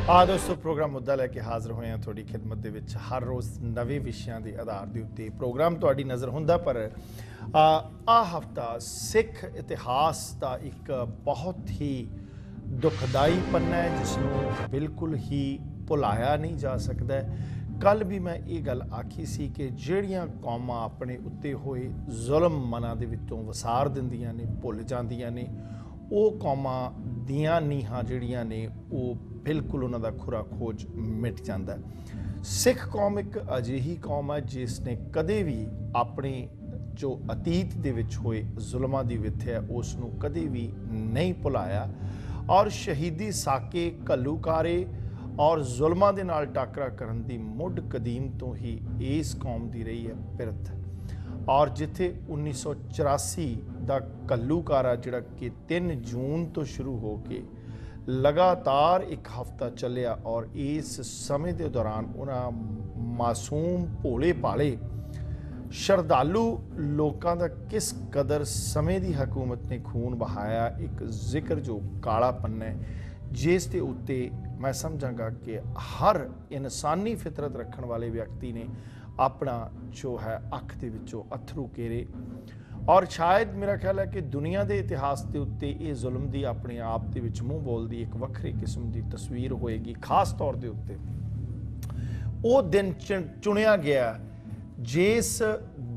दोस्तों प्रोग्राम मुद्दा लैके हाज़र होए हैं थोड़ी खिदमत दे विच हर रोज़ नवे विषयां के आधार के उत्ते प्रोग्राम तुहाडी नज़र हुंदा पर आ हफ्ता सिख इतिहास का एक बहुत ही दुखदाई पन्ना है जिसनों बिल्कुल ही भुलाया नहीं जा सकता है। कल भी मैं ये गल आखी सी कि जिहड़ियां कौमां अपने उत्ते होए जुल्म मनां दे विचों वसार दिंदियां ने भुल जांदियां ने वो कौमां दियां नीहां जिहड़ियां ने वो बिल्कुल उन्हों खुरा खोज मिट जाता है। सिख कौम एक अजिही कौम है जिसने कदे भी अपने जो अतीत दे विच होए जुल्मां दी विथया उसनों कदे भी नहीं भुलाया और शहीदी साके घल्लूकारे और जुल्मां दे नाल टाकरा करन दी मुढ़ कदीम तो ही इस कौम दी रही है पिरत। और जिथे 1984 का घल्लूकारा जिहड़ा कि 3 जून तो शुरू हो के लगातार एक हफ्ता चलिया और इस समय के दौरान उन्होंने मासूम भोले भाले श्रद्धालु लोगों का किस कदर समय की हुकूमत ने खून बहाया एक जिक्र जो काला पन्ना है जिस के उत्ते मैं समझांगा कि हर इंसानी फितरत रखने वाले व्यक्ति ने अपना जो है अख के विचों अथरू केरे। और शायद मेरा ख्याल है कि दुनिया के इतिहास के उत्ते ये जुल्म की अपने आप के विच मूँह बोलती एक वक्री किस्म की तस्वीर होएगी। खास तौर के उत्ते वो दिन चुनिया गया जिस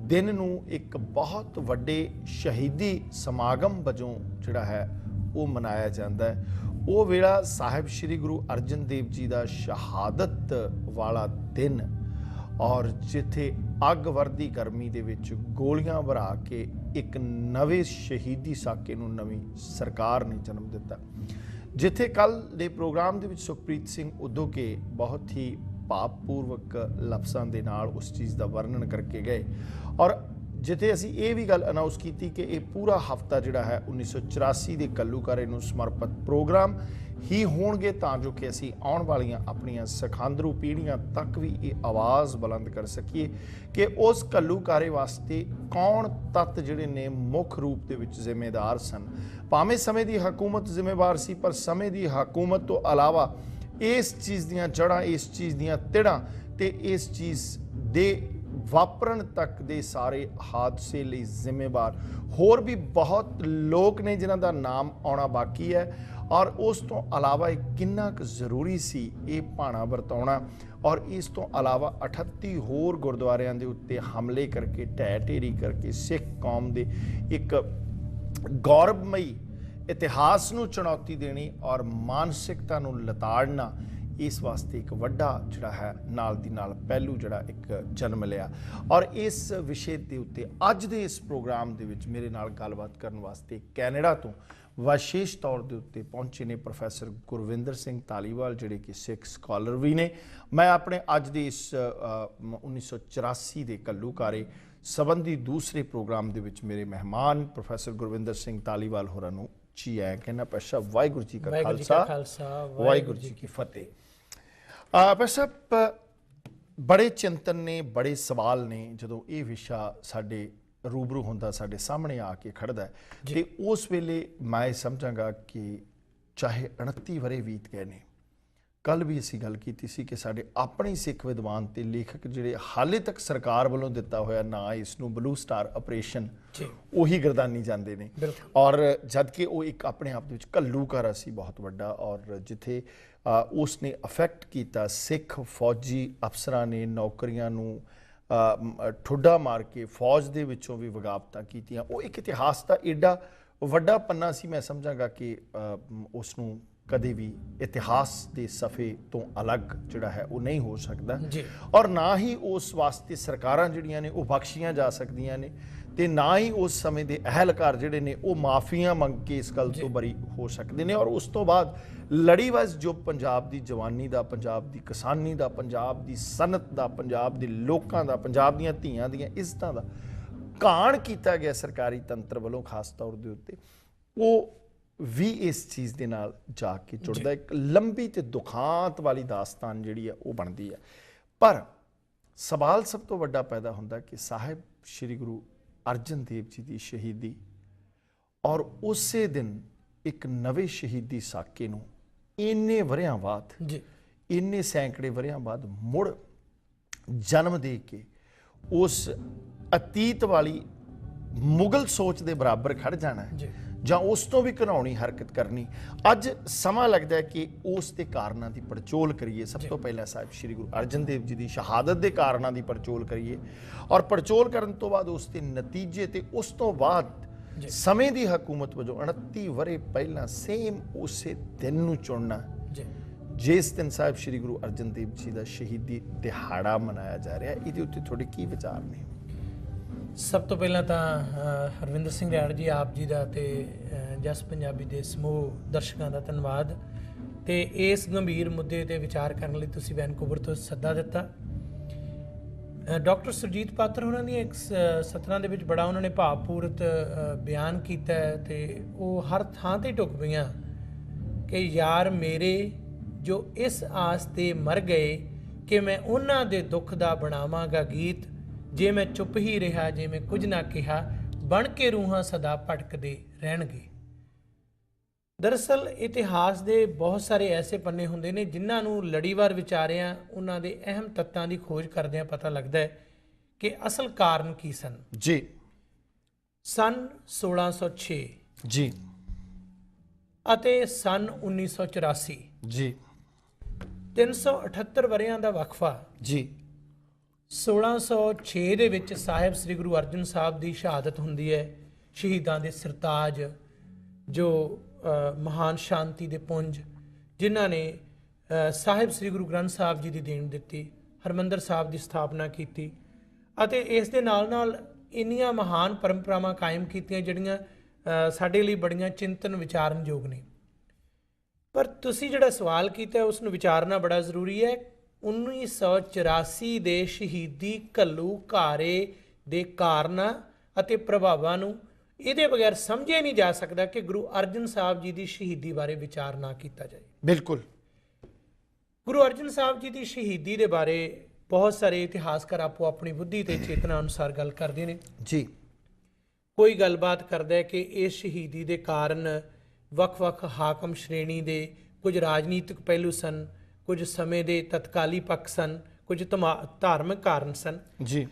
दिन नूं एक बहुत वड्डे शहीदी समागम वजों जिहड़ा है वो मनाया जाता है। वो वेला साहिब श्री गुरु अर्जन देव जी का शहादत वाला दिन और जिथे अग वर्दी गर्मी दे विच गोलियां भरा के एक नवे शहीदी साके नूं नवीं सरकार ने जन्म दिता। जिथे कल दे प्रोग्राम दे विच सुखप्रीत सिंह उद्दोके बहुत ही भावपूर्वक लफ्ज़ां दे नाल उस चीज़ का वर्णन करके गए और जिथे असी ये भी गल अनाउंस की कि ये पूरा हफ्ता जिहड़ा है 1984 के घल्लूकारे नूं समर्पित प्रोग्राम ही होणगे तां जो कि असी आउण वालियां अपनियां सखांदरू पीढ़ियां तक भी ये आवाज़ बुलंद कर सकीए कि उस घल्लूकारे वास्ते कौन तत्त जिहड़े ने मुख रूप दे विच जिम्मेदार सन। भावें समय की हुकूमत जिम्मेवार सी पर समय की हुकूमत तो अलावा इस चीज़ दीयां जड़ां इस चीज़ दीयां तिड़ां ते इस चीज़ दे वापरण तक दे सारे हादसे लिए जिम्मेवार होर भी बहुत लोग ने जिन्हां दा नाम आना बाकी है। और उस तो अलावा किन्ना क जरूरी सी ये भाणा वरताउणा और इस तो अलावा 38 होर गुरुद्वारियां दे उत्ते हमले करके ढह ढेरी करके सिख कौम दे एक गौरवमई इतिहास नूं चुनौती देनी और मानसिकता नूं लताड़ना इस वास्ते एक वड्डा जिहड़ा है नाल दी नाल पहलू जिहड़ा एक जन्म लिया। और इस विषय के उत्ते अज दे इस प्रोग्राम दे विच मेरे नाल गलबात करन वास्ते कैनेडा तो विशेष तौर के उत्ते पहुंचे ने प्रोफैसर गुरविंदर सिंह धालीवाल जिहड़े कि सिख स्कॉलर भी ने। मैं अपने अज दे इस 1984 के घल्लूकारे संबंधी दूसरे प्रोग्राम दे विच मेरे मेहमान प्रोफैसर गुरविंदर सिंह धालीवाल होरां नूं जी आया कहना पेशा वाहिगुरू जी का खालसा वाहिगुरू जी की फतेह। पेशा बड़े चिंतन ने बड़े सवाल ने जो ये विषा साडे रूबरू होंदा साडे सामने आके खड़दा है ते उस वेले मैं समझांगा कि चाहे 29 वरे बीत गए ने कल भी असी गल की सी कि साडे अपने सिख विद्वान ते लेखक जिहड़े हाले तक सरकार वालों दिता होया ना इसनूं ब्लू स्टार ऑपरेशन उही गर्दानी जाते हैं और जबकि वो एक अपने आप में घल्लूकारा सी बहुत वड्डा और जिथे उसने अफेक्ट किया सिख फौजी अफसरां ने नौकरियां नूं ठुड्डा मार के फौज दे विचों भी वगावतां कीतियां। वो एक इतिहास का एडा वड्डा पन्ना सी मैं समझांगा कि उसनूं कदे भी इतिहास के सफ़े तो अलग जिहड़ा है वो नहीं हो सकता और ना ही उस वास्ते सरकारां जिहड़ियां ने वो बख्शियां जा सकदियां ने ते ना ही उस समय के अहलकार जिहड़े ने वो माफियां मंग के इस गल तो बरी हो सकते हैं। और उस तो बाद लड़ीवाज जो पंजाब की जवानी का पंजाब की किसानी का पंजाब की सनत का पंजाब के लोगों का पंजाब दीयां धीआं दीयां इज्जतां दा घाण किया गया सरकारी तंत्र वालों खास तौर के उत्ते वो भी इस चीज़ के नाल जाके जुड़ता एक लंबी तो दुखांत वाली दास्तान जिहड़ी है वो बनती है। पर सवाल सब तो वड्डा पैदा होंदा कि साहिब श्री गुरु अर्जन देव जी की शहीदी और उस दिन एक नवे शहीदी साके नूं इन्ने वरियां बाद ਇੰਨੇ ਸੈਂਕੜੇ ਵਰਿਆਂ ਬਾਅਦ ਮੁੜ ਜਨਮ ਦੇ ਕੇ ਉਸ ਅਤੀਤ ਵਾਲੀ ਮੁਗਲ ਸੋਚ ਦੇ ਬਰਾਬਰ ਖੜ ਜਾਣਾ ਹੈ ਜਾਂ ਉਸ ਤੋਂ ਵੀ ਘਿਨਾਉਣੀ ਹਰਕਤ ਕਰਨੀ। ਅੱਜ ਸਮਾਂ ਲੱਗਦਾ ਹੈ ਕਿ ਉਸ ਦੇ ਕਾਰਨਾਂ ਦੀ ਪੜਚੋਲ ਕਰੀਏ। ਸਭ ਤੋਂ ਪਹਿਲਾਂ ਸਾਹਿਬ ਸ਼੍ਰੀ ਗੁਰੂ ਅਰਜਨ ਦੇਵ ਜੀ ਦੀ ਸ਼ਹਾਦਤ ਦੇ ਕਾਰਨਾਂ ਦੀ ਪੜਚੋਲ ਕਰੀਏ, ਔਰ ਪੜਚੋਲ ਕਰਨ ਤੋਂ ਬਾਅਦ ਉਸ ਦੇ ਨਤੀਜੇ ਤੇ ਉਸ ਤੋਂ ਬਾਅਦ ਸਮੇਂ ਦੀ ਹਕੂਮਤ ਵਜੋਂ 29 ਵਰੇ ਪਹਿਲਾਂ ਸੇਮ ਉਸੇ ਦਿਨ ਨੂੰ ਚੁਣਨਾ ਜਿਸ ਦਿਨ ਸਾਹਿਬ ਸ਼੍ਰੀ ਗੁਰੂ ਅਰਜਨ ਦੇਵ ਜੀ ਦਾ ਸ਼ਹੀਦੀ ਦਿਹਾੜਾ ਮਨਾਇਆ ਜਾ ਰਿਹਾ। ਇਹਦੇ ਉੱਤੇ ਤੁਹਾਡੇ ਕੀ ਵਿਚਾਰ ਨੇ? ਸਭ ਤੋਂ ਪਹਿਲਾਂ ਤਾਂ ਹਰਵਿੰਦਰ ਸਿੰਘ ਰਿਆੜ ਜੀ ਆਪ ਜੀ ਦਾ ਤੇ ਜਸ ਪੰਜਾਬੀ ਦੇ ਸਮੂਹ ਦਰਸ਼ਕਾਂ ਦਾ ਧੰਨਵਾਦ, ਤੇ ਇਸ ਗੰਭੀਰ ਮੁੱਦੇ ਤੇ ਵਿਚਾਰ ਕਰਨ ਲਈ ਤੁਸੀਂ ਵੈਨਕੂਵਰ ਤੋਂ ਸੱਦਾ ਦਿੱਤਾ। ਡਾਕਟਰ ਸੁਰਜੀਤ ਪਾਤਰ ਹੋਰਾਂ ਦੀ ਇੱਕ ਸਤਰਾਂ ਦੇ ਵਿੱਚ ਬੜਾ ਉਹਨਾਂ ਨੇ ਭਾਵਪੂਰਤ ਬਿਆਨ ਕੀਤਾ ਤੇ ਉਹ ਹਰ ਥਾਂ ਤੇ ਢੁੱਕ ਪਈਆਂ ਕਿ ਯਾਰ ਮੇਰੇ ਜੋ ਇਸ ਆਸ ਤੇ ਮਰ ਗਏ ਕਿ ਮੈਂ ਉਹਨਾਂ ਦੇ ਦੁੱਖ ਦਾ ਬਣਾਵਾਂਗਾ ਗੀਤ, ਜੇ ਮੈਂ ਚੁੱਪ ਹੀ ਰਿਹਾ ਜੇ ਮੈਂ ਕੁਝ ਨਾ ਕਿਹਾ, ਬਣ ਕੇ ਰੂਹਾਂ ਸਦਾ ਭਟਕਦੇ ਰਹਿਣਗੇ। ਦਰਅਸਲ ਇਤਿਹਾਸ ਦੇ ਬਹੁਤ ਸਾਰੇ ਐਸੇ ਪੰਨੇ ਹੁੰਦੇ ਨੇ ਜਿਨ੍ਹਾਂ ਨੂੰ ਲੜੀਵਾਰ ਵਿਚਾਰਿਆਂ ਉਹਨਾਂ ਦੇ ਅਹਿਮ ਤੱਤਾਂ ਦੀ ਖੋਜ ਕਰਦਿਆਂ ਪਤਾ ਲੱਗਦਾ ਹੈ ਕਿ ਅਸਲ ਕਾਰਨ ਕੀ ਸਨ। ਜੀ ਸਨ 1606 ਜੀ ਅਤੇ ਸਨ 1984 ਜੀ 378 ਵਰ੍ਹਿਆਂ ਦਾ ਵਕਫਾ। ਜੀ 1606 ਦੇ ਵਿੱਚ ਸਾਹਿਬ ਸ੍ਰੀ ਗੁਰੂ ਅਰਜਨ ਸਾਹਿਬ ਦੀ ਸ਼ਹਾਦਤ ਹੁੰਦੀ ਹੈ। ਸ਼ਹੀਦਾਂ ਦੇ ਸਰਤਾਜ ਜੋ ਮਹਾਨ ਸ਼ਾਂਤੀ ਦੇ ਪੁੰਜ ਜਿਨ੍ਹਾਂ ਨੇ ਸਾਹਿਬ ਸ੍ਰੀ ਗੁਰੂ ਗ੍ਰੰਥ ਸਾਹਿਬ ਜੀ ਦੀ ਦੇਣ ਦਿੱਤੀ, ਹਰਮੰਦਰ ਸਾਹਿਬ ਦੀ ਸਥਾਪਨਾ ਕੀਤੀ ਅਤੇ ਇਸ ਦੇ ਨਾਲ ਨਾਲ ਇੰਨੀਆਂ ਮਹਾਨ ਪਰੰਪਰਾਵਾਂ ਕਾਇਮ ਕੀਤੀਆਂ ਜਿਹੜੀਆਂ ਸਾਡੇ ਲਈ ਬੜੀਆਂ ਚਿੰਤਨ ਵਿਚਾਰਨਯੋਗ ਨੇ। ਪਰ ਤੁਸੀਂ ਜਿਹੜਾ ਸਵਾਲ ਕੀਤਾ ਉਸ ਨੂੰ ਵਿਚਾਰਨਾ ਬੜਾ ਜ਼ਰੂਰੀ ਹੈ। 1984 ਦੇ ਸ਼ਹੀਦੀ ਘੱਲੂ ਘਾਰੇ ਦੇ ਕਾਰਨਾਂ ਅਤੇ ਪ੍ਰਭਾਵਾਂ ਨੂੰ ਇਹਦੇ ਬਗੈਰ ਸਮਝਿਆ ਨਹੀਂ ਜਾ ਸਕਦਾ ਕਿ ਗੁਰੂ ਅਰਜਨ ਸਾਹਿਬ ਜੀ ਦੀ ਸ਼ਹੀਦੀ ਬਾਰੇ ਵਿਚਾਰ ਨਾ ਕੀਤਾ ਜਾਏ। ਬਿਲਕੁਲ। ਗੁਰੂ ਅਰਜਨ ਸਾਹਿਬ ਜੀ ਦੀ ਸ਼ਹੀਦੀ ਦੇ ਬਾਰੇ ਬਹੁਤ ਸਾਰੇ ਇਤਿਹਾਸਕਾਰ ਆਪੋ ਆਪਣੀ ਬੁੱਧੀ ਤੇ ਚੇਤਨਾ ਅਨੁਸਾਰ ਗੱਲ ਕਰਦੇ ਨੇ ਜੀ। ਕੋਈ ਗੱਲਬਾਤ ਕਰਦਾ ਹੈ ਕਿ ਇਸ ਸ਼ਹੀਦੀ ਦੇ ਕਾਰਨ ਵੱਖ-ਵੱਖ ਹਾਕਮ ਸ਼੍ਰੇਣੀ ਦੇ ਕੁਝ ਰਾਜਨੀਤਿਕ ਪਹਿਲੂ ਸਨ, ਕੁਝ ਸਮੇਂ ਦੇ ਤਤਕਾਲੀ ਪੱਖ ਸਨ, ਕੁਝ ਧਾਰਮਿਕ ਕਾਰਨ ਸਨ ਜੀ।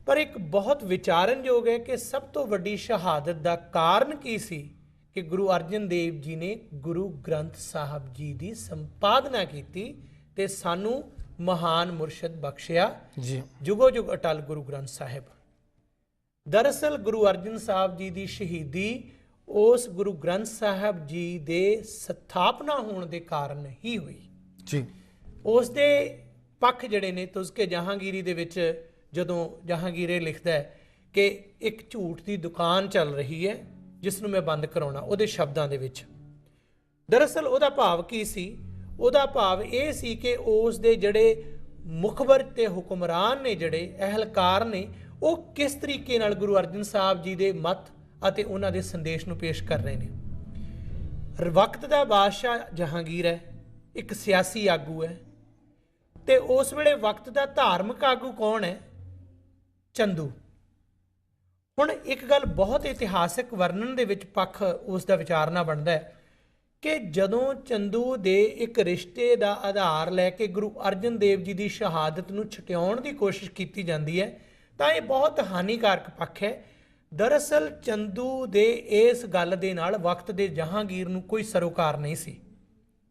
ਪਰ ਇੱਕ ਬਹੁਤ ਵਿਚਾਰਨਯੋਗ ਹੈ ਕਿ ਸਭ ਤੋਂ ਵੱਡੀ ਸ਼ਹਾਦਤ ਦਾ ਕਾਰਨ ਕੀ ਸੀ ਕਿ ਗੁਰੂ ਅਰਜਨ ਦੇਵ ਜੀ ਨੇ ਗੁਰੂ ਗ੍ਰੰਥ ਸਾਹਿਬ ਜੀ ਦੀ ਸੰਪਾਦਨਾ ਕੀਤੀ ਤੇ ਸਾਨੂੰ ਮਹਾਨ ਮੁਰਸ਼ਿਦ ਬਖਸ਼ਿਆ ਜੀ। ਜੁਗੋ ਜੁਗ ਅਟਲ ਗੁਰੂ ਗ੍ਰੰਥ ਸਾਹਿਬ। ਦਰਅਸਲ ਗੁਰੂ ਅਰਜਨ ਸਾਹਿਬ ਜੀ ਦੀ ਸ਼ਹੀਦੀ ਉਸ ਗੁਰੂ ਗ੍ਰੰਥ ਸਾਹਿਬ ਜੀ ਦੇ ਸਥਾਪਨਾ ਹੋਣ ਦੇ ਕਾਰਨ ਹੀ ਹੋਈ ਜੀ। ਉਸ ਦੇ ਪੱਖ ਜਿਹੜੇ ਨੇ ਤੁਜ਼ਕੇ ਜਹਾਂਗੀਰੀ ਦੇ ਵਿੱਚ ਜਦੋਂ ਜਹਾਂਗੀਰ ਇਹ ਲਿਖਦਾ ਹੈ ਕਿ ਇੱਕ ਝੂਠ ਦੀ ਦੁਕਾਨ ਚੱਲ ਰਹੀ ਹੈ ਜਿਸ ਨੂੰ ਮੈਂ ਬੰਦ ਕਰਾਉਣਾ, ਉਹਦੇ ਸ਼ਬਦਾਂ ਦੇ ਵਿੱਚ ਦਰਅਸਲ ਉਹਦਾ ਭਾਵ ਕੀ ਸੀ? ਉਹਦਾ ਭਾਵ ਇਹ ਸੀ ਕਿ ਉਸ ਦੇ ਜਿਹੜੇ ਮੁਖਬਰ ਤੇ ਹੁਕਮਰਾਨ ਨੇ, ਜਿਹੜੇ ਅਹਿਲਕਾਰ ਨੇ, ਉਹ ਕਿਸ ਤਰੀਕੇ ਨਾਲ ਗੁਰੂ ਅਰਜਨ ਸਾਹਿਬ ਜੀ ਦੇ ਮਤ ਅਤੇ ਉਹਨਾਂ ਦੇ ਸੰਦੇਸ਼ ਨੂੰ ਪੇਸ਼ ਕਰ ਰਹੇ ਨੇ। ਵਕਤ ਦਾ ਬਾਦਸ਼ਾਹ ਜਹਾਂਗੀਰ ਹੈ, ਇੱਕ ਸਿਆਸੀ ਆਗੂ ਹੈ, ਤੇ ਉਸ ਵੇਲੇ ਵਕਤ ਦਾ ਧਾਰਮਿਕ ਆਗੂ ਕੌਣ ਹੈ? ਚੰਦੂ। ਹੁਣ ਇੱਕ ਗੱਲ ਬਹੁਤ ਇਤਿਹਾਸਕ ਵਰਣਨ ਦੇ ਵਿੱਚ ਪੱਖ ਉਸ ਦਾ ਵਿਚਾਰਨਾ ਬਣਦਾ ਹੈ ਕਿ ਜਦੋਂ ਚੰਦੂ ਦੇ ਇੱਕ ਰਿਸ਼ਤੇ ਦਾ ਆਧਾਰ ਲੈ ਕੇ ਗੁਰੂ ਅਰਜਨ ਦੇਵ ਜੀ ਦੀ ਸ਼ਹਾਦਤ ਨੂੰ ਛੁਟਿਆਉਣ ਦੀ ਕੋਸ਼ਿਸ਼ ਕੀਤੀ ਜਾਂਦੀ ਹੈ ਤਾਂ ਇਹ ਬਹੁਤ ਹਾਨੀਕਾਰਕ ਪੱਖ ਹੈ। ਦਰਅਸਲ ਚੰਦੂ ਦੇ ਇਸ ਗੱਲ ਦੇ ਨਾਲ ਵਕਤ ਦੇ ਜਹਾਂਗੀਰ ਨੂੰ ਕੋਈ ਸਰੋਕਾਰ ਨਹੀਂ ਸੀ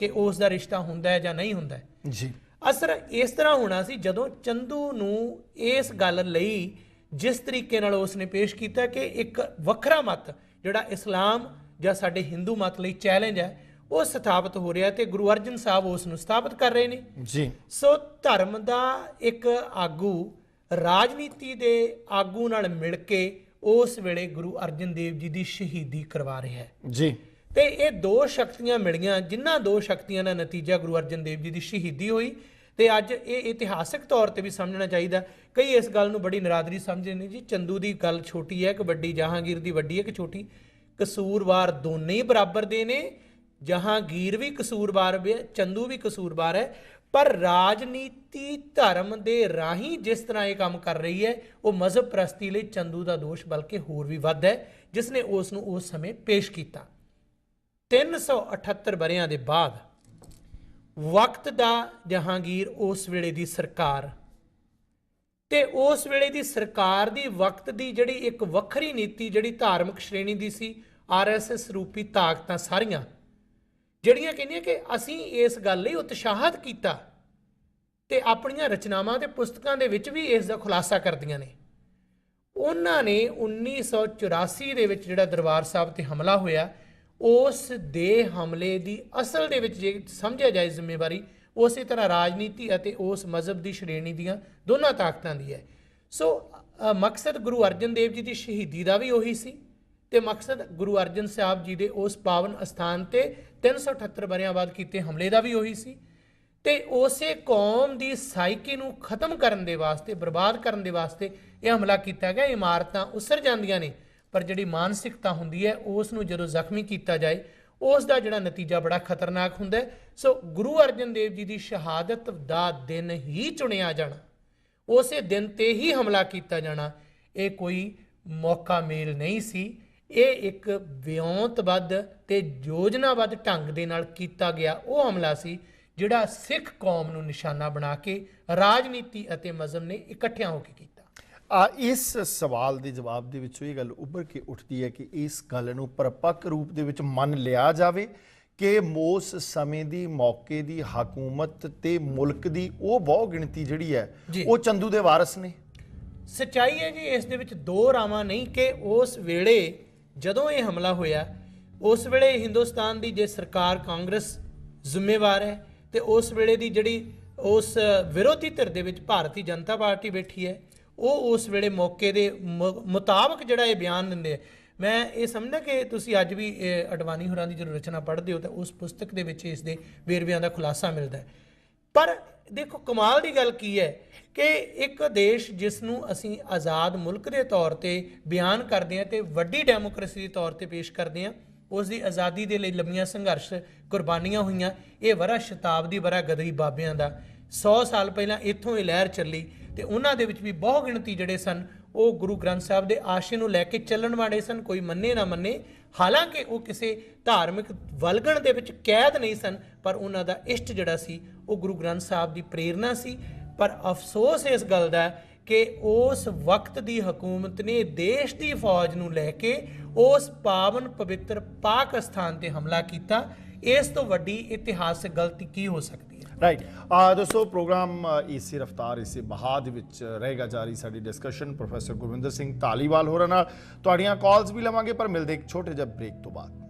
ਕਿ ਉਸ ਦਾ ਰਿਸ਼ਤਾ ਹੁੰਦਾ ਹੈ ਜਾਂ ਨਹੀਂ ਹੁੰਦਾ ਜੀ। ਅਸਰ ਇਸ ਤਰ੍ਹਾਂ ਹੋਣਾ ਸੀ ਜਦੋਂ ਚੰਦੂ ਨੂੰ ਇਸ ਗੱਲ ਲਈ ਜਿਸ ਤਰੀਕੇ ਨਾਲ ਉਸ ਨੇ ਪੇਸ਼ ਕੀਤਾ ਕਿ ਇੱਕ ਵੱਖਰਾ ਮਤ ਜਿਹੜਾ ਇਸਲਾਮ ਜਾਂ ਸਾਡੇ ਹਿੰਦੂ ਮਤ ਲਈ ਚੈਲੰਜ ਹੈ ਉਹ ਸਥਾਪਿਤ ਹੋ ਰਿਹਾ ਤੇ ਗੁਰੂ ਅਰਜਨ ਸਾਹਿਬ ਉਸ ਨੂੰ ਸਥਾਪਿਤ ਕਰ ਰਹੇ ਨੇ ਜੀ। ਸੋ ਧਰਮ ਦਾ ਇੱਕ ਆਗੂ ਰਾਜਨੀਤੀ ਦੇ ਆਗੂ ਨਾਲ ਮਿਲ ਕੇ ਉਸ ਵੇਲੇ ਗੁਰੂ ਅਰਜਨ ਦੇਵ ਜੀ ਦੀ ਸ਼ਹੀਦੀ ਕਰਵਾ ਰਿਹਾ ਹੈ ਜੀ। ਤੇ ਇਹ ਦੋ ਸ਼ਕਤੀਆਂ ਮਿਲੀਆਂ ਜਿਨ੍ਹਾਂ ਦੋ ਸ਼ਕਤੀਆਂ ਦਾ ਨਤੀਜਾ ਗੁਰੂ ਅਰਜਨ ਦੇਵ ਜੀ ਦੀ ਸ਼ਹੀਦੀ ਹੋਈ। ਤੇ ਅੱਜ ਇਹ ਇਤਿਹਾਸਕ ਤੌਰ ਤੇ ਵੀ ਸਮਝਣਾ ਚਾਹੀਦਾ। ਕਈ ਇਸ ਗੱਲ ਨੂੰ ਬੜੀ ਨਰਾਦਰੀ ਸਮਝਦੇ ਨੇ ਜੀ ਚੰਦੂ ਦੀ ਗੱਲ ਛੋਟੀ ਹੈ ਕਿ ਵੱਡੀ, ਜਹਾਂਗੀਰ ਦੀ ਵੱਡੀ ਹੈ ਕਿ ਛੋਟੀ। ਕਸੂਰਵਾਰ ਦੋਨੇ ਹੀ ਬਰਾਬਰ ਦੇ ਨੇ। ਜਹਾਂਗੀਰ ਵੀ ਕਸੂਰਵਾਰ ਹੈ, ਚੰਦੂ ਵੀ ਕਸੂਰਵਾਰ ਹੈ, ਪਰ ਰਾਜਨੀਤੀ ਧਰਮ ਦੇ ਰਾਹੀਂ ਜਿਸ ਤਰ੍ਹਾਂ ਇਹ ਕੰਮ ਕਰ ਰਹੀ ਹੈ ਉਹ ਮਜ਼ਹਬ ਪ੍ਰਸਤੀ ਲਈ ਚੰਦੂ ਦਾ ਦੋਸ਼ ਬਲਕਿ ਹੋਰ ਵੀ ਵੱਧ ਹੈ ਜਿਸ ਨੇ ਉਸ ਨੂੰ ਉਸ ਸਮੇਂ ਪੇਸ਼ ਕੀਤਾ। 378 ਵਰ੍ਹਿਆਂ ਦੇ ਬਾਅਦ ਵਕਤ ਦਾ ਜਹਾਂਗੀਰ ਉਸ ਵੇਲੇ ਦੀ ਸਰਕਾਰ ਤੇ ਉਸ ਵੇਲੇ ਦੀ ਸਰਕਾਰ ਦੀ ਵਕਤ ਦੀ ਜਿਹੜੀ ਇੱਕ ਵੱਖਰੀ ਨੀਤੀ ਜਿਹੜੀ ਧਾਰਮਿਕ ਸ਼੍ਰੇਣੀ ਦੀ ਸੀ, ਆਰਐਸਐਸ ਰੂਪੀ ਤਾਕਤਾਂ ਸਾਰੀਆਂ ਜਿਹੜੀਆਂ ਕਹਿੰਦੀਆਂ ਕਿ ਅਸੀਂ ਇਸ ਗੱਲ ਲਈ ਉਤਸ਼ਾਹਤ ਕੀਤਾ ਤੇ ਆਪਣੀਆਂ ਰਚਨਾਵਾਂ ਤੇ ਪੁਸਤਕਾਂ ਦੇ ਵਿੱਚ ਵੀ ਇਸ ਦਾ ਖੁਲਾਸਾ ਕਰਦੀਆਂ ਨੇ। ਉਹਨਾਂ ਨੇ 1984 ਦੇ ਵਿੱਚ ਜਿਹੜਾ ਦਰਬਾਰ ਸਾਹਿਬ ਤੇ ਹਮਲਾ ਹੋਇਆ, ਉਸ ਦੇ ਹਮਲੇ ਦੀ ਅਸਲ ਦੇ ਵਿੱਚ ਜੇ ਸਮਝਿਆ ਜਾਏ ਜ਼ਿੰਮੇਵਾਰੀ ਉਸੇ ਤਰ੍ਹਾਂ ਰਾਜਨੀਤੀ ਅਤੇ ਉਸ ਮਜ਼ਹਬ ਦੀ ਸ਼੍ਰੇਣੀ ਦੀਆਂ ਦੋਨਾਂ ਤਾਕਤਾਂ ਦੀ ਹੈ। ਸੋ ਮਕਸਦ ਗੁਰੂ ਅਰਜਨ ਦੇਵ ਜੀ ਦੀ ਸ਼ਹੀਦੀ ਦਾ ਵੀ ਉਹੀ ਸੀ ਤੇ ਮਕਸਦ ਗੁਰੂ ਅਰਜਨ ਸਾਹਿਬ ਜੀ ਦੇ ਉਸ ਪਾਵਨ ਅਸਥਾਨ ਤੇ 378 ਵਰ੍ਹਿਆਂ ਬਾਅਦ ਕੀਤੇ ਹਮਲੇ ਦਾ ਵੀ ਉਹੀ ਸੀ ਤੇ ਉਸੇ ਕੌਮ ਦੀ ਸਾਈਕੀ ਨੂੰ ਖਤਮ ਕਰਨ ਦੇ ਵਾਸਤੇ, ਬਰਬਾਦ ਕਰਨ ਦੇ ਵਾਸਤੇ ਇਹ ਹਮਲਾ ਕੀਤਾ ਗਿਆ। ਇਮਾਰਤਾਂ ਉਸਰ ਜਾਂਦੀਆਂ ਨੇ ਪਰ ਜਿਹੜੀ ਮਾਨਸਿਕਤਾ ਹੁੰਦੀ ਹੈ ਉਸ ਨੂੰ ਜਦੋਂ ਜ਼ਖਮੀ ਕੀਤਾ ਜਾਏ ਉਸ ਦਾ ਜਿਹੜਾ ਨਤੀਜਾ ਬੜਾ ਖਤਰਨਾਕ ਹੁੰਦਾ ਹੈ। ਸੋ ਗੁਰੂ ਅਰਜਨ ਦੇਵ ਜੀ ਦੀ ਸ਼ਹਾਦਤ ਦਾ ਦਿਨ ਹੀ ਚੁਣਿਆ ਜਾਣਾ, ਉਸੇ ਦਿਨ ਤੇ ਹੀ ਹਮਲਾ ਕੀਤਾ ਜਾਣਾ, ਇਹ ਕੋਈ ਮੌਕਾ ਮੇਲ ਨਹੀਂ ਸੀ। ਇਹ ਇੱਕ ਵਿਉਂਤਬੱਧ ਤੇ ਯੋਜਨਾਬੱਧ ਢੰਗ ਦੇ ਨਾਲ ਕੀਤਾ ਗਿਆ ਉਹ ਹਮਲਾ ਸੀ ਜਿਹੜਾ ਸਿੱਖ ਕੌਮ ਨੂੰ ਨਿਸ਼ਾਨਾ ਬਣਾ ਕੇ ਰਾਜਨੀਤੀ ਅਤੇ ਮਜ਼ਹਬ ਨੇ ਇਕੱਠਿਆਂ ਹੋ ਕੇ ਕੀਤਾ। ਇਸ ਸਵਾਲ ਦੇ ਜਵਾਬ ਦੇ ਵਿੱਚੋਂ ਇਹ ਗੱਲ ਉੱਭਰ ਕੇ ਉੱਠਦੀ ਹੈ ਕਿ ਇਸ ਗੱਲ ਨੂੰ ਪਰਪੱਕ ਰੂਪ ਦੇ ਵਿੱਚ ਮੰਨ ਲਿਆ ਜਾਵੇ ਕਿ ਉਸ ਸਮੇਂ ਦੀ ਮੌਕੇ ਦੀ ਹਕੂਮਤ ਤੇ ਮੁਲਕ ਦੀ ਉਹ ਬਹੁ ਗਿਣਤੀ ਜਿਹੜੀ ਹੈ ਉਹ ਚੰਦੂ ਦੇ ਵਾਰਿਸ ਨੇ। ਸੱਚਾਈ ਹੈ ਜੀ, ਇਸ ਦੇ ਵਿੱਚ ਦੋ ਰਾਵਾਂ ਨਹੀਂ ਕਿ ਉਸ ਵੇਲੇ ਜਦੋਂ ਇਹ ਹਮਲਾ ਹੋਇਆ ਉਸ ਵੇਲੇ ਹਿੰਦੁਸਤਾਨ ਦੀ ਜੇ ਸਰਕਾਰ ਕਾਂਗਰਸ ਜ਼ਿੰਮੇਵਾਰ ਹੈ ਤੇ ਉਸ ਵੇਲੇ ਦੀ ਜਿਹੜੀ ਉਸ ਵਿਰੋਧੀ ਧਿਰ ਦੇ ਵਿੱਚ ਭਾਰਤੀ ਜਨਤਾ ਪਾਰਟੀ ਬੈਠੀ ਹੈ ਉਹ ਉਸ ਵੇਲੇ ਮੌਕੇ ਦੇ ਮੁਤਾਬਕ ਜਿਹੜਾ ਇਹ ਬਿਆਨ ਦਿੰਦੇ ਆ। ਮੈਂ ਇਹ ਸਮਝਦਾ ਕਿ ਤੁਸੀਂ ਅੱਜ ਵੀ ਅਡਵਾਨੀ ਹੋਰਾਂ ਦੀ ਜਦੋਂ ਰਚਨਾ ਪੜ੍ਹਦੇ ਹੋ ਤਾਂ ਉਸ ਪੁਸਤਕ ਦੇ ਵਿੱਚ ਇਸ ਦੇ ਵੇਰਵਿਆਂ ਦਾ ਖੁਲਾਸਾ ਮਿਲਦਾ ਹੈ। ਪਰ ਦੇਖੋ ਕਮਾਲ ਦੀ ਗੱਲ ਕੀ ਹੈ ਕਿ ਇੱਕ ਦੇਸ਼ ਜਿਸ ਨੂੰ ਅਸੀਂ ਆਜ਼ਾਦ ਮੁਲਕ ਦੇ ਤੌਰ ਤੇ ਬਿਆਨ ਕਰਦੇ ਹਾਂ ਤੇ ਵੱਡੀ ਡੈਮੋਕ੍ਰੇਸੀ ਦੇ ਤੌਰ ਤੇ ਪੇਸ਼ ਕਰਦੇ ਹਾਂ, ਉਸ ਦੀ ਆਜ਼ਾਦੀ ਦੇ ਲਈ ਲੰਮੀਆਂ ਸੰਘਰਸ਼ ਕੁਰਬਾਨੀਆਂ ਹੋਈਆਂ, ਇਹ ਵਰਾ ਸ਼ਤਾਬਦੀ ਵਰਾ ਗਦਰੀ ਬਾਬਿਆਂ ਦਾ 100 ਸਾਲ ਪਹਿਲਾਂ ਇੱਥੋਂ ਇਹ ਲਹਿਰ ਚੱਲੀ ਤੇ ਉਹਨਾਂ ਦੇ ਵਿੱਚ ਵੀ ਬਹੁ ਗਿਣਤੀ ਜਿਹੜੇ ਸਨ ਉਹ ਗੁਰੂ ਗ੍ਰੰਥ ਸਾਹਿਬ ਦੇ ਆਸ਼ੇ ਨੂੰ ਲੈ ਕੇ ਚੱਲਣ ਵਾਲੇ ਸਨ, ਕੋਈ ਮੰਨੇ ਨਾ ਮੰਨੇ। ਹਾਲਾਂਕਿ ਉਹ ਕਿਸੇ ਧਾਰਮਿਕ ਵਲਗਣ ਦੇ ਵਿੱਚ ਕੈਦ ਨਹੀਂ ਸਨ ਪਰ ਉਹਨਾਂ ਦਾ ਇਸ਼ਟ ਜਿਹੜਾ ਸੀ ਉਹ ਗੁਰੂ ਗ੍ਰੰਥ ਸਾਹਿਬ ਦੀ ਪ੍ਰੇਰਨਾ ਸੀ। ਪਰ ਅਫਸੋਸ ਇਸ ਗੱਲ ਦਾ ਕਿ ਉਸ ਵਕਤ ਦੀ ਹਕੂਮਤ ਨੇ ਦੇਸ਼ ਦੀ ਫੌਜ ਨੂੰ ਲੈ ਕੇ ਉਸ ਪਾਵਨ ਪਵਿੱਤਰ ਪਾਕਿਸਤਾਨ ਤੇ ਹਮਲਾ ਕੀਤਾ। ਇਸ ਤੋਂ ਵੱਡੀ ਇਤਿਹਾਸਕ ਗਲਤੀ ਕੀ ਹੋ ਸਕਦੀ ਹੈ? ਰਾਈਟ ਦੋਸਤੋ, ਪ੍ਰੋਗਰਾਮ ਇਸੇ ਰਫਤਾਰ ਇਸੇ ਬਹਾ ਦੇ ਵਿੱਚ ਰਹੇਗਾ ਜਾਰੀ ਸਾਡੀ ਡਿਸਕਸ਼ਨ ਪ੍ਰੋਫੈਸਰ ਗੁਰਵਿੰਦਰ ਸਿੰਘ ਧਾਲੀਵਾਲ ਹੋਰਾਂ ਨਾਲ। ਤੁਹਾਡੀਆਂ ਕਾਲਸ ਵੀ ਲਵਾਂਗੇ ਪਰ ਮਿਲਦੇ ਇੱਕ ਛੋਟੇ ਜਿਹੇ ਬ੍ਰੇਕ ਤੋਂ ਬਾਅਦ।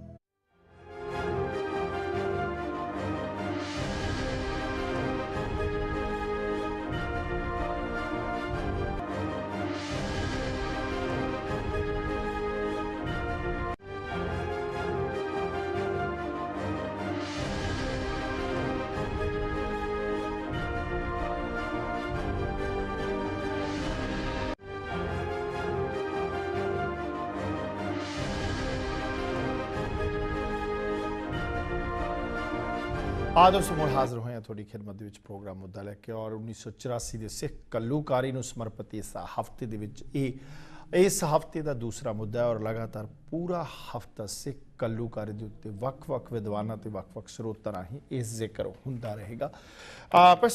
ਦੋਸਤੋ, ਮੁੜ ਹਾਜ਼ਰ ਹੋਏ ਹਾਂ ਤੁਹਾਡੀ ਖਿਦਮਤ ਦੇ ਵਿੱਚ ਪ੍ਰੋਗਰਾਮ ਮੁੱਦਾ ਲੈ ਕੇ ਔਰ 1984 ਦੇ ਸਿੱਖ ਕੱਲੂਕਾਰੀ ਨੂੰ ਸਮਰਪਿਤ ਇਸ ਹਫ਼ਤੇ ਦੇ ਵਿੱਚ ਇਸ ਹਫ਼ਤੇ ਦਾ ਦੂਸਰਾ ਮੁੱਦਾ ਹੈ ਔਰ ਲਗਾਤਾਰ ਪੂਰਾ ਹਫ਼ਤਾ ਸਿੱਖ ਕੱਲੂਕਾਰੀ ਦੇ ਉੱਤੇ ਵੱਖ-ਵੱਖ ਵਿਦਵਾਨਾਂ ਤੇ ਵੱਖ-ਵੱਖ ਸਰੋਤਾਂ ਰਾਹੀਂ ਇਸ ਜ਼ਿਕਰ ਹੁੰਦਾ ਰਹੇਗਾ। ਪਰ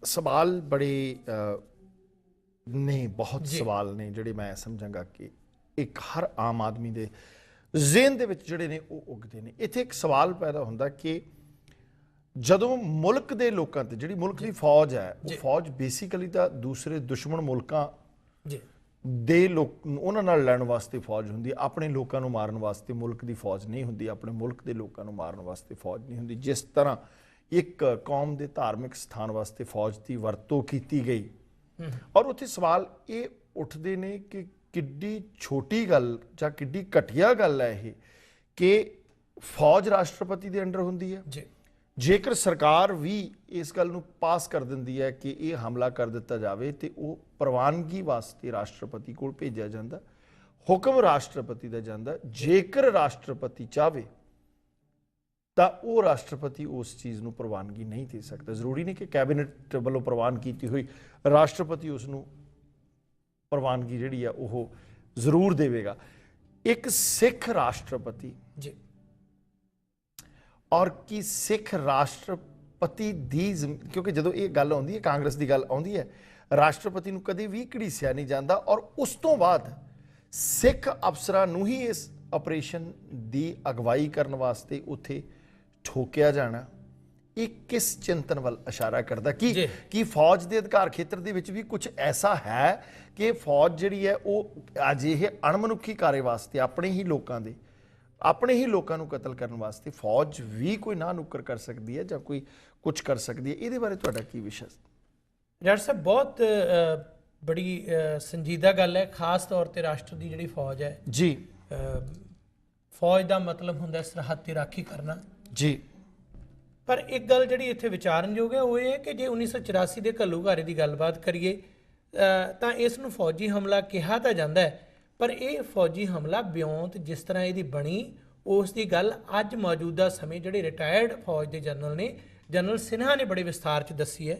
ਸਵਾਲ ਬੜੇ ਨੇ, ਬਹੁਤ ਸਵਾਲ ਨੇ ਜਿਹੜੇ ਮੈਂ ਸਮਝਾਂਗਾ ਕਿ ਇੱਕ ਹਰ ਆਮ ਆਦਮੀ ਦੇ ਜ਼ਿਹਨ ਦੇ ਵਿੱਚ ਜਿਹੜੇ ਨੇ ਉਹ ਉੱਗਦੇ ਨੇ। ਇੱਥੇ ਇੱਕ ਸਵਾਲ ਪੈਦਾ ਹੁੰਦਾ ਕਿ ਜਦੋਂ ਮੁਲਕ ਦੇ ਲੋਕਾਂ ਤੇ ਜਿਹੜੀ ਮੁਲਕ ਦੀ ਫੌਜ ਹੈ ਉਹ ਫੌਜ ਬੇਸਿਕਲੀ ਤਾਂ ਦੂਸਰੇ ਦੁਸ਼ਮਣ ਮੁਲਕਾਂ ਦੇ ਲੋਕ ਉਹਨਾਂ ਨਾਲ ਲੜਨ ਵਾਸਤੇ ਫੌਜ ਹੁੰਦੀ ਹੈ, ਆਪਣੇ ਲੋਕਾਂ ਨੂੰ ਮਾਰਨ ਵਾਸਤੇ ਮੁਲਕ ਦੀ ਫੌਜ ਨਹੀਂ ਹੁੰਦੀ, ਆਪਣੇ ਮੁਲਕ ਦੇ ਲੋਕਾਂ ਨੂੰ ਮਾਰਨ ਵਾਸਤੇ ਫੌਜ ਨਹੀਂ ਹੁੰਦੀ। ਜਿਸ ਤਰ੍ਹਾਂ ਇੱਕ ਕੌਮ ਦੇ ਧਾਰਮਿਕ ਸਥਾਨ ਵਾਸਤੇ ਫੌਜ ਦੀ ਵਰਤੋਂ ਕੀਤੀ ਗਈ ਔਰ ਉੱਥੇ ਸਵਾਲ ਇਹ ਉੱਠਦੇ ਨੇ ਕਿ ਕਿੱਡੀ ਛੋਟੀ ਗੱਲ ਜਾਂ ਕਿੱਡੀ ਘਟੀਆ ਗੱਲ ਹੈ ਇਹ ਕਿ ਫੌਜ ਰਾਸ਼ਟਰਪਤੀ ਦੇ ਅੰਡਰ ਹੁੰਦੀ ਹੈ। ਜੇਕਰ ਸਰਕਾਰ ਵੀ ਇਸ ਗੱਲ ਨੂੰ ਪਾਸ ਕਰ ਦਿੰਦੀ ਹੈ ਕਿ ਇਹ ਹਮਲਾ ਕਰ ਦਿੱਤਾ ਜਾਵੇ ਤੇ ਉਹ ਪ੍ਰਵਾਨਗੀ ਵਾਸਤੇ ਰਾਸ਼ਟਰਪਤੀ ਕੋਲ ਭੇਜਿਆ ਜਾਂਦਾ, ਹੁਕਮ ਰਾਸ਼ਟਰਪਤੀ ਦਾ ਜਾਂਦਾ। ਜੇਕਰ ਰਾਸ਼ਟਰਪਤੀ ਚਾਹੇ ਤਾਂ ਉਹ ਰਾਸ਼ਟਰਪਤੀ ਉਸ ਚੀਜ਼ ਨੂੰ ਪ੍ਰਵਾਨਗੀ ਨਹੀਂ ਦੇ ਸਕਦਾ। ਜ਼ਰੂਰੀ ਨਹੀਂ ਕਿ ਕੈਬਨਿਟ ਵੱਲੋਂ ਪ੍ਰਵਾਨ ਕੀਤੀ ਹੋਈ ਰਾਸ਼ਟਰਪਤੀ ਉਸ ਨੂੰ ਪ੍ਰਵਾਨਗੀ ਜਿਹੜੀ ਆ ਉਹ ਜ਼ਰੂਰ ਦੇਵੇਗਾ। ਇੱਕ ਸਿੱਖ ਰਾਸ਼ਟਰਪਤੀ ਔਰ ਕੀ ਸਿੱਖ ਰਾਸ਼ਟਰਪਤੀ ਦੀ ਕਿਉਂਕਿ ਜਦੋਂ ਇਹ ਗੱਲ ਆਉਂਦੀ ਹੈ, ਕਾਂਗਰਸ ਦੀ ਗੱਲ ਆਉਂਦੀ ਹੈ, ਰਾਸ਼ਟਰਪਤੀ ਨੂੰ ਕਦੇ ਵੀ ਘੜੀਸਿਆ ਨਹੀਂ ਜਾਂਦਾ ਔਰ ਉਸ ਤੋਂ ਬਾਅਦ ਸਿੱਖ ਅਫਸਰਾਂ ਨੂੰ ਹੀ ਇਸ ਆਪਰੇਸ਼ਨ ਦੀ ਅਗਵਾਈ ਕਰਨ ਵਾਸਤੇ ਉੱਥੇ ਠੋਕਿਆ ਜਾਣਾ, ਇਹ ਕਿਸ ਚਿੰਤਨ ਵੱਲ ਇਸ਼ਾਰਾ ਕਰਦਾ? ਕਿ ਫੌਜ ਦੇ ਅਧਿਕਾਰ ਖੇਤਰ ਦੇ ਵਿੱਚ ਵੀ ਕੁਝ ਐਸਾ ਹੈ ਕਿ ਫੌਜ ਜਿਹੜੀ ਹੈ ਉਹ ਅਜਿਹੇ ਅਣਮਨੁੱਖੀ ਕਾਰੇ ਵਾਸਤੇ ਆਪਣੇ ਹੀ ਲੋਕਾਂ ਨੂੰ ਕਤਲ ਕਰਨ ਵਾਸਤੇ ਫੌਜ ਵੀ ਕੋਈ ਨਾ ਨੁੱਕਰ ਕਰ ਸਕਦੀ ਹੈ ਜਾਂ ਕੋਈ ਕੁਝ ਕਰ ਸਕਦੀ ਹੈ? ਇਹਦੇ ਬਾਰੇ ਤੁਹਾਡਾ ਕੀ ਵਿਸ਼ਾ? ਡਾਕਟਰ ਸਾਹਿਬ, ਬਹੁਤ ਬੜੀ ਸੰਜੀਦਾ ਗੱਲ ਹੈ। ਖਾਸ ਤੌਰ ਤੇ ਰਾਸ਼ਟਰ ਦੀ ਜਿਹੜੀ ਫੌਜ ਹੈ ਜੀ, ਫੌਜ ਦਾ ਮਤਲਬ ਹੁੰਦਾ ਸਰਹੱਦ ਤੇ ਰਾਖੀ ਕਰਨਾ ਜੀ। ਪਰ ਇੱਕ ਗੱਲ ਜਿਹੜੀ ਇੱਥੇ ਵਿਚਾਰਨਯੋਗ ਹੈ ਉਹ ਇਹ ਹੈ ਕਿ ਜੇ 1984 ਦੇ ਘੱਲੂਘਾਰੇ ਦੀ ਗੱਲਬਾਤ ਕਰੀਏ ਤਾਂ ਇਸ ਨੂੰ ਫੌਜੀ ਹਮਲਾ ਕਿਹਾ ਤਾਂ ਜਾਂਦਾ ਹੈ, ਪਰ ਇਹ ਫੌਜੀ ਹਮਲਾ ਬਿਉਂਤ ਜਿਸ ਤਰ੍ਹਾਂ ਇਹਦੀ ਬਣੀ ਉਸ ਦੀ ਗੱਲ ਅੱਜ ਮੌਜੂਦਾ ਸਮੇਂ ਜਿਹੜੇ ਰਿਟਾਇਰਡ ਫੌਜ ਦੇ ਜਨਰਲ ਨੇ, ਜਨਰਲ ਸਿਨਹਾ ਨੇ ਬੜੇ ਵਿਸਥਾਰ 'ਚ ਦੱਸੀ ਹੈ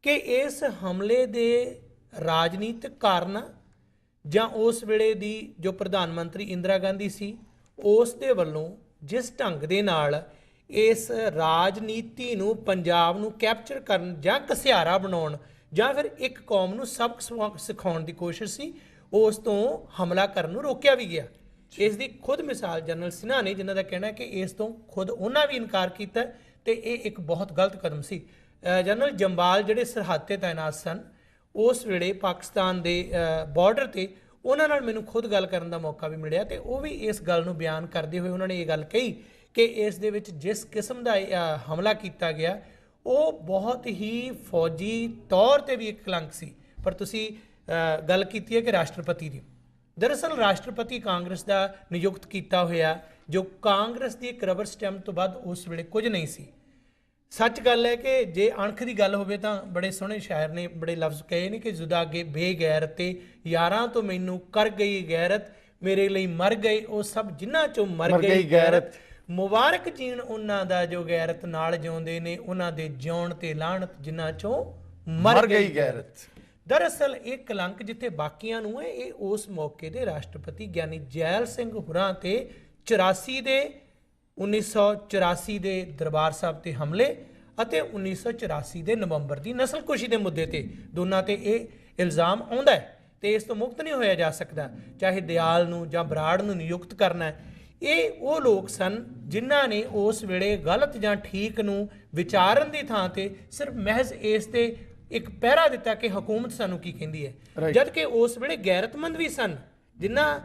ਕਿ ਇਸ ਹਮਲੇ ਦੇ ਰਾਜਨੀਤਿਕ ਕਾਰਨ ਜਾਂ ਉਸ ਵੇਲੇ ਦੀ ਜੋ ਪ੍ਰਧਾਨ ਮੰਤਰੀ ਇੰਦਰਾ ਗਾਂਧੀ ਸੀ ਉਸ ਦੇ ਵੱਲੋਂ ਜਿਸ ਢੰਗ ਦੇ ਨਾਲ ਇਸ ਰਾਜਨੀਤੀ ਨੂੰ, ਪੰਜਾਬ ਨੂੰ ਕੈਪਚਰ ਕਰਨ ਜਾਂ ਘਸਿਆਰਾ ਬਣਾਉਣ ਜਾਂ ਫਿਰ ਇੱਕ ਕੌਮ ਨੂੰ ਸਬਕ ਸਿਖਾਉਣ ਦੀ ਕੋਸ਼ਿਸ਼ ਸੀ, ਉਸ ਤੋਂ ਹਮਲਾ ਕਰਨ ਨੂੰ ਰੋਕਿਆ ਵੀ ਗਿਆ। ਇਸ ਦੀ ਖੁਦ ਮਿਸਾਲ ਜਨਰਲ ਸਿਨਹਾ ਨੇ, ਜਿਨ੍ਹਾਂ ਦਾ ਕਹਿਣਾ ਹੈ ਕਿ ਇਸ ਤੋਂ ਖੁਦ ਉਹਨਾਂ ਵੀ ਇਨਕਾਰ ਕੀਤਾ ਤੇ ਇਹ ਇੱਕ ਬਹੁਤ ਗਲਤ ਕਦਮ ਸੀ। ਜਨਰਲ ਜੰਬਾਲ ਜਿਹੜੇ ਸਰਹੱਦ ਤੇ ਤਾਇਨਾਤ ਸਨ ਉਸ ਵੇਲੇ ਪਾਕਿਸਤਾਨ ਦੇ ਬਾਰਡਰ ਤੇ, ਉਹਨਾਂ ਨਾਲ ਮੈਨੂੰ ਖੁਦ ਗੱਲ ਕਰਨ ਦਾ ਮੌਕਾ ਵੀ ਮਿਲਿਆ ਤੇ ਉਹ ਵੀ ਇਸ ਗੱਲ ਨੂੰ ਬਿਆਨ ਕਰਦੇ ਹੋਏ ਉਹਨਾਂ ਨੇ ਇਹ ਗੱਲ ਕਹੀ ਕਿ ਇਸ ਦੇ ਵਿੱਚ ਜਿਸ ਕਿਸਮ ਦਾ ਹਮਲਾ ਕੀਤਾ ਗਿਆ ਉਹ ਬਹੁਤ ਹੀ ਫੌਜੀ ਤੌਰ ਤੇ ਵੀ ਇੱਕ ਕਲੰਕ ਸੀ। ਪਰ ਤੁਸੀਂ ਗੱਲ ਕੀਤੀ ਹੈ ਕਿ ਰਾਸ਼ਟਰਪਤੀ ਦੀ, ਦਰਅਸਲ ਰਾਸ਼ਟਰਪਤੀ ਕਾਂਗਰਸ ਦਾ ਨਿਯੁਕਤ ਕੀਤਾ ਹੋਇਆ, ਜੋ ਕਾਂਗਰਸ ਦੀ ਇੱਕ ਰਬਰ ਸਟੈਂਪ ਤੋਂ ਵੱਧ ਉਸ ਵੇਲੇ ਕੁਝ ਨਹੀਂ ਸੀ। ਸੱਚ ਗੱਲ ਹੈ ਕਿ ਜੇ ਅਣਖ ਦੀ ਗੱਲ ਹੋਵੇ ਤਾਂ ਬੜੇ ਸੋਹਣੇ ਸ਼ਾਇਰ ਨੇ ਬੜੇ ਲਫ਼ਜ਼ ਕਹੇ ਨੇ ਕਿ ਜ਼ੁਦਾ ਅੱਗੇ ਬੇਗੈਰਤ ਤੇ ਯਾਰਾਂ ਤੋਂ ਮੈਨੂੰ ਕਰ ਗਈ ਗੈਰਤ, ਮੇਰੇ ਲਈ ਮਰ ਗਏ ਉਹ ਸਭ ਜਿਨ੍ਹਾਂ ਚੋਂ ਮਰ ਗਈ ਗੈਰਤ, ਮੁਬਾਰਕ ਜੀਣ ਉਹਨਾਂ ਦਾ ਜੋ ਗੈਰਤ ਨਾਲ ਜਿਉਂਦੇ ਨੇ, ਉਹਨਾਂ ਦੇ ਜਿਉਣ ਤੇ ਲਾਹਨਤ ਜਿਨ੍ਹਾਂ ਚੋਂ ਮਰ ਗਈ ਗੈਰਤ। ਦਰਅਸਲ ਇਹ ਕਲੰਕ ਜਿੱਥੇ ਬਾਕੀਆਂ ਨੂੰ ਹੈ, ਇਹ ਉਸ ਮੌਕੇ ਦੇ ਰਾਸ਼ਟਰਪਤੀ ਗਿਆਨੀ ਜੈਲ ਸਿੰਘ ਹੁਰਾਂ ਤੇ 1984 ਦੇ ਦਰਬਾਰ ਸਾਹਿਬ ਤੇ ਹਮਲੇ ਅਤੇ 1984 ਦੇ ਨਵੰਬਰ ਦੀ ਨਸਲਕੁਸ਼ੀ ਦੇ ਮੁੱਦੇ ਤੇ, ਦੋਨਾਂ ਤੇ ਇਹ ਇਲਜ਼ਾਮ ਆਉਂਦਾ ਹੈ ਤੇ ਇਸ ਤੋਂ ਮੁਕਤ ਨਹੀਂ ਹੋਇਆ ਜਾ ਸਕਦਾ। ਚਾਹੇ ਦਿਆਲ ਨੂੰ ਜਾਂ ਬਰਾੜ ਨੂੰ ਨਿਯੁਕਤ ਕਰਨਾ ਹੈ, ਇਹ ਉਹ ਲੋਕ ਸਨ ਜਿਨ੍ਹਾਂ ਨੇ ਉਸ ਵੇਲੇ ਗਲਤ ਜਾਂ ਠੀਕ ਨੂੰ ਵਿਚਾਰਨ ਦੀ ਥਾਂ ਤੇ ਸਿਰਫ ਮਹਿਜ਼ ਇਸ ਤੇ ਇੱਕ ਪਹਿਰਾ ਦਿੱਤਾ ਕਿ ਹਕੂਮਤ ਸਾਨੂੰ ਕੀ ਕਹਿੰਦੀ ਹੈ, ਜਦ ਕਿ ਉਸ ਵੇਲੇ ਗੈਰਤਮੰਦ ਵੀ ਸਨ, ਜਿਨ੍ਹਾਂ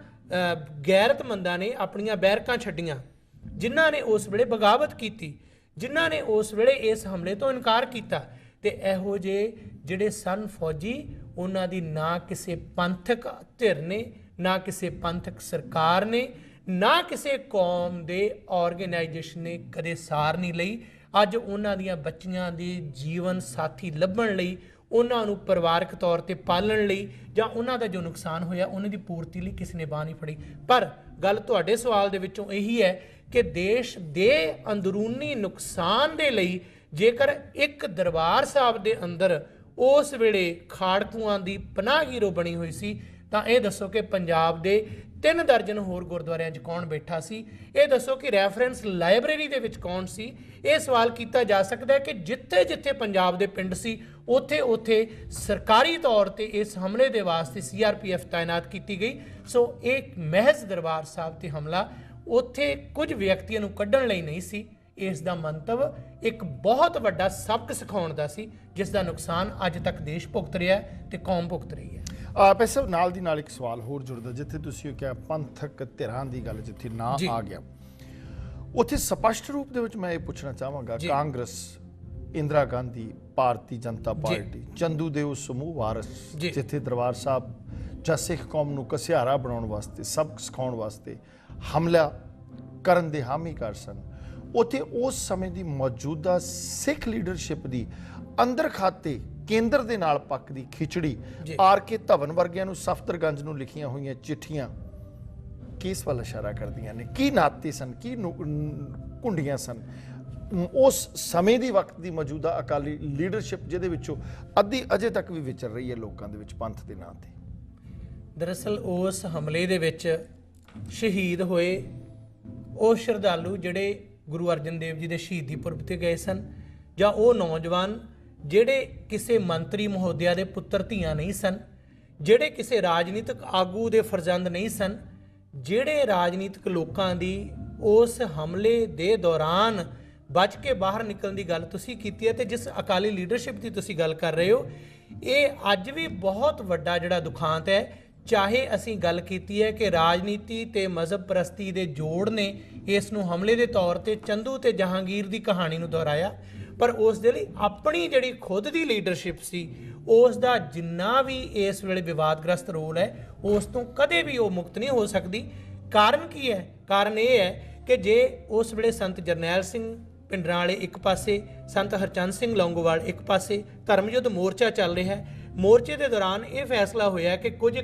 ਗੈਰਤਮੰਦਾਂ ਨੇ ਆਪਣੀਆਂ ਬੈਰਕਾਂ ਛੱਡੀਆਂ, ਜਿਨ੍ਹਾਂ ਨੇ ਉਸ ਵੇਲੇ ਬਗਾਵਤ ਕੀਤੀ, ਜਿਨ੍ਹਾਂ ਨੇ ਉਸ ਵੇਲੇ ਇਸ ਹਮਲੇ ਤੋਂ ਇਨਕਾਰ ਕੀਤਾ। ਤੇ ਇਹੋ ਜਿਹੇ ਜਿਹੜੇ ਸਨ ਫੌਜੀ, ਉਹਨਾਂ ਦੀ ਨਾ ਕਿਸੇ ਪੰਥਕ ਧਿਰ ਨੇ, ਨਾ ਕਿਸੇ ਪੰਥਕ ਸਰਕਾਰ ਨੇ, ਨਾ ਕਿਸੇ ਕੌਮ ਦੇ ਆਰਗੇਨਾਈਜੇਸ਼ਨ ਨੇ ਕਦੇ ਸਾਰ ਨਹੀਂ ਲਈ। ਅੱਜ ਉਹਨਾਂ ਦੀਆਂ ਬੱਚੀਆਂ ਦੇ ਜੀਵਨ ਸਾਥੀ ਲੱਭਣ ਲਈ, ਉਹਨਾਂ ਨੂੰ ਪਰਿਵਾਰਕ ਤੌਰ ਤੇ ਪਾਲਣ ਲਈ ਜਾਂ ਉਹਨਾਂ ਦਾ ਜੋ ਨੁਕਸਾਨ ਹੋਇਆ ਉਹਨਾਂ ਦੀ ਪੂਰਤੀ ਲਈ ਕਿਸੇ ਨੇ ਬਾਂਹ ਨਹੀਂ ਫੜੀ। ਪਰ ਗੱਲ ਤੁਹਾਡੇ ਸਵਾਲ ਦੇ ਵਿੱਚੋਂ ਇਹੀ ਹੈ ਕਿ ਦੇਸ਼ ਦੇ ਅੰਦਰੂਨੀ ਨੁਕਸਾਨ ਦੇ ਲਈ ਜੇਕਰ ਇੱਕ ਦਰਬਾਰ ਸਾਹਿਬ ਦੇ ਅੰਦਰ ਉਸ ਵੇਲੇ ਖਾੜਕੂਆਂ ਦੀ ਪਨਾਹ ਗਿਰੋ ਬਣੀ ਹੋਈ ਸੀ, ਤਾਂ ਇਹ ਦੱਸੋ ਕਿ ਪੰਜਾਬ ਦੇ 3 ਦਰਜਨ ਹੋਰ ਗੁਰਦੁਆਰਿਆਂ 'ਚ ਕੌਣ ਬੈਠਾ ਸੀ? ਇਹ ਦੱਸੋ ਕਿ ਰੈਫਰੈਂਸ ਲਾਇਬ੍ਰੇਰੀ ਦੇ ਵਿੱਚ ਕੌਣ ਸੀ? ਇਹ ਸਵਾਲ ਕੀਤਾ ਜਾ ਸਕਦਾ ਹੈ ਕਿ ਜਿੱਥੇ ਜਿੱਥੇ ਪੰਜਾਬ ਦੇ ਪਿੰਡ ਸੀ ਉੱਥੇ ਉੱਥੇ ਸਰਕਾਰੀ ਤੌਰ ਤੇ ਇਸ ਹਮਲੇ ਦੇ ਵਾਸਤੇ CRPF ਤਾਇਨਾਤ ਕੀਤੀ ਗਈ। ਸੋ ਇਹ ਮਹਿਜ਼ ਦਰਬਾਰ ਸਾਹਿਬ ਤੇ ਹਮਲਾ ਉੱਥੇ ਕੁਝ ਵਿਅਕਤੀਆਂ ਨੂੰ ਕੱਢਣ ਲਈ ਨਹੀਂ ਸੀ, ਇਸ ਦਾ ਮੰਤਵ ਇੱਕ ਬਹੁਤ ਵੱਡਾ ਸਬਕ ਸਿਖਾਉਣ ਦਾ ਸੀ, ਜਿਸ ਦਾ ਨੁਕਸਾਨ ਅੱਜ ਤੱਕ ਦੇਸ਼ ਭੁਗਤ ਰਿਹਾ ਤੇ ਕੌਮ ਭੁਗਤ ਰਹੀ ਹੈ। ਪੈਸਾ ਨਾਲ ਦੀ ਨਾਲ ਇੱਕ ਸਵਾਲ ਹੋਰ ਜੁੜਦਾ, ਜਿੱਥੇ ਤੁਸੀਂ ਕਿਹਾ ਪੰਥਕ ਧਿਰਾਂ ਦੀ ਗੱਲ ਜਿੱਥੇ ਨਾ ਆ ਗਿਆ, ਉੱਥੇ ਸਪਸ਼ਟ ਰੂਪ ਦੇ ਵਿੱਚ ਮੈਂ ਇਹ ਪੁੱਛਣਾ ਚਾਹਾਂਗਾ, ਕਾਂਗਰਸ, ਇੰਦਰਾ ਗਾਂਧੀ, ਭਾਰਤੀ ਜਨਤਾ ਪਾਰਟੀ, ਚੰਦੂ ਦੇ ਉਹ ਸਮੂਹ ਵਾਰਸ ਜਿੱਥੇ ਦਰਬਾਰ ਸਾਹਿਬ ਜਾਂ ਸਿੱਖ ਕੌਮ ਨੂੰ ਘਸਿਆਰਾ ਬਣਾਉਣ ਵਾਸਤੇ, ਸਬਕ ਸਿਖਾਉਣ ਵਾਸਤੇ ਹਮਲਾ ਕਰਨ ਦੇ ਹਾਮੀਕਾਰ ਸਨ, ਉੱਥੇ ਉਸ ਸਮੇਂ ਦੀ ਮੌਜੂਦਾ ਸਿੱਖ ਲੀਡਰਸ਼ਿਪ ਦੀ ਅੰਦਰ ਖਾਤੇ ਕੇਂਦਰ ਦੇ ਨਾਲ ਪੱਕਦੀ ਖਿਚੜੀ, RK ਧਵਨ ਵਰਗਿਆਂ ਨੂੰ ਸਫਦਰਗੰਜ ਨੂੰ ਲਿਖੀਆਂ ਹੋਈਆਂ ਚਿੱਠੀਆਂ ਕਿਸ ਵੱਲ ਇਸ਼ਾਰਾ ਕਰਦੀਆਂ ਨੇ? ਕੀ ਨਾਤੇ ਸਨ, ਕੀ ਕੁੰਡੀਆਂ ਸਨ ਉਸ ਸਮੇਂ ਦੀ ਵਕਤ ਦੀ ਮੌਜੂਦਾ ਅਕਾਲੀ ਲੀਡਰਸ਼ਿਪ, ਜਿਹਦੇ ਵਿੱਚੋਂ ਅੱਧੀ ਅਜੇ ਤੱਕ ਵੀ ਵਿਚਰ ਰਹੀ ਹੈ ਲੋਕਾਂ ਦੇ ਵਿੱਚ ਪੰਥ ਦੇ ਨਾਂ ਤੇ? ਦਰਅਸਲ ਉਸ ਹਮਲੇ ਦੇ ਵਿੱਚ ਸ਼ਹੀਦ ਹੋਏ ਉਹ ਸ਼ਰਧਾਲੂ ਜਿਹੜੇ ਗੁਰੂ ਅਰਜਨ ਦੇਵ ਜੀ ਦੇ ਸ਼ਹੀਦੀ ਪੁਰਬ ਤੇ ਗਏ ਸਨ, ਜਾਂ ਉਹ ਨੌਜਵਾਨ ਜਿਹੜੇ ਕਿਸੇ ਮੰਤਰੀ ਮਹੋਦਿਆ ਦੇ ਪੁੱਤਰ ਧੀਆਂ ਨਹੀਂ ਸਨ, ਜਿਹੜੇ ਕਿਸੇ ਰਾਜਨੀਤਿਕ ਆਗੂ ਦੇ ਫਰਜ਼ੰਦ ਨਹੀਂ ਸਨ, ਜਿਹੜੇ ਰਾਜਨੀਤਿਕ ਲੋਕਾਂ ਦੀ ਉਸ ਹਮਲੇ ਦੇ ਦੌਰਾਨ ਬਚ ਕੇ ਬਾਹਰ ਨਿਕਲਣ ਦੀ ਗੱਲ ਤੁਸੀਂ ਕੀਤੀ ਹੈ, ਤੇ ਜਿਸ ਅਕਾਲੀ ਲੀਡਰਸ਼ਿਪ ਦੀ ਤੁਸੀਂ ਗੱਲ ਕਰ ਰਹੇ ਹੋ, ਇਹ ਅੱਜ ਵੀ ਬਹੁਤ ਵੱਡਾ ਜਿਹੜਾ ਦੁਖਾਂਤ ਹੈ। ਚਾਹੇ ਅਸੀਂ ਗੱਲ ਕੀਤੀ ਹੈ ਕਿ ਰਾਜਨੀਤੀ ਤੇ ਮਜ਼ਹਬ ਪ੍ਰਸਤੀ ਦੇ ਜੋੜ ਨੇ ਇਸ ਨੂੰ ਹਮਲੇ ਦੇ ਤੌਰ ਤੇ ਚੰਦੂ ਤੇ ਜਹਾਂਗੀਰ ਦੀ ਕਹਾਣੀ ਨੂੰ ਦੁਹਰਾਇਆ, ਪਰ ਉਸ ਦੇ ਲਈ ਆਪਣੀ ਜਿਹੜੀ ਖੁਦ ਦੀ ਲੀਡਰਸ਼ਿਪ ਸੀ, ਉਸ ਦਾ ਜਿੰਨਾ ਵੀ ਇਸ ਵੇਲੇ ਵਿਵਾਦਗ੍ਰਸਤ ਰੋਲ ਹੈ, ਉਸ ਤੋਂ ਕਦੇ ਵੀ ਉਹ ਮੁਕਤ ਨਹੀਂ ਹੋ ਸਕਦੀ। ਕਾਰਨ ਕੀ ਹੈ? ਕਾਰਨ ਇਹ ਹੈ ਕਿ ਜੇ ਉਸ ਵੇਲੇ ਸੰਤ ਜਰਨੈਲ ਸਿੰਘ ਪਿੰਡਰਾਂ ਵਾਲੇ ਇੱਕ ਪਾਸੇ, ਸੰਤ ਹਰਚੰਦ ਸਿੰਘ ਲੌਂਗੋਵਾਲ ਇੱਕ ਪਾਸੇ, ਧਰਮਯੁੱਧ ਮੋਰਚਾ ਚੱਲ ਰਿਹਾ ਹੈ। ਮੋਰਚੇ ਦੇ ਦੌਰਾਨ ਇਹ ਫੈਸਲਾ ਹੋਇਆ ਕਿ ਕੁਝ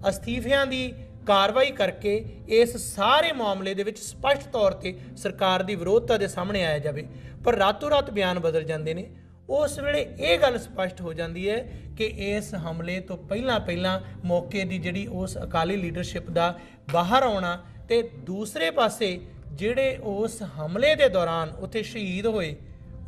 ਅਸਤੀਫਿਆਂ ਦੀ ਕਾਰਵਾਈ ਕਰਕੇ ਇਸ ਸਾਰੇ ਮਾਮਲੇ ਦੇ ਵਿੱਚ ਸਪਸ਼ਟ ਤੌਰ ਤੇ ਸਰਕਾਰ ਦੀ ਵਿਰੋਧਤਾ ਦੇ ਸਾਹਮਣੇ ਆਇਆ ਜਾਵੇ, ਪਰ ਰਾਤੋਂ ਰਾਤ ਬਿਆਨ ਬਦਲ ਜਾਂਦੇ ਨੇ। ਉਸ ਵੇਲੇ ਇਹ ਗੱਲ ਸਪਸ਼ਟ ਹੋ ਜਾਂਦੀ ਹੈ ਕਿ ਇਸ ਹਮਲੇ ਤੋਂ ਪਹਿਲਾਂ ਮੌਕੇ ਦੀ ਜਿਹੜੀ ਉਸ ਅਕਾਲੀ ਲੀਡਰਸ਼ਿਪ ਦਾ ਬਾਹਰ ਆਉਣਾ, ਤੇ ਦੂਸਰੇ ਪਾਸੇ ਜਿਹੜੇ ਉਸ ਹਮਲੇ ਦੇ ਦੌਰਾਨ ਉੱਥੇ ਸ਼ਹੀਦ ਹੋਏ,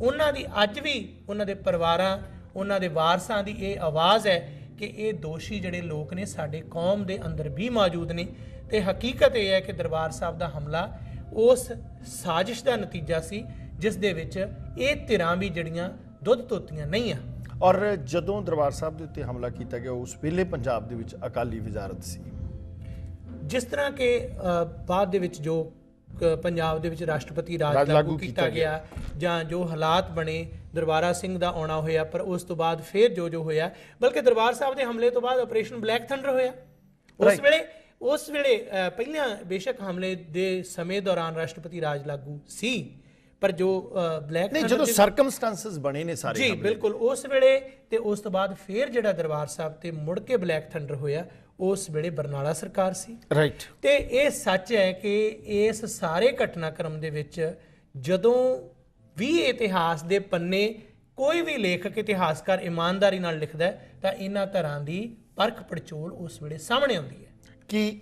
ਉਹਨਾਂ ਦੀ ਅੱਜ ਵੀ ਉਹਨਾਂ ਦੇ ਪਰਿਵਾਰਾਂ, ਉਹਨਾਂ ਦੇ ਵਾਰਸਾਂ ਦੀ ਇਹ ਆਵਾਜ਼ ਹੈ ਕਿ ਇਹ ਦੋਸ਼ੀ ਜਿਹੜੇ ਲੋਕ ਨੇ ਸਾਡੇ ਕੌਮ ਦੇ ਅੰਦਰ ਵੀ ਮੌਜੂਦ ਨੇ। ਤੇ ਹਕੀਕਤ ਇਹ ਹੈ ਕਿ ਦਰਬਾਰ ਸਾਹਿਬ ਦਾ ਹਮਲਾ ਉਸ ਸਾਜ਼ਿਸ਼ ਦਾ ਨਤੀਜਾ ਸੀ ਜਿਸ ਦੇ ਵਿੱਚ ਇਹ ਧਿਰਾਂ ਵੀ ਜਿਹੜੀਆਂ ਦੁੱਧ ਧੋਤੀਆਂ ਨਹੀਂ ਆ। ਔਰ ਜਦੋਂ ਦਰਬਾਰ ਸਾਹਿਬ ਦੇ ਉੱਤੇ ਹਮਲਾ ਕੀਤਾ ਗਿਆ, ਉਸ ਵੇਲੇ ਪੰਜਾਬ ਦੇ ਵਿੱਚ ਅਕਾਲੀ ਵਜ਼ਾਰਤ ਸੀ। ਜਿਸ ਤਰ੍ਹਾਂ ਕਿ ਬਾਅਦ ਦੇ ਵਿੱਚ ਜੋ ਪੰਜਾਬ ਦੇ ਵਿੱਚ ਰਾਸ਼ਟਰਪਤੀ ਰਾਜ ਲਾਗੂ ਕੀਤਾ ਗਿਆ, ਜਾਂ ਜੋ ਹਾਲਾਤ ਬਣੇ, ਦਰਬਾਰਾ ਸਿੰਘ ਦਾ ਆਉਣਾ ਹੋਇਆ, ਪਰ ਉਸ ਤੋਂ ਬਾਅਦ ਫਿਰ ਜੋ ਹੋਇਆ, ਬਲਕਿ ਦਰਬਾਰ ਸਾਹਿਬ ਦੇ ਹਮਲੇ ਤੋਂ ਬਾਅਦ ਆਪਰੇਸ਼ਨ ਬਲੈਕ ਥੰਡਰ ਹੋਇਆ। ਉਸ ਵੇਲੇ ਪਹਿਲਾਂ ਬੇਸ਼ੱਕ ਹਮਲੇ ਦੇ ਸਮੇਂ ਦੌਰਾਨ ਰਾਸ਼ਟਰਪਤੀ ਰਾਜ ਲਾਗੂ ਸੀ, ਪਰ ਜੋ ਬਲੈਕ ਨਹੀਂ, ਜਦੋਂ ਸਰਕਮਸਟੈਂਸਸ ਬਣੇ ਨੇ ਸਾਰੇ, ਜੀ ਬਿਲਕੁਲ, ਉਸ ਵੇਲੇ ਤੇ ਉਸ ਤੋਂ ਬਾਅਦ ਫਿਰ ਜਿਹੜਾ ਦਰਬਾਰ ਸਾਹਿਬ ਤੇ ਮੁੜ ਕੇ ਬਲੈਕ ਥੰਡਰ ਹੋਇਆ, ਉਸ ਵੇਲੇ ਬਰਨਾਲਾ ਸਰਕਾਰ ਸੀ। ਰਾਈਟ। ਤੇ ਇਹ ਸੱਚ ਹੈ ਕਿ ਇਸ ਸਾਰੇ ਘਟਨਾਕ੍ਰਮ ਦੇ ਵਿੱਚ ਜਦੋਂ ਵੀ ਇਤਿਹਾਸ ਦੇ ਪੰਨੇ ਕੋਈ ਵੀ ਲੇਖਕ, ਇਤਿਹਾਸਕਾਰ ਇਮਾਨਦਾਰੀ ਨਾਲ ਲਿਖਦਾ ਹੈ, ਤਾਂ ਇਹਨਾਂ ਤਰ੍ਹਾਂ ਦੀ ਪਰਖ ਪੜਚੋਲ ਉਸ ਵੇਲੇ ਸਾਹਮਣੇ ਆਉਂਦੀ ਹੈ ਕਿ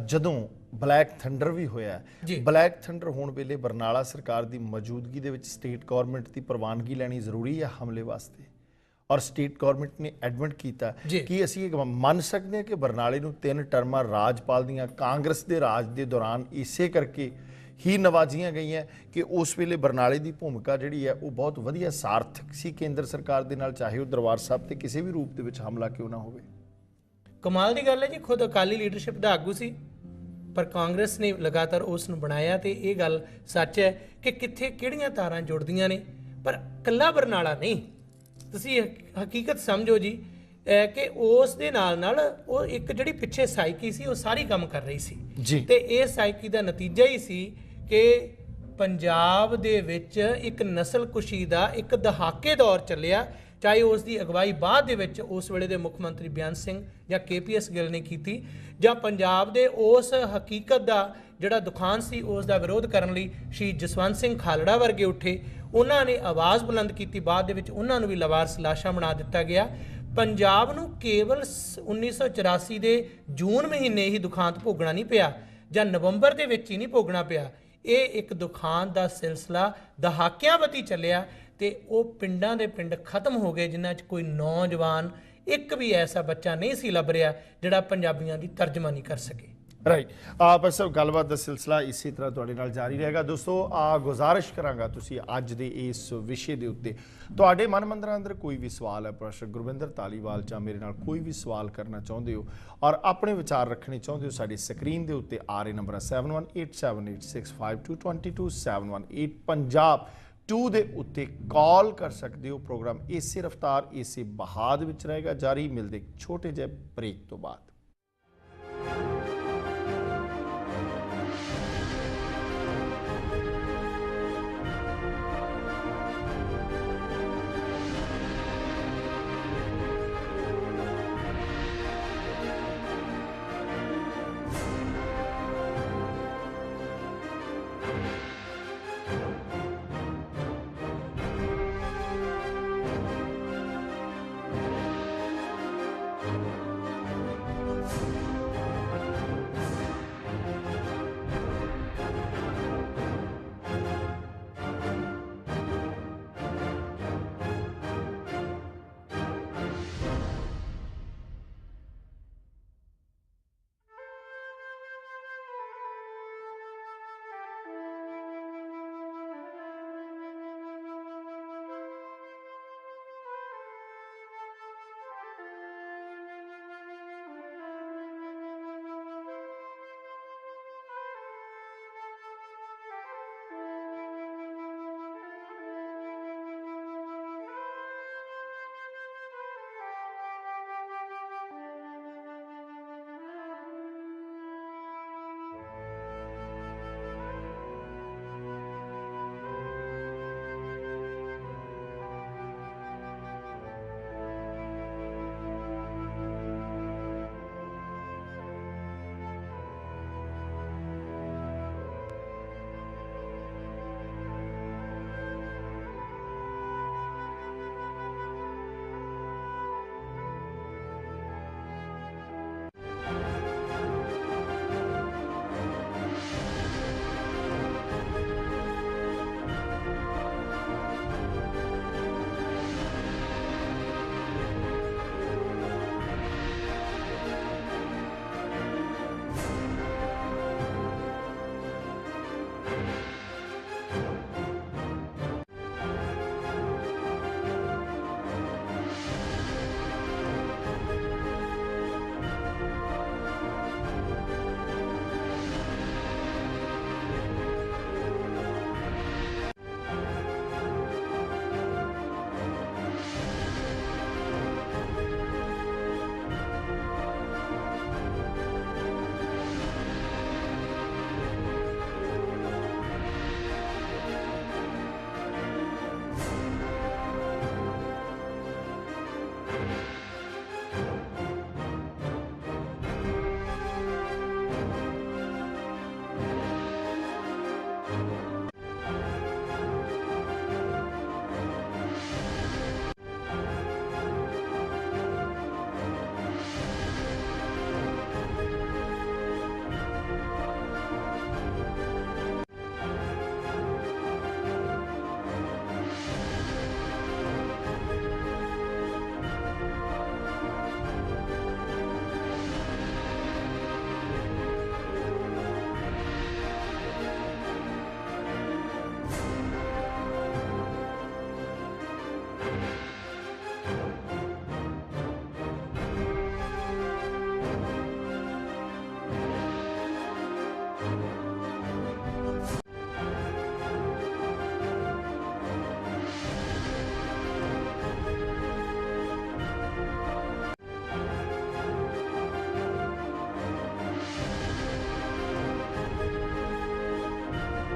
ਜਦੋਂ ਬਲੈਕ ਥੰਡਰ ਵੀ ਹੋਇਆ, ਬਲੈਕ ਥੰਡਰ ਹੋਣ ਵੇਲੇ ਬਰਨਾਲਾ ਸਰਕਾਰ ਦੀ ਮੌਜੂਦਗੀ ਦੇ ਵਿੱਚ ਸਟੇਟ ਗਵਰਨਮੈਂਟ ਦੀ ਪ੍ਰਵਾਨਗੀ ਲੈਣੀ ਜ਼ਰੂਰੀ ਹੈ ਹਮਲੇ ਵਾਸਤੇ, ਔਰ ਸਟੇਟ ਗਵਰਨਮੈਂਟ ਨੇ ਐਡਮਿਟ ਕੀਤਾ ਕਿ ਅਸੀਂ ਇਹ ਮੰਨ ਸਕਦੇ ਹਾਂ ਕਿ ਬਰਨਾਲੇ ਨੂੰ 3 ਟਰਮਾਂ ਰਾਜਪਾਲ ਦੀਆਂ ਕਾਂਗਰਸ ਦੇ ਰਾਜ ਦੇ ਦੌਰਾਨ ਇਸੇ ਕਰਕੇ ਹੀ ਨਵਾਜੀਆਂ ਗਈਆਂ ਕਿ ਉਸ ਵੇਲੇ ਬਰਨਾਲੇ ਦੀ ਭੂਮਿਕਾ ਜਿਹੜੀ ਹੈ ਉਹ ਬਹੁਤ ਵਧੀਆ ਸਾਰਥਕ ਸੀ ਕੇਂਦਰ ਸਰਕਾਰ ਦੇ ਨਾਲ, ਚਾਹੇ ਉਹ ਦਰਬਾਰ ਸਾਹਿਬ ਤੇ ਕਿਸੇ ਵੀ ਰੂਪ ਦੇ ਵਿੱਚ ਹਮਲਾ ਕਿਉਂ ਨਾ ਹੋਵੇ। ਕਮਾਲ ਦੀ ਗੱਲ ਹੈ ਜੀ, ਖੁਦ ਅਕਾਲੀ ਲੀਡਰਸ਼ਿਪ ਦਾ ਆਗੂ ਸੀ, ਪਰ ਕਾਂਗਰਸ ਨੇ ਲਗਾਤਾਰ ਉਸ ਨੂੰ ਬਣਾਇਆ। ਤੇ ਇਹ ਗੱਲ ਸੱਚ ਹੈ ਕਿ ਕਿੱਥੇ ਕਿਹੜੀਆਂ ਤਾਰਾਂ ਜੁੜਦੀਆਂ ਨੇ, ਪਰ ਕੱਲਾ ਬਰਨਾਲਾ ਨਹੀਂ। ਤੁਸੀਂ ਹਕੀਕਤ ਸਮਝੋ ਜੀ ਕਿ ਉਸ ਦੇ ਨਾਲ ਉਹ ਇੱਕ ਜਿਹੜੀ ਪਿੱਛੇ ਸਾਈਕੀ ਸੀ, ਉਹ ਸਾਰੀ ਕੰਮ ਕਰ ਰਹੀ ਸੀ ਜੀ। ਤੇ ਇਹ ਸਾਈਕੀ ਦਾ ਨਤੀਜਾ ਹੀ ਸੀ ਕਿ ਪੰਜਾਬ ਦੇ ਵਿੱਚ ਇੱਕ ਨਸਲਕੁਸ਼ੀ ਦਾ ਇੱਕ ਦਹਾਕੇ ਦੌਰ ਚੱਲਿਆ, ਚਾਹੇ ਉਸ ਦੀ ਅਗਵਾਈ ਬਾਅਦ ਦੇ ਵਿੱਚ ਉਸ ਵੇਲੇ ਦੇ ਮੁੱਖ ਮੰਤਰੀ ਬੇਅੰਤ ਸਿੰਘ ਜਾਂ KPS ਗਿੱਲ ਨੇ ਕੀਤੀ, ਜਾਂ ਪੰਜਾਬ ਦੇ ਉਸ ਹਕੀਕਤ ਦਾ ਜਿਹੜਾ ਦੁਖਾਂਤ ਸੀ ਉਸ ਦਾ ਵਿਰੋਧ ਕਰਨ ਲਈ ਸ਼ਹੀਦ ਜਸਵੰਤ ਸਿੰਘ ਖਾਲੜਾ ਵਰਗੇ ਉੱਠੇ, ਉਹਨਾਂ ਨੇ ਆਵਾਜ਼ ਬੁਲੰਦ ਕੀਤੀ, ਬਾਅਦ ਦੇ ਵਿੱਚ ਉਹਨਾਂ ਨੂੰ ਵੀ ਲਵਾਰਸ ਲਾਸ਼ਾਂ ਬਣਾ ਦਿੱਤਾ ਗਿਆ। ਪੰਜਾਬ ਨੂੰ ਕੇਵਲ 1984 ਦੇ ਜੂਨ ਮਹੀਨੇ ਹੀ ਦੁਖਾਂਤ ਭੋਗਣਾ ਨਹੀਂ ਪਿਆ, ਜਾਂ ਨਵੰਬਰ ਦੇ ਵਿੱਚ ਹੀ ਨਹੀਂ ਭੋਗਣਾ ਪਿਆ। ਇਹ ਇੱਕ ਦੁਖਾਂਤ ਦਾ ਸਿਲਸਿਲਾ ਦਹਾਕਿਆਂ ਬੱਧੀ ਚੱਲਿਆ, ਤੇ ਉਹ ਪਿੰਡਾਂ ਦੇ ਪਿੰਡ ਖਤਮ ਹੋ ਗਏ ਜਿਨ੍ਹਾਂ 'ਚ ਕੋਈ ਨੌਜਵਾਨ, ਇੱਕ ਵੀ ਐਸਾ ਬੱਚਾ ਨਹੀਂ ਸੀ ਲੱਭ ਰਿਹਾ ਜਿਹੜਾ ਪੰਜਾਬੀਆਂ ਦੀ ਤਰਜਮਾਨੀ ਕਰ ਸਕੇ। ਰਾਈਟ। ਪਰ ਸਰ ਗੱਲਬਾਤ ਦਾ ਸਿਲਸਿਲਾ ਇਸੇ ਤਰ੍ਹਾਂ ਤੁਹਾਡੇ ਨਾਲ ਜਾਰੀ ਰਹੇਗਾ। ਦੋਸਤੋ, ਗੁਜ਼ਾਰਿਸ਼ ਕਰਾਂਗਾ ਤੁਸੀਂ ਅੱਜ ਦੇ ਇਸ ਵਿਸ਼ੇ ਦੇ ਉੱਤੇ ਤੁਹਾਡੇ ਮਨ ਮੰਦਰਾਂ ਅੰਦਰ ਕੋਈ ਵੀ ਸਵਾਲ ਹੈ, ਪ੍ਰੋਫੈਸਰ ਗੁਰਵਿੰਦਰ ਧਾਲੀਵਾਲ ਜਾਂ ਮੇਰੇ ਨਾਲ ਕੋਈ ਵੀ ਸਵਾਲ ਕਰਨਾ ਚਾਹੁੰਦੇ ਹੋ ਔਰ ਆਪਣੇ ਵਿਚਾਰ ਰੱਖਣੇ ਚਾਹੁੰਦੇ ਹੋ, ਸਾਡੀ ਸਕਰੀਨ ਦੇ ਉੱਤੇ ਆ ਰਹੇ ਨੰਬਰ 7187865222 718 ਪੰਜਾਬ 2 ਦੇ ਉੱਤੇ ਕਾਲ ਕਰ ਸਕਦੇ ਹੋ। ਪ੍ਰੋਗਰਾਮ ਇਸੇ ਰਫਤਾਰ, ਇਸੇ ਬਹਾਦ ਵਿੱਚ ਰਹੇਗਾ ਜਾਰੀ। ਮਿਲਦੇ ਛੋਟੇ ਜਿਹੇ ਬ੍ਰੇਕ ਤੋਂ ਬਾਅਦ।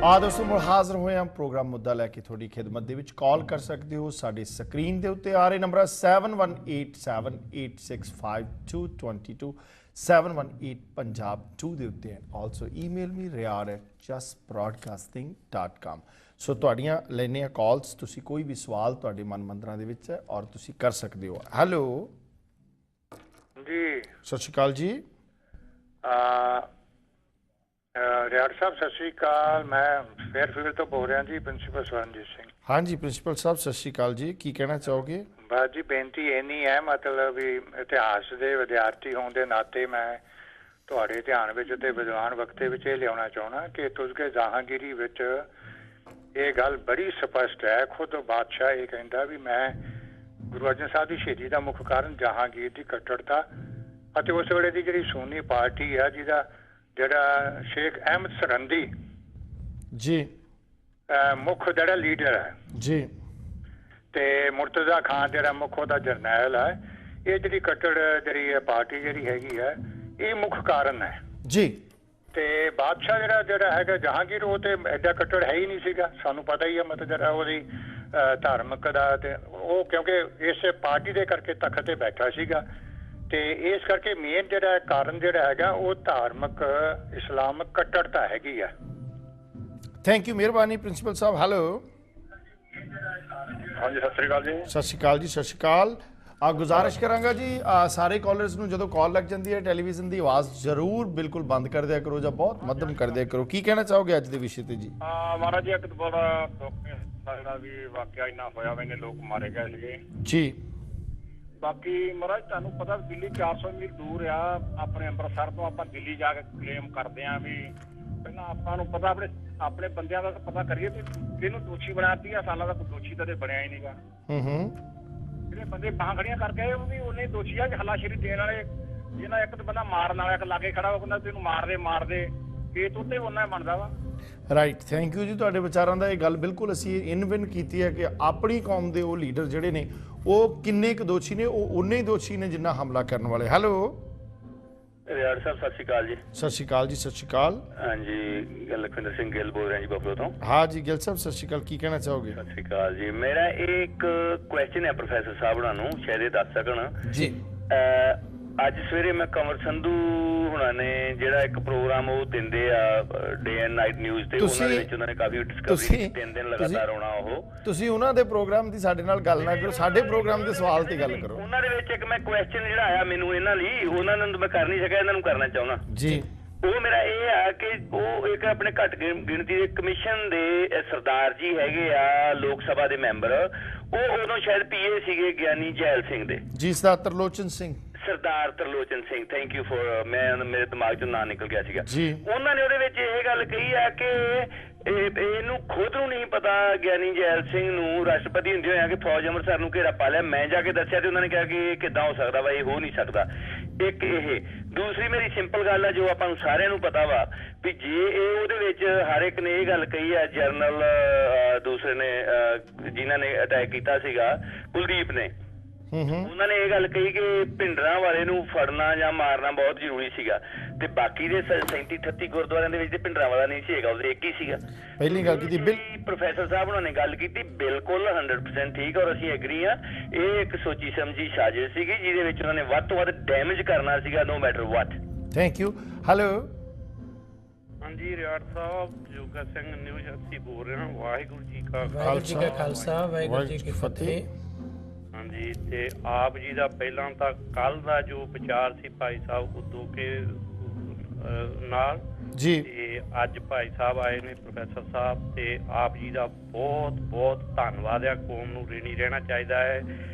ਦੋਸਤੋ ਮੁੜ ਹਾਜ਼ਰ ਹੋਏ ਹਾਂ ਪ੍ਰੋਗਰਾਮ ਮੁੱਦਾ ਲੈ ਕੇ ਤੁਹਾਡੀ ਖਿਦਮਤ ਦੇ ਵਿੱਚ ਕਾਲ ਕਰ ਸਕਦੇ ਹੋ। ਸਾਡੀ ਸਕਰੀਨ ਦੇ ਉੱਤੇ ਆ ਰਹੇ ਨੰਬਰ 7187865222 718 ਪੰਜਾਬ 2 ਦੇ ਉੱਤੇ ਆਲਸੋ ਈਮੇਲ ਮੀ riyar@justbroadcasting.com। ਸੋ ਤੁਹਾਡੀਆਂ ਲੈਣੇ ਆ ਕਾਲਸ। ਤੁਸੀਂ ਕੋਈ ਵੀ ਸਵਾਲ ਤੁਹਾਡੇ ਮਨ ਮੰਦਰਾਂ ਦੇ ਵਿੱਚ ਹੈ ਔਰ ਤੁਸੀਂ ਕਰ ਸਕਦੇ ਹੋ। ਹੈਲੋ ਜੀ, ਸਤਿ ਸ਼੍ਰੀ ਅਕਾਲ ਜੀ। ਰਿਆੜ ਸਾਹਿਬ ਸਤਿ ਸ਼੍ਰੀ ਅਕਾਲ। ਮੈਂ ਫੇਅਰਫੀਲਡ ਤੋਂ ਬੋਲ ਰਿਹਾ ਜੀ, ਪ੍ਰਿੰਸੀਪਲ ਸਵਰਨਜੀਤ ਸਿੰਘ। ਹਾਂਜੀ ਪ੍ਰਿੰਸੀਪਲ ਸਾਹਿਬ ਸਤਿ ਸ਼੍ਰੀ ਅਕਾਲ ਜੀ, ਕੀ ਕਹਿਣਾ ਚਾਹੋਗੇ? ਬਸ ਜੀ ਬੇਨਤੀ ਇੰਨੀ ਹੈ, ਮਤਲਬ ਵੀ ਇਤਿਹਾਸ ਦੇ ਵਿਦਿਆਰਥੀ ਹੋਣ ਦੇ ਨਾਤੇ ਮੈਂ ਤੁਹਾਡੇ ਧਿਆਨ ਵਿੱਚ ਤੇ ਵਿਦਵਾਨ ਵਕਤੇ ਵਿੱਚ ਇਹ ਲਿਆਉਣਾ ਚਾਹੁੰਦਾ ਕਿ ਤੁਜ਼ਕੇ ਜਹਾਂਗੀਰੀ ਵਿੱਚ ਇਹ ਗੱਲ ਬੜੀ ਸਪਸ਼ਟ ਹੈ। ਖੁਦ ਬਾਦਸ਼ਾਹ ਇਹ ਕਹਿੰਦਾ ਵੀ ਮੈਂ ਗੁਰੂ ਅਰਜਨ ਸਾਹਿਬ ਦੀ ਸ਼ਹੀਦੀ ਦਾ ਮੁੱਖ ਕਾਰਨ ਜਹਾਂਗੀਰ ਦੀ ਕੱਟੜਤਾ ਅਤੇ ਉਸ ਵੇਲੇ ਦੀ ਜਿਹੜੀ ਸੂਨੀ ਪਾਰਟੀ ਆ ਜਿਹੜਾ ਸ਼ੇਖ ਅਹਿਮਦ ਸਰਹੰਦੀ ਜੀ ਮੁੱਖ ਜਿਹੜਾ ਲੀਡਰ ਹੈ ਜੀ ਤੇ ਮੁਰਤਜ਼ਾ ਖਾਨ ਜਿਹੜਾ ਮੁੱਖ ਉਹਦਾ ਜਰਨੈਲ ਹੈ, ਇਹ ਜਿਹੜੀ ਕੱਟੜ ਜਿਹੜੀ ਪਾਰਟੀ ਜਿਹੜੀ ਹੈਗੀ ਹੈ ਇਹ ਮੁੱਖ ਕਾਰਨ ਹੈ ਜੀ। ਤੇ ਬਾਦਸ਼ਾਹ ਜਿਹੜਾ ਹੈਗਾ ਜਹਾਂਗੀਰ ਉਹ ਤੇ ਐਡਾ ਕੱਟੜ ਹੈ ਹੀ ਨਹੀਂ ਸੀਗਾ, ਸਾਨੂੰ ਪਤਾ ਹੀ ਹੈ। ਮਤਲਬ ਜਿਹੜਾ ਉਹਦੀ ਧਾਰਮਿਕ ਦਾ ਤੇ ਉਹ ਕਿਉਂਕਿ ਇਸੇ ਪਾਰਟੀ ਦੇ ਕਰਕੇ ਤਖਤ ਤੇ ਬੈਠਾ ਸੀਗਾ ਤੇ ਇਸ ਕਰਕੇ ਮੇਨ ਜਿਹੜਾ ਕਾਰਨ ਜਿਹੜਾ ਹੈਗਾ ਉਹ ਧਾਰਮਿਕ ਇਸਲਾਮਿਕ ਕੱਟੜਤਾ ਹੈਗੀ ਆ। ਥੈਂਕ ਯੂ, ਮਿਹਰਬਾਨੀ ਪ੍ਰਿੰਸੀਪਲ ਸਾਹਿਬ। ਹੈਲੋ ਹਾਂਜੀ ਸਤਿ ਸ੍ਰੀ ਅਕਾਲ ਜੀ। ਸਤਿ ਸ਼੍ਰੀ ਅਕਾਲ ਜੀ। ਸਤਿ ਸ਼੍ਰੀ ਅਕਾਲ। ਗੁਜ਼ਾਰਿਸ਼ ਕਰਾਂਗਾ ਜੀ ਸਾਰੇ ਕਾਲਰਸ ਨੂੰ ਜਦੋਂ ਕਾਲ ਲੱਗ ਜਾਂਦੀ ਹੈ ਟੈਲੀਵਿਜ਼ਨ ਦੀ ਆਵਾਜ਼ ਜ਼ਰੂਰ ਬਿਲਕੁਲ ਬੰਦ ਕਰ ਦਿਆ ਕਰੋ ਜਾਂ ਬਹੁਤ ਮੱਧਮ ਕਰ ਦਿਆ ਕਰੋ। ਕੀ ਕਹਿਣਾ ਚਾਹੋਗੇ ਅੱਜ ਦੇ ਵਿਸ਼ੇ ਤੇ ਜੀ? ਮਹਾਰਾਜ ਜੀ ਇੱਕ ਬੜਾ ਦੁੱਖ ਦਾ ਵੀ ਵਾਕਿਆ ਇੰਨਾ ਹੋਇਆ ਵਾ, ਇੰਨੇ ਲੋਕ ਮਾਰੇ ਗਏ ਸੀਗੇ ਜੀ। ਬਾਕੀ ਮਹਾਰਾਜ ਤੁਹਾਨੂੰ ਪਤਾ ਦਿੱਲੀ 400 ਮੀਲ ਦੂਰ ਆ ਆਪਣੇ ਅੰਮ੍ਰਿਤਸਰ ਤੋਂ। ਆਪਾਂ ਦਿੱਲੀ ਜਾ ਕੇ ਕਲੇਮ ਕਰਦੇ ਆ ਵੀ ਪਹਿਲਾਂ ਆਪਾਂ ਨੂੰ ਪਤਾ ਆਪਣੇ ਬੰਦਿਆਂ ਦਾ ਪਤਾ ਕਰੀਏ ਵੀ ਇਹਨੂੰ ਦੋਸ਼ੀ ਬਣਾ 30 ਸਾਲਾਂ ਦਾ ਕੋਈ ਦੋਸ਼ੀ ਤਾਂ ਬਣਿਆ ਹੀ ਨਹੀਂਗਾ। ਜਿਹੜੇ ਬੰਦੇ ਬਾਹਾਂ ਖੜੀਆਂ ਕਰਕੇ ਉਹ ਵੀ ਉਹਨੇ ਦੋਸ਼ੀ ਆ ਹੱਲਾਸ਼ੇਰੀ ਦੇਣ ਵਾਲੇ, ਜਿਹਨਾਂ ਇੱਕ ਤਾਂ ਬੰਦਾ ਮਾਰਨ ਵਾਲਾ ਇੱਕ ਲਾਗੇ ਖੜਾ ਉਹ ਕਹਿੰਦਾ ਤੈਨੂੰ ਮਾਰ ਦੇ ਇਹ ਤੋਂ ਤੇ ਉਹਨਾਂ ਬਣਦਾ ਵਾ। ਰਾਈਟ, ਥੈਂਕ ਯੂ ਜੀ ਤੁਹਾਡੇ ਵਿਚਾਰਾਂ ਦਾ। ਇਹ ਗੱਲ ਬਿਲਕੁਲ ਅਸੀਂ ਇਨਵਿਨ ਕੀਤੀ ਹੈ ਕਿ ਆਪਣੀ ਕੌਮ ਦੇ ਉਹ ਲੀਡਰ ਜਿਹੜੇ ਨੇ ਉਹ ਕਿੰਨੇ ਕੁ ਦੋਸ਼ੀ ਨੇ, ਉਹ ਉਨੇ ਹੀ ਦੋਸ਼ੀ ਨੇ ਜਿੰਨਾ ਹਮਲਾ ਕਰਨ ਵਾਲੇ। ਹੈਲੋ ਰਿਆੜ ਸਾਹਿਬ ਸਤਿ ਸ਼੍ਰੀ ਅਕਾਲ ਜੀ। ਸਤਿ ਸ਼੍ਰੀ ਅਕਾਲ ਜੀ। ਸਤਿ ਸ਼੍ਰੀ ਅਕਾਲ। ਹਾਂਜੀ, ਲਖਵਿੰਦਰ ਸਿੰਘ ਗਿੱਲ ਬੋਲ ਰਿਹਾ ਜੀ ਬਫਲੋ ਤੋਂ। ਹਾਂ ਜੀ ਗਿੱਲ ਸਾਹਿਬ ਸਤਿ ਸ਼੍ਰੀ ਅਕਾਲ, ਕੀ ਕਹਿਣਾ ਚਾਹੋਗੇ? ਸਤਿ ਸ਼੍ਰੀ ਅਕਾਲ ਜੀ। ਮੇਰਾ ਇੱਕ ਕੁਐਸਚਨ ਹੈ ਪ੍ਰੋਫੈਸਰ ਸਾਹਿਬ ਉਹਨਾਂ ਨੂੰ, ਸ਼ਾਇਦ ਇਹ ਦੱਸ ਸਕਣ ਜੀ। ਅੱਜ ਸਵੇਰੇ ਮੈਂ ਕੰਵਰ ਸੰਧੂ ਹੁਣਾਂ ਨੇ ਜਿਹੜਾ ਇੱਕ ਪ੍ਰੋਗਰਾਮ ਉਹ ਦਿੰਦੇ ਆ ਡੇ ਐਂਡ ਨਾਈਟ ਨਿਊਜ਼ ਤੇ, ਉਹਨਾਂ ਦੇ ਵਿੱਚ ਉਹਨਾਂ ਨੇ ਕਾਫੀ ਡਿਸਕਵਰੀ 3 ਦਿਨ ਲਗਾਤਾਰ ਆਉਣਾ। ਤੁਸੀਂ ਉਹਨਾਂ ਦੇ ਪ੍ਰੋਗਰਾਮ ਦੀ ਸਾਡੇ ਨਾਲ ਗੱਲ ਨਾ ਕਰੋ, ਸਾਡੇ ਪ੍ਰੋਗਰਾਮ ਦੇ ਸਵਾਲ ਤੇ ਗੱਲ ਕਰੋ। ਉਹਨਾਂ ਦੇ ਵਿੱਚ ਇੱਕ ਮੈਂ ਕੁਐਸਚਨ ਜਿਹੜਾ ਆਇਆ ਮੈਨੂੰ ਇਹਨਾਂ ਲਈ, ਉਹਨਾਂ ਨੂੰ ਮੈਂ ਕਰ ਨਹੀਂ ਸਕਿਆ, ਇਹਨਾਂ ਨੂੰ ਕਰਨਾ ਚਾਹੁੰਦਾ ਜੀ। ਉਹ ਮੇਰਾ ਇਹ ਆ ਕਿ ਉਹ ਇੱਕ ਆਪਣੇ ਘੱਟ ਗਿਣਤੀ ਦੇ ਕਮਿਸ਼ਨ ਦੇ ਸਰਦਾਰ ਜੀ ਹੈਗੇ ਆ ਲੋਕ ਸਭਾ ਦੇ ਮੈਂਬਰ, ਉਹ ਉਦੋਂ ਸ਼ਾਇਦ ਪੀਏ ਸੀਗੇ ਗਿਆਨੀ ਜੈਲ ਸਿੰਘ ਦੇ। ਜੀ Sardar Tarlochan Singh. Sardar Tarlochan Singh, thank you for, ਮੇਰੇ ਦਿਮਾਗ ਚੋਂ ਨਾਂ ਨਿਕਲ ਗਿਆ ਸੀਗਾ ਜੀ। ਉਹਨਾਂ ਨੇ ਉਹਦੇ ਵਿੱਚ ਇਹ ਗੱਲ ਕਹੀ ਆ ਕਿ ਇਹਨੂੰ ਖੁਦ ਨੂੰ ਨਹੀਂ ਪਤਾ ਗਿਆਨੀ ਜੈਲ ਸਿੰਘ ਨੂੰ ਰਾਸ਼ਟਰਪਤੀ ਹੁੰਦੇ ਹੋਇਆ ਕਿ ਫੌਜ ਅੰਮ੍ਰਿਤਸਰ ਨੂੰ ਘੇਰਾ ਪਾ ਲਿਆ। ਮੈਂ ਜਾ ਕੇ ਦੱਸਿਆ ਤੇ ਉਹਨਾਂ ਨੇ ਕਿਹਾ ਕਿ ਇਹ ਕਿੱਦਾਂ ਹੋ ਸਕਦਾ ਵਾ, ਇਹ ਹੋ ਨਹੀਂ ਸਕਦਾ। ਇੱਕ ਇਹ ਦੂਸਰੀ ਮੇਰੀ ਸਿੰਪਲ ਗੱਲ ਆ ਜੋ ਆਪਾਂ ਨੂੰ ਸਾਰਿਆਂ ਨੂੰ ਪਤਾ ਵਾ ਵੀ ਜੇ ਇਹ ਉਹਦੇ ਵਿੱਚ ਹਰ ਇੱਕ ਨੇ ਇਹ ਗੱਲ ਕਹੀ ਆ, ਜਨਰਲ ਦੂਸਰੇ ਨੇ ਜਿਨ੍ਹਾਂ ਨੇ ਅਟੈਕ ਕੀਤਾ ਸੀਗਾ ਕੁਲਦੀਪ ਨੇ, ਉਹਨਾਂ ਨੇ ਇਹ ਗੱਲ ਕਹੀ ਕਿ ਭਿੰਡਰਾਂ ਵਾਲੇ ਨੂੰ ਫੜਨਾ ਜਾਂ ਮਾਰਨਾ ਬਹੁਤ ਜ਼ਰੂਰੀ ਸੀਗਾ ਤੇ ਬਾਕੀ ਦੇ 37-38 ਗੁਰਦੁਆਰਿਆਂ ਦੇ ਵਿੱਚ ਤੇ ਭਿੰਡਰਾਂ ਵਾਲਾ ਨਹੀਂ ਸੀਗਾ, ਉਹਦੇ ਇੱਕ ਹੀ ਸੀਗਾ। ਪਹਿਲੀ ਗੱਲ ਕੀਤੀ ਪ੍ਰੋਫੈਸਰ ਸਾਹਿਬ ਉਹਨਾਂ ਨੇ ਗੱਲ ਕੀਤੀ, ਬਿਲਕੁਲ 100% ਠੀਕ ਔਰ ਅਸੀਂ ਐਗਰੀ ਆ। ਇਹ ਇੱਕ ਸੋਚੀ ਸਮਝੀ ਸਾਜ਼ਿਸ਼ ਸੀਗੀ ਜਿਹਦੇ ਵਿੱਚ ਉਹਨਾਂ ਨੇ ਵੱਧ ਤੋਂ ਵੱਧ ਡੈਮੇਜ ਕਰਨਾ ਸੀਗਾ, no matter what. Thank you. Hello ਹਾਂਜੀ ਰਿਆੜ ਸਾਹਿਬ, ਜੋਗਾ ਸਿੰਘ ਨਿਊਜ਼ ਅਸੀਂ ਬੋਲ ਰਹੇ ਹਾਂ। ਵਾਹਿਗੁਰੂ ਜੀ ਕਾ ਖਾਲਸਾ ਵਾਹਿਗੁਰੂ ਜੀ ਕੀ ਫਤਿਹ। ਹਾਂਜੀ, ਤੇ ਆਪ ਜੀ ਦਾ ਪਹਿਲਾਂ ਤਾਂ ਕੱਲ ਦਾ ਜੋ ਵਿਚਾਰ ਸੀ ਭਾਈ ਸਾਹਿਬ ਉਦੋਂ ਕੇ ਨਾਲ ਜੀ, ਤੇ ਅੱਜ ਭਾਈ ਸਾਹਿਬ ਆਏ ਨੇ ਪ੍ਰੋਫੈਸਰ ਸਾਹਿਬ, ਤੇ ਆਪ ਜੀ ਦਾ ਬਹੁਤ ਬਹੁਤ ਧੰਨਵਾਦ ਹੈ। ਕੌਮ ਨੂੰ ঋਣੀ ਰਹਿਣਾ ਚਾਹੀਦਾ ਹੈ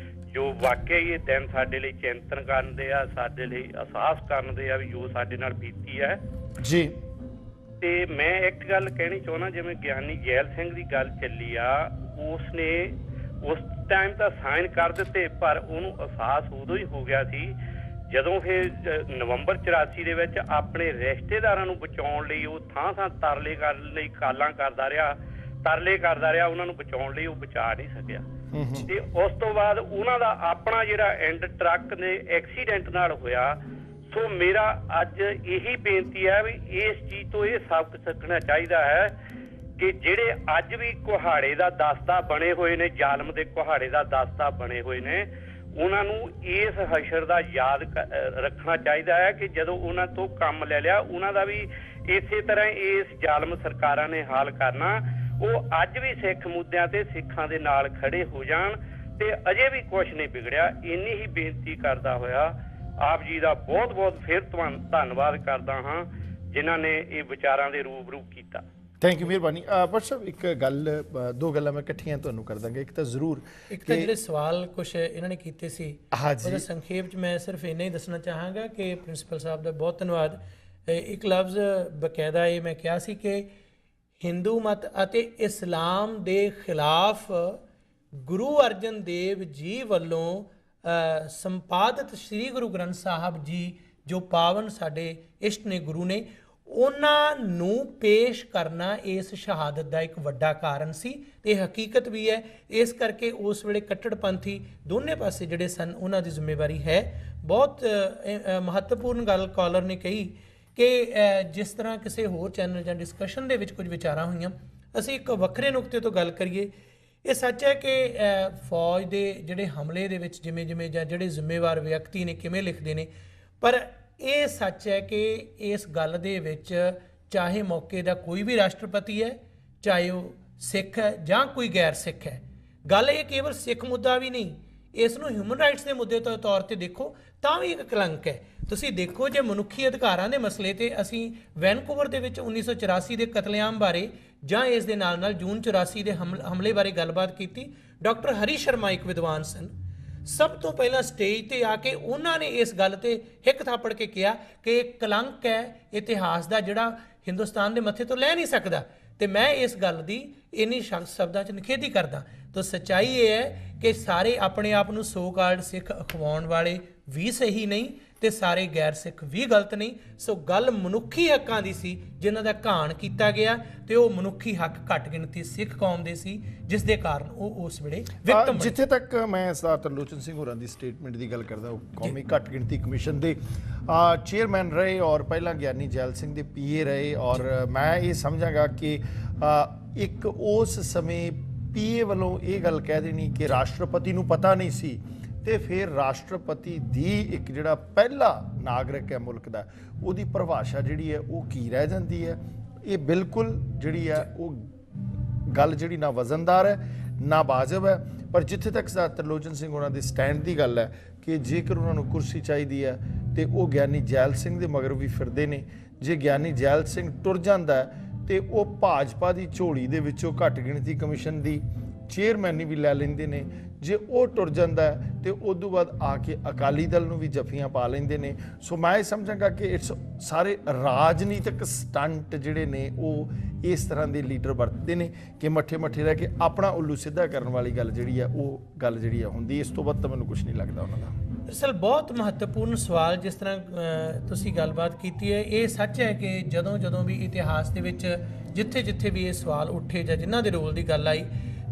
ਜੋ ਵਾਕਿਆ ਹੀ ਇਹ ਦਿਨ ਸਾਡੇ ਲਈ ਚਿੰਤਨ ਕਰਨ ਦੇ ਆ, ਸਾਡੇ ਲਈ ਅਹਿਸਾਸ ਕਰਨ ਦੇ ਆ ਵੀ ਜੋ ਸਾਡੇ ਨਾਲ ਬੀਤੀ ਹੈ ਜੀ। ਤੇ ਮੈਂ ਇੱਕ ਗੱਲ ਕਹਿਣੀ ਚਾਹੁੰਦਾ, ਜਿਵੇਂ ਗਿਆਨੀ ਜੈਲ ਸਿੰਘ ਦੀ ਗੱਲ ਚੱਲੀ ਆ, ਉਸਨੇ ਉਸ ਟਾਈਮ ਤਾਂ ਸਾਈਨ ਕਰ ਦਿੱਤੇ ਪਰ ਉਹਨੂੰ ਅਹਿਸਾਸ ਉਦੋਂ ਹੀ ਹੋ ਗਿਆ ਸੀ ਜਦੋਂ ਫਿਰ ਨਵੰਬਰ 84 ਦੇ ਵਿੱਚ ਆਪਣੇ ਰਿਸ਼ਤੇਦਾਰਾਂ ਨੂੰ ਬਚਾਉਣ ਲਈ ਉਹ ਥਾਂ ਤਰਲੇ ਕਰਨ ਲਈ ਕਾਲਾਂ ਕਰਦਾ ਰਿਹਾ, ਉਹਨਾਂ ਨੂੰ ਬਚਾਉਣ ਲਈ ਉਹ ਬਚਾ ਨਹੀਂ ਸਕਿਆ। ਤੇ ਉਸ ਤੋਂ ਬਾਅਦ ਉਹਨਾਂ ਦਾ ਆਪਣਾ ਜਿਹੜਾ ਐਂਡ ਟਰੱਕ ਦੇ ਐਕਸੀਡੈਂਟ ਨਾਲ ਹੋਇਆ। ਸੋ ਮੇਰਾ ਅੱਜ ਇਹੀ ਬੇਨਤੀ ਹੈ ਵੀ ਇਸ ਚੀਜ਼ ਤੋਂ ਇਹ ਸਬਕ ਸਿੱਖਣਾ ਚਾਹੀਦਾ ਹੈ ਕਿ ਜਿਹੜੇ ਅੱਜ ਵੀ ਕੁਹਾੜੇ ਦਾ ਦਸਤਾ ਬਣੇ ਹੋਏ ਨੇ, ਜ਼ਾਲਮ ਦੇ ਕੁਹਾੜੇ ਦਾ ਦਸਤਾ ਬਣੇ ਹੋਏ ਨੇ, ਉਹਨਾਂ ਨੂੰ ਇਸ ਹਸ਼ਰ ਦਾ ਯਾਦ ਰੱਖਣਾ ਚਾਹੀਦਾ ਹੈ ਕਿ ਜਦੋਂ ਉਹਨਾਂ ਤੋਂ ਕੰਮ ਲੈ ਲਿਆ, ਉਹਨਾਂ ਦਾ ਵੀ ਇਸੇ ਤਰ੍ਹਾਂ ਇਸ ਜ਼ਾਲਮ ਸਰਕਾਰਾਂ ਨੇ ਹਾਲ ਕਰਨਾ। ਉਹ ਅੱਜ ਵੀ ਸਿੱਖ ਮੁੱਦਿਆਂ ਤੇ ਸਿੱਖਾਂ ਦੇ ਨਾਲ ਖੜੇ ਹੋ ਜਾਣ ਤੇ ਅਜੇ ਵੀ ਕੁਝ ਨਹੀਂ ਵਿਗੜਿਆ। ਇੰਨੀ ਹੀ ਬੇਨਤੀ ਕਰਦਾ ਹੋਇਆ ਆਪ ਜੀ ਦਾ ਬਹੁਤ ਬਹੁਤ ਫਿਰ ਧੰਨਵਾਦ ਕਰਦਾ ਹਾਂ ਜਿਨ੍ਹਾਂ ਨੇ ਇਹ ਵਿਚਾਰਾਂ ਦੇ ਰੂਬਰੂ ਕੀਤਾ। ਥੈਂਕ ਯੂ, ਮਿਹਰਬਾਨੀ। ਪਰ ਸਾਹਿਬ ਇੱਕ ਗੱਲ, ਦੋ ਗੱਲਾਂ ਮੈਂ ਇਕੱਠੀਆਂ ਤੁਹਾਨੂੰ ਕਰ ਦਾਂਗਾ। ਇੱਕ ਤਾਂ ਜ਼ਰੂਰ ਇੱਕ ਤਾਂ ਜਿਹੜੇ ਸਵਾਲ ਕੁਝ ਇਹਨਾਂ ਨੇ ਕੀਤੇ ਸੀ ਹਾਂਜੀ, ਉਹਦਾ ਸੰਖੇਪ 'ਚ ਮੈਂ ਸਿਰਫ ਇੰਨਾ ਹੀ ਦੱਸਣਾ ਚਾਹਾਂਗਾ ਕਿ ਪ੍ਰਿੰਸੀਪਲ ਸਾਹਿਬ ਦਾ ਬਹੁਤ ਧੰਨਵਾਦ। ਇੱਕ ਲਫ਼ਜ਼ ਬਕਾਇਦਾ ਇਹ ਮੈਂ ਕਿਹਾ ਸੀ ਕਿ ਹਿੰਦੂ ਮਤ ਅਤੇ ਇਸਲਾਮ ਦੇ ਖਿਲਾਫ ਗੁਰੂ ਅਰਜਨ ਦੇਵ ਜੀ ਵੱਲੋਂ ਸੰਪਾਦਿਤ ਸ੍ਰੀ ਗੁਰੂ ਗ੍ਰੰਥ ਸਾਹਿਬ ਜੀ ਜੋ ਪਾਵਨ ਸਾਡੇ ਇਸ਼ਟ ਨੇ, ਗੁਰੂ ਨੇ, ਉਹਨਾਂ ਨੂੰ ਪੇਸ਼ ਕਰਨਾ ਇਸ ਸ਼ਹਾਦਤ ਦਾ ਇੱਕ ਵੱਡਾ ਕਾਰਨ ਸੀ ਤੇ ਹਕੀਕਤ ਵੀ ਹੈ। ਇਸ ਕਰਕੇ ਉਸ ਵੇਲੇ ਕੱਟੜਪੰਥੀ ਦੋਨੇ ਪਾਸੇ ਜਿਹੜੇ ਸਨ ਉਹਨਾਂ ਦੀ ਜ਼ਿੰਮੇਵਾਰੀ ਹੈ। ਬਹੁਤ ਮਹੱਤਵਪੂਰਨ ਗੱਲ ਕਾਲਰ ਨੇ ਕਹੀ ਕਿ ਜਿਸ ਤਰ੍ਹਾਂ ਕਿਸੇ ਹੋਰ ਚੈਨਲ ਜਾਂ ਡਿਸਕਸ਼ਨ ਦੇ ਵਿੱਚ ਕੁਝ ਵਿਚਾਰਾਂ ਹੋਈਆਂ, ਅਸੀਂ ਇੱਕ ਵੱਖਰੇ ਨੁਕਤੇ ਤੋਂ ਗੱਲ ਕਰੀਏ। ਇਹ ਸੱਚ ਹੈ ਕਿ ਫੌਜ ਦੇ ਜਿਹੜੇ ਹਮਲੇ ਦੇ ਵਿੱਚ ਜਿਵੇਂ ਜਿਵੇਂ ਜਾਂ ਜਿਹੜੇ ਜ਼ਿੰਮੇਵਾਰ ਵਿਅਕਤੀ ਨੇ ਕਿਵੇਂ ਲਿਖਦੇ ਨੇ, ਪਰ ਇਹ ਸੱਚ ਹੈ ਕਿ ਇਸ ਗੱਲ ਦੇ ਵਿੱਚ ਚਾਹੇ ਮੌਕੇ ਦਾ ਕੋਈ ਵੀ ਰਾਸ਼ਟਰਪਤੀ ਹੈ, ਚਾਹੇ ਉਹ ਸਿੱਖ ਹੈ ਜਾਂ ਕੋਈ ਗੈਰ ਸਿੱਖ ਹੈ, ਗੱਲ ਇਹ ਕੇਵਲ ਸਿੱਖ ਮੁੱਦਾ ਵੀ ਨਹੀਂ, ਇਸ ਨੂੰ ਹਿਊਮਨ ਰਾਈਟਸ ਦੇ ਮੁੱਦੇ ਦੇ ਤੌਰ ਤੇ ਦੇਖੋ ਤਾਂ ਵੀ ਇੱਕ ਕਲੰਕ ਹੈ। ਤੁਸੀਂ ਦੇਖੋ ਜੇ ਮਨੁੱਖੀ ਅਧਿਕਾਰਾਂ ਦੇ ਮਸਲੇ ਤੇ ਅਸੀਂ ਵੈਨਕੂਵਰ ਦੇ ਵਿੱਚ 1984 ਦੇ ਕਤਲੇਆਮ ਬਾਰੇ ਜਾਂ ਇਸ ਦੇ ਨਾਲ ਨਾਲ ਜੂਨ 84 ਦੇ ਹਮਲੇ ਬਾਰੇ ਗੱਲਬਾਤ ਕੀਤੀ। ਡਾਕਟਰ ਹਰੀ ਸ਼ਰਮਾ ਇੱਕ ਵਿਦਵਾਨ ਸਨ, ਸਭ ਤੋਂ ਪਹਿਲਾਂ ਸਟੇਜ ਤੇ ਆ ਕੇ ਉਹਨਾਂ ਨੇ ਇਸ ਗੱਲ ਤੇ ਹਿੱਕ ਥਾਪੜ ਕੇ ਕਿਹਾ ਕਿ ਇਹ ਕਲੰਕ ਹੈ ਇਤਿਹਾਸ ਦਾ ਜਿਹੜਾ ਹਿੰਦੁਸਤਾਨ ਦੇ ਮੱਥੇ ਤੋਂ ਲੈ ਨਹੀਂ ਸਕਦਾ। ਤੇ ਮੈਂ ਇਸ ਗੱਲ ਦੀ ਇੰਨੀ ਸ਼ਬਦਾਂ 'ਚ ਨਿਖੇਧੀ ਕਰਦਾ। ਤਾਂ ਸੱਚਾਈ ਇਹ ਹੈ ਕਿ ਸਾਰੇ ਆਪਣੇ ਆਪ ਨੂੰ ਸੋ ਕਾਲਡ ਸਿੱਖ ਅਖਵਾਉਣ ਵਾਲੇ ਵੀ ਸਹੀ ਨਹੀਂ ਤੇ ਸਾਰੇ ਗੈਰ ਸਿੱਖ ਵੀ ਗਲਤ ਨਹੀਂ। ਸੋ ਗੱਲ ਮਨੁੱਖੀ ਹੱਕਾਂ ਦੀ ਸੀ ਜਿਨ੍ਹਾਂ ਦਾ ਘਾਣ ਕੀਤਾ ਗਿਆ ਤੇ ਉਹ ਮਨੁੱਖੀ ਹੱਕ ਘੱਟ ਗਿਣਤੀ ਸਿੱਖ ਕੌਮ ਦੇ ਸੀ, ਜਿਸ ਦੇ ਕਾਰਨ ਉਹ ਉਸ ਵੇਲੇ ਵਿਕਟਮ ਬਣੇ। ਜਿੱਥੇ ਤੱਕ ਮੈਂ ਸਰਦਾਰ ਤਰਲੋਚਨ ਸਿੰਘ ਹੋਰਾਂ ਦੀ ਸਟੇਟਮੈਂਟ ਦੀ ਗੱਲ ਕਰਦਾ, ਉਹ ਕੌਮੀ ਘੱਟ ਗਿਣਤੀ ਕਮਿਸ਼ਨ ਦੇ ਚੇਅਰਮੈਨ ਰਹੇ ਔਰ ਪਹਿਲਾਂ ਗਿਆਨੀ ਜੈਲ ਸਿੰਘ ਦੇ ਪੀਏ ਰਹੇ। ਔਰ ਮੈਂ ਇਹ ਸਮਝਾਂਗਾ ਕਿ ਇੱਕ ਉਸ ਸਮੇਂ ਪੀਏ ਵੱਲੋਂ ਇਹ ਗੱਲ ਕਹਿ ਦੇਣੀ ਕਿ ਰਾਸ਼ਟਰਪਤੀ ਨੂੰ ਪਤਾ ਨਹੀਂ ਸੀ ਤੇ ਫਿਰ ਰਾਸ਼ਟਰਪਤੀ ਦੀ ਇੱਕ ਜਿਹੜਾ ਪਹਿਲਾ ਨਾਗਰਿਕ ਹੈ ਮੁਲਕ ਦਾ, ਉਹਦੀ ਪਰਿਭਾਸ਼ਾ ਜਿਹੜੀ ਹੈ ਉਹ ਕੀ ਰਹਿ ਜਾਂਦੀ ਹੈ। ਇਹ ਬਿਲਕੁਲ ਜਿਹੜੀ ਹੈ ਉਹ ਗੱਲ ਜਿਹੜੀ ਨਾ ਵਜ਼ਨਦਾਰ ਹੈ ਨਾ ਵਾਜਬ ਹੈ। ਪਰ ਜਿੱਥੇ ਤੱਕ ਸਰਦਾਰ ਤਰਲੋਚਨ ਸਿੰਘ ਉਹਨਾਂ ਦੇ ਸਟੈਂਡ ਦੀ ਗੱਲ ਹੈ ਕਿ ਜੇਕਰ ਉਹਨਾਂ ਨੂੰ ਕੁਰਸੀ ਚਾਹੀਦੀ ਹੈ ਤੇ ਉਹ ਗਿਆਨੀ ਜੈਲ ਸਿੰਘ ਦੇ ਮਗਰ ਵੀ ਫਿਰਦੇ ਨੇ। ਜੇ ਗਿਆਨੀ ਜੈਲ ਸਿੰਘ ਟੁਰ ਜਾਂਦਾ ਤੇ ਉਹ ਭਾਜਪਾ ਦੀ ਝੋਲੀ ਦੇ ਵਿੱਚੋਂ ਘੱਟ ਗਿਣਤੀ ਕਮਿਸ਼ਨ ਦੀ ਚੇਅਰਮੈਨੀ ਵੀ ਲੈ ਲੈਂਦੇ ਨੇ। ਜੇ ਉਹ ਟੁਰ ਜਾਂਦਾ ਤੇ ਉਦੋਂ ਬਾਅਦ ਆ ਕੇ ਅਕਾਲੀ ਦਲ ਨੂੰ ਵੀ ਜੱਫੀਆਂ ਪਾ ਲੈਂਦੇ ਨੇ। ਸੋ ਮੈਂ ਇਹ ਸਮਝਾਂਗਾ ਕਿ ਇਟਸ ਸਾਰੇ ਰਾਜਨੀਤਿਕ ਸਟੰਟ ਜਿਹੜੇ ਨੇ ਉਹ ਇਸ ਤਰ੍ਹਾਂ ਦੇ ਲੀਡਰ ਵਰਤਦੇ ਨੇ ਕਿ ਮੱਠੇ ਮੱਠੇ ਰਹਿ ਕੇ ਆਪਣਾ ਉੱਲੂ ਸਿੱਧਾ ਕਰਨ ਵਾਲੀ ਗੱਲ ਜਿਹੜੀ ਹੈ ਉਹ ਗੱਲ ਜਿਹੜੀ ਹੈ ਹੁੰਦੀ। ਇਸ ਤੋਂ ਵੱਧ ਤਾਂ ਮੈਨੂੰ ਕੁਝ ਨਹੀਂ ਲੱਗਦਾ ਉਹਨਾਂ ਦਾ। ਦਰਅਸਲ ਬਹੁਤ ਮਹੱਤਵਪੂਰਨ ਸਵਾਲ ਜਿਸ ਤਰ੍ਹਾਂ ਤੁਸੀਂ ਗੱਲਬਾਤ ਕੀਤੀ ਹੈ, ਇਹ ਸੱਚ ਹੈ ਕਿ ਜਦੋਂ ਵੀ ਇਤਿਹਾਸ ਦੇ ਵਿੱਚ ਜਿੱਥੇ ਵੀ ਇਹ ਸਵਾਲ ਉੱਠੇ ਜਾਂ ਜਿਨ੍ਹਾਂ ਦੇ ਰੋਲ ਦੀ ਗੱਲ ਆਈ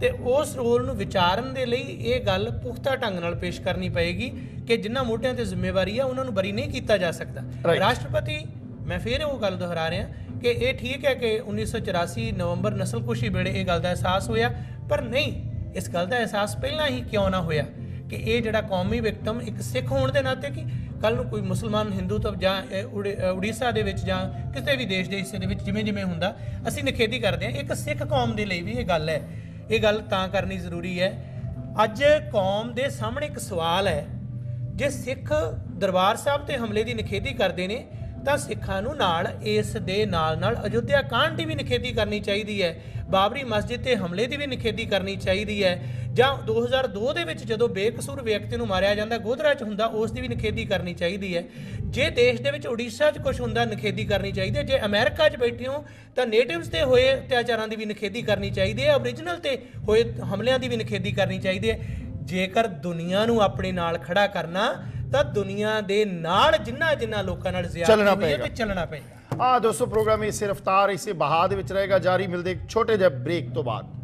ਤੇ ਉਸ ਰੋਲ ਨੂੰ ਵਿਚਾਰਨ ਦੇ ਲਈ ਇਹ ਗੱਲ ਪੁਖਤਾ ਢੰਗ ਨਾਲ ਪੇਸ਼ ਕਰਨੀ ਪਏਗੀ ਕਿ ਜਿਨ੍ਹਾਂ ਮੋਢਿਆਂ ਤੇ ਜ਼ਿੰਮੇਵਾਰੀ ਆ ਉਹਨਾਂ ਨੂੰ ਬਰੀ ਨਹੀਂ ਕੀਤਾ ਜਾ ਸਕਦਾ। ਰਾਸ਼ਟਰਪਤੀ, ਮੈਂ ਫਿਰ ਉਹ ਗੱਲ ਦੁਹਰਾ ਰਿਹਾ ਕਿ ਇਹ ਠੀਕ ਹੈ ਕਿ 1984 ਨਵੰਬਰ ਨਸਲਕੁਸ਼ੀ ਵੇਲੇ ਇਹ ਗੱਲ ਦਾ ਅਹਿਸਾਸ ਹੋਇਆ, ਪਰ ਨਹੀਂ, ਇਸ ਗੱਲ ਦਾ ਅਹਿਸਾਸ ਪਹਿਲਾਂ ਹੀ ਕਿਉਂ ਨਾ ਹੋਇਆ ਕਿ ਇਹ ਜਿਹੜਾ ਕੌਮੀ ਵਿਕਟਮ ਇੱਕ ਸਿੱਖ ਹੋਣ ਦੇ ਨਾਤੇ ਕਿ ਕੱਲ ਨੂੰ ਕੋਈ ਮੁਸਲਮਾਨ ਹਿੰਦੂ ਤੋਂ ਜਾਂ ਉੜੀਸਾ ਦੇ ਵਿੱਚ ਜਾਂ ਕਿਸੇ ਵੀ ਦੇਸ਼ ਦੇ ਹਿੱਸੇ ਦੇ ਵਿੱਚ ਜਿਵੇਂ ਹੁੰਦਾ ਅਸੀਂ ਨਿਖੇਧੀ ਕਰਦੇ ਹਾਂ, ਇੱਕ ਸਿੱਖ ਕੌਮ ਦੇ ਲਈ ਵੀ ਇਹ ਗੱਲ ਹੈ। ਇਹ ਗੱਲ ਤਾਂ ਕਰਨੀ ਜ਼ਰੂਰੀ ਹੈ। ਅੱਜ ਕੌਮ ਦੇ ਸਾਹਮਣੇ ਇੱਕ ਸਵਾਲ ਹੈ, ਜੇ ਸਿੱਖ ਦਰਬਾਰ ਸਾਹਿਬ ਤੇ ਹਮਲੇ ਦੀ ਨਿਖੇਧੀ ਕਰਦੇ ਨੇ ਤਾਂ ਸਿੱਖਾਂ ਨੂੰ ਨਾਲ ਇਸ ਦੇ ਨਾਲ ਅਯੁੱਧਿਆ ਕਾਂਡ ਦੀ ਵੀ ਨਿਖੇਧੀ ਕਰਨੀ ਚਾਹੀਦੀ ਹੈ, ਬਾਬਰੀ ਮਸਜਿਦ ਤੇ ਹਮਲੇ ਦੀ ਵੀ ਨਿਖੇਧੀ ਕਰਨੀ ਚਾਹੀਦੀ ਹੈ, ਜਾਂ 2002 ਦੇ ਵਿੱਚ ਜਦੋਂ ਬੇਕਸੂਰ ਵਿਅਕਤੀ ਨੂੰ ਮਾਰਿਆ ਜਾਂਦਾ ਗੋਧਰਾ 'ਚ ਹੁੰਦਾ ਉਸ ਦੀ ਵੀ ਨਿਖੇਧੀ ਕਰਨੀ ਚਾਹੀਦੀ ਹੈ। ਜੇ ਦੇਸ਼ ਦੇ ਵਿੱਚ ਉੜੀਸਾ 'ਚ ਕੁਝ ਹੁੰਦਾ ਨਿਖੇਧੀ ਕਰਨੀ ਚਾਹੀਦੀ ਹੈ। ਜੇ ਅਮਰੀਕਾ 'ਚ ਬੈਠੇ ਹੋ ਤਾਂ ਨੇਟਿਵਸ ਤੇ ਹੋਏ ਅਤਿਆਚਾਰਾਂ ਦੀ ਵੀ ਨਿਖੇਧੀ ਕਰਨੀ ਚਾਹੀਦੀ ਹੈ, ਓਰੀਜਨਲ ਤੇ ਹੋਏ ਹਮਲਿਆਂ ਦੀ ਵੀ ਨਿਖੇਧੀ ਕਰਨੀ ਚਾਹੀਦੀ ਹੈ। ਜੇਕਰ ਦੁਨੀਆ ਨੂੰ ਆਪਣੇ ਨਾਲ ਖੜਾ ਕਰਨਾ ਤਾਂ ਦੁਨੀਆ ਦੇ ਨਾਲ ਜਿਨ੍ਹਾਂ ਲੋਕਾਂ ਨਾਲ ਜ਼ਿਆਦਤੀ ਹੋਈ ਹੈ ਤੇ ਚੱਲਣਾ ਪਏਗਾ। ਦੋਸਤੋ, ਪ੍ਰੋਗਰਾਮ ਇਸੇ ਰਫ਼ਤਾਰ ਇਸੇ ਬਹਾ ਦੇ ਵਿੱਚ ਰਹੇਗਾ ਜਾਰੀ। ਮਿਲਦੇ ਇੱਕ ਛੋਟੇ ਜਿਹੇ ਬ੍ਰੇਕ ਤੋਂ ਬਾਅਦ।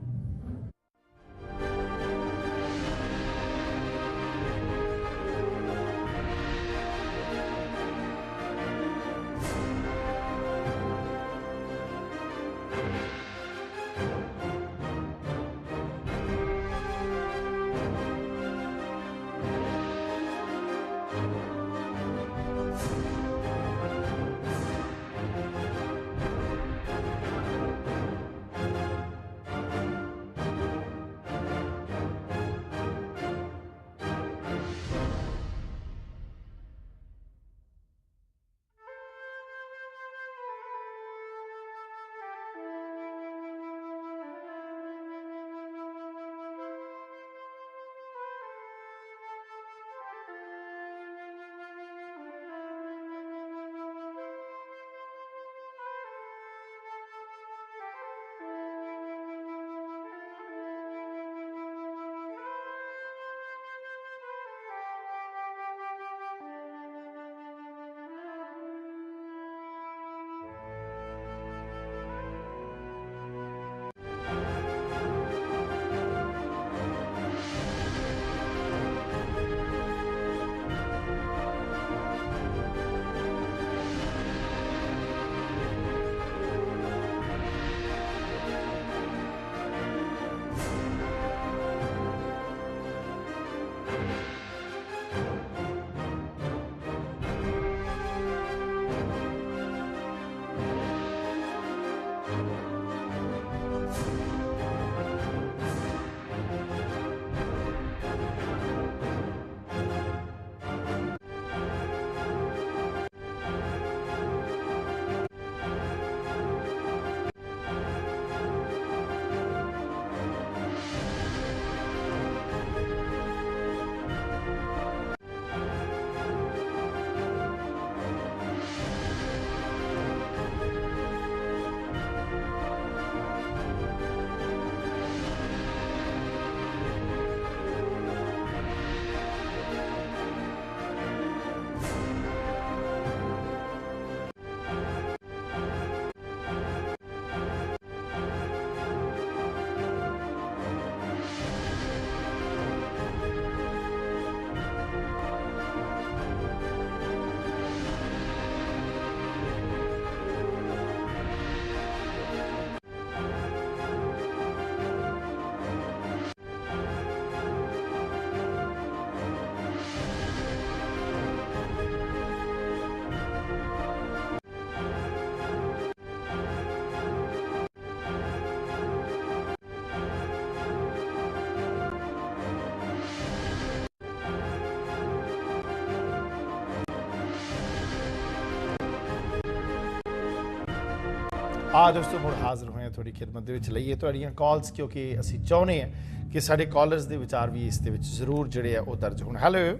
ਦੋਸਤੋ ਮੁੜ ਹਾਜ਼ਰ ਹੋਏ ਹਾਂ ਤੁਹਾਡੀ ਖਿਦਮਤ ਦੇ ਵਿੱਚ ਲਈਏ ਤੁਹਾਡੀਆਂ ਕਾਲਸ, ਕਿਉਂਕਿ ਅਸੀਂ ਚਾਹੁੰਦੇ ਹਾਂ ਕਿ ਸਾਡੇ ਕਾਲਰਸ ਦੇ ਵਿਚਾਰ ਵੀ ਇਸ ਦੇ ਵਿੱਚ ਜ਼ਰੂਰ ਜਿਹੜੇ ਆ ਉਹ ਦਰਜ ਹੋਣ। ਹੈਲੋ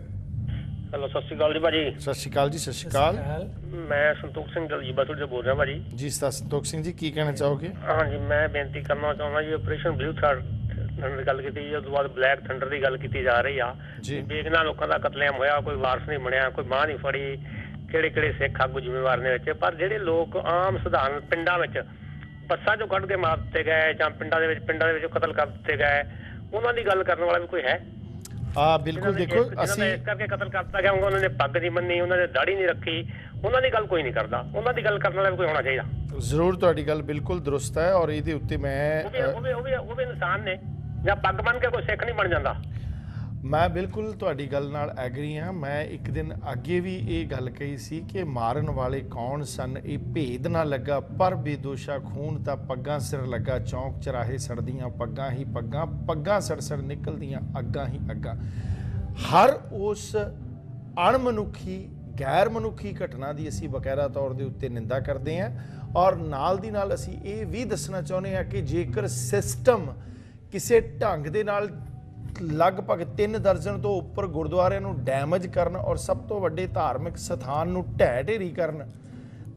ਸਤਿ ਸ਼੍ਰੀ ਅਕਾਲ ਜੀ ਭਾਜੀ। ਸਤਿ ਸ਼੍ਰੀ ਅਕਾਲ ਜੀ। ਸਤਿ ਸ਼੍ਰੀ ਅਕਾਲ। ਮੈਂ ਸੰਤੋਖ ਸਿੰਘ ਦਲਜੀਬਾ ਤੋਂ ਬੋਲ ਰਿਹਾ ਭਾਜੀ। ਜੀ ਸੰਤੋਖ ਸਿੰਘ ਜੀ, ਕੀ ਕਹਿਣਾ ਚਾਹੋਗੇ? ਹਾਂਜੀ, ਮੈਂ ਬੇਨਤੀ ਕਰਨਾ ਚਾਹੁੰਦਾ ਜੀ, ਆਪਰੇਸ਼ਨ ਬਲੂ ਥਰਡ ਦੀ ਗੱਲ ਕੀਤੀ ਜੀ, ਉਸ ਤੋਂ ਬਾਅਦ ਬਲੈਕ ਥੰਡਰ ਦੀ ਗੱਲ ਕੀਤੀ ਜਾ ਰਹੀ ਆ ਜੀ। ਬੇਗਨਾ ਲੋਕਾਂ ਦਾ ਕਤਲੇਆਮ ਹੋਇਆ, ਕੋਈ ਵਾਰਸ ਨਹੀਂ ਬਣਿਆ, ਕੋਈ ਬਾਂਹ ਨਹੀਂ ਫੜੀ, ਕਿਹੜੇ ਸਿੱਖ ਆਗੂ ਜ਼ਿੰਮੇਵਾਰ ਨੇ ਵਿੱਚ। ਪਰ ਜਿਹੜੇ ਲੋਕ ਆਮ ਸਧਾਰਨ ਪਿੰਡਾਂ ਵਿੱਚ ਬੱਸਾਂ ਚੋਂ ਕੱਢ ਕੇ ਮਾਰ ਦਿੱਤੇ ਗਏ ਜਾਂ ਪਿੰਡਾਂ ਦੇ ਵਿੱਚ ਕਤਲ ਕਰ ਦਿੱਤੇ ਗਏ, ਉਹਨਾਂ ਦੀ ਗੱਲ ਕਰਨ ਵਾਲਾ ਵੀ ਕੋਈ ਹੈ? ਬਿਲਕੁਲ। ਦੇਖੋ ਅਸੀਂ ਇਸ ਕਰਕੇ ਕਤਲ ਕਰਤਾ ਗਿਆ, ਉਹਨਾਂ ਨੇ ਪੱਗ ਨਹੀਂ ਬੰਨੀ, ਉਹਨਾਂ ਨੇ ਦਾੜੀ ਨਹੀਂ ਰੱਖੀ, ਉਹਨਾਂ ਦੀ ਗੱਲ ਕੋਈ ਨਹੀਂ ਕਰਦਾ। ਉਹਨਾਂ ਦੀ ਗੱਲ ਕਰਨ ਵਾਲਾ ਵੀ ਕੋਈ ਹੋਣਾ ਚਾਹੀਦਾ। ਜ਼ਰੂਰ, ਤੁਹਾਡੀ ਗੱਲ ਬਿਲਕੁਲ ਦਰੁਸਤ ਹੈ ਔਰ ਇਹਦੇ ਉੱਤੇ ਮੈਂ ਉਹ ਵੀ ਇਨਸਾਨ ਨੇ, ਜਾਂ ਪੱਗ ਬੰਨ ਕੇ ਕੋਈ ਸਿੱਖ ਨਹੀਂ ਬਣ ਜਾਂਦਾ। ਮੈਂ ਬਿਲਕੁਲ ਤੁਹਾਡੀ ਗੱਲ ਨਾਲ ਐਗਰੀ ਹਾਂ। ਮੈਂ ਇੱਕ ਦਿਨ ਅੱਗੇ ਵੀ ਇਹ ਗੱਲ ਕਹੀ ਸੀ ਕਿ ਮਾਰਨ ਵਾਲੇ ਕੌਣ ਸਨ ਇਹ ਭੇਦ ਨਾ ਲੱਗਾ, ਪਰ ਬੇਦੋਸ਼ਾ ਖੂਨ ਤਾਂ ਪੱਗਾਂ ਸਿਰ ਲੱਗਾ, ਚੌਂਕ ਚਰਾਹੇ ਸੜਦੀਆਂ ਪੱਗਾਂ ਹੀ ਪੱਗਾਂ, ਪੱਗਾਂ ਸੜ ਨਿਕਲਦੀਆਂ ਅੱਗਾਂ ਹੀ ਅੱਗਾਂ। ਹਰ ਉਸ ਅਣਮਨੁੱਖੀ ਗੈਰ ਮਨੁੱਖੀ ਘਟਨਾ ਦੀ ਅਸੀਂ ਬਕਾਇਦਾ ਤੌਰ ਦੇ ਉੱਤੇ ਨਿੰਦਾ ਕਰਦੇ ਹਾਂ ਔਰ ਨਾਲ ਦੀ ਨਾਲ ਅਸੀਂ ਇਹ ਵੀ ਦੱਸਣਾ ਚਾਹੁੰਦੇ ਹਾਂ ਕਿ ਜੇਕਰ ਸਿਸਟਮ ਕਿਸੇ ਢੰਗ ਦੇ ਨਾਲ ਲਗਭਗ 3 ਦਰਜਨ ਤੋਂ ਉੱਪਰ ਗੁਰਦੁਆਰਿਆਂ ਨੂੰ ਡੈਮੇਜ ਕਰਨ ਔਰ ਸਭ ਤੋਂ ਵੱਡੇ ਧਾਰਮਿਕ ਸਥਾਨ ਨੂੰ ਢਹਿ ਢੇਰੀ ਕਰਨ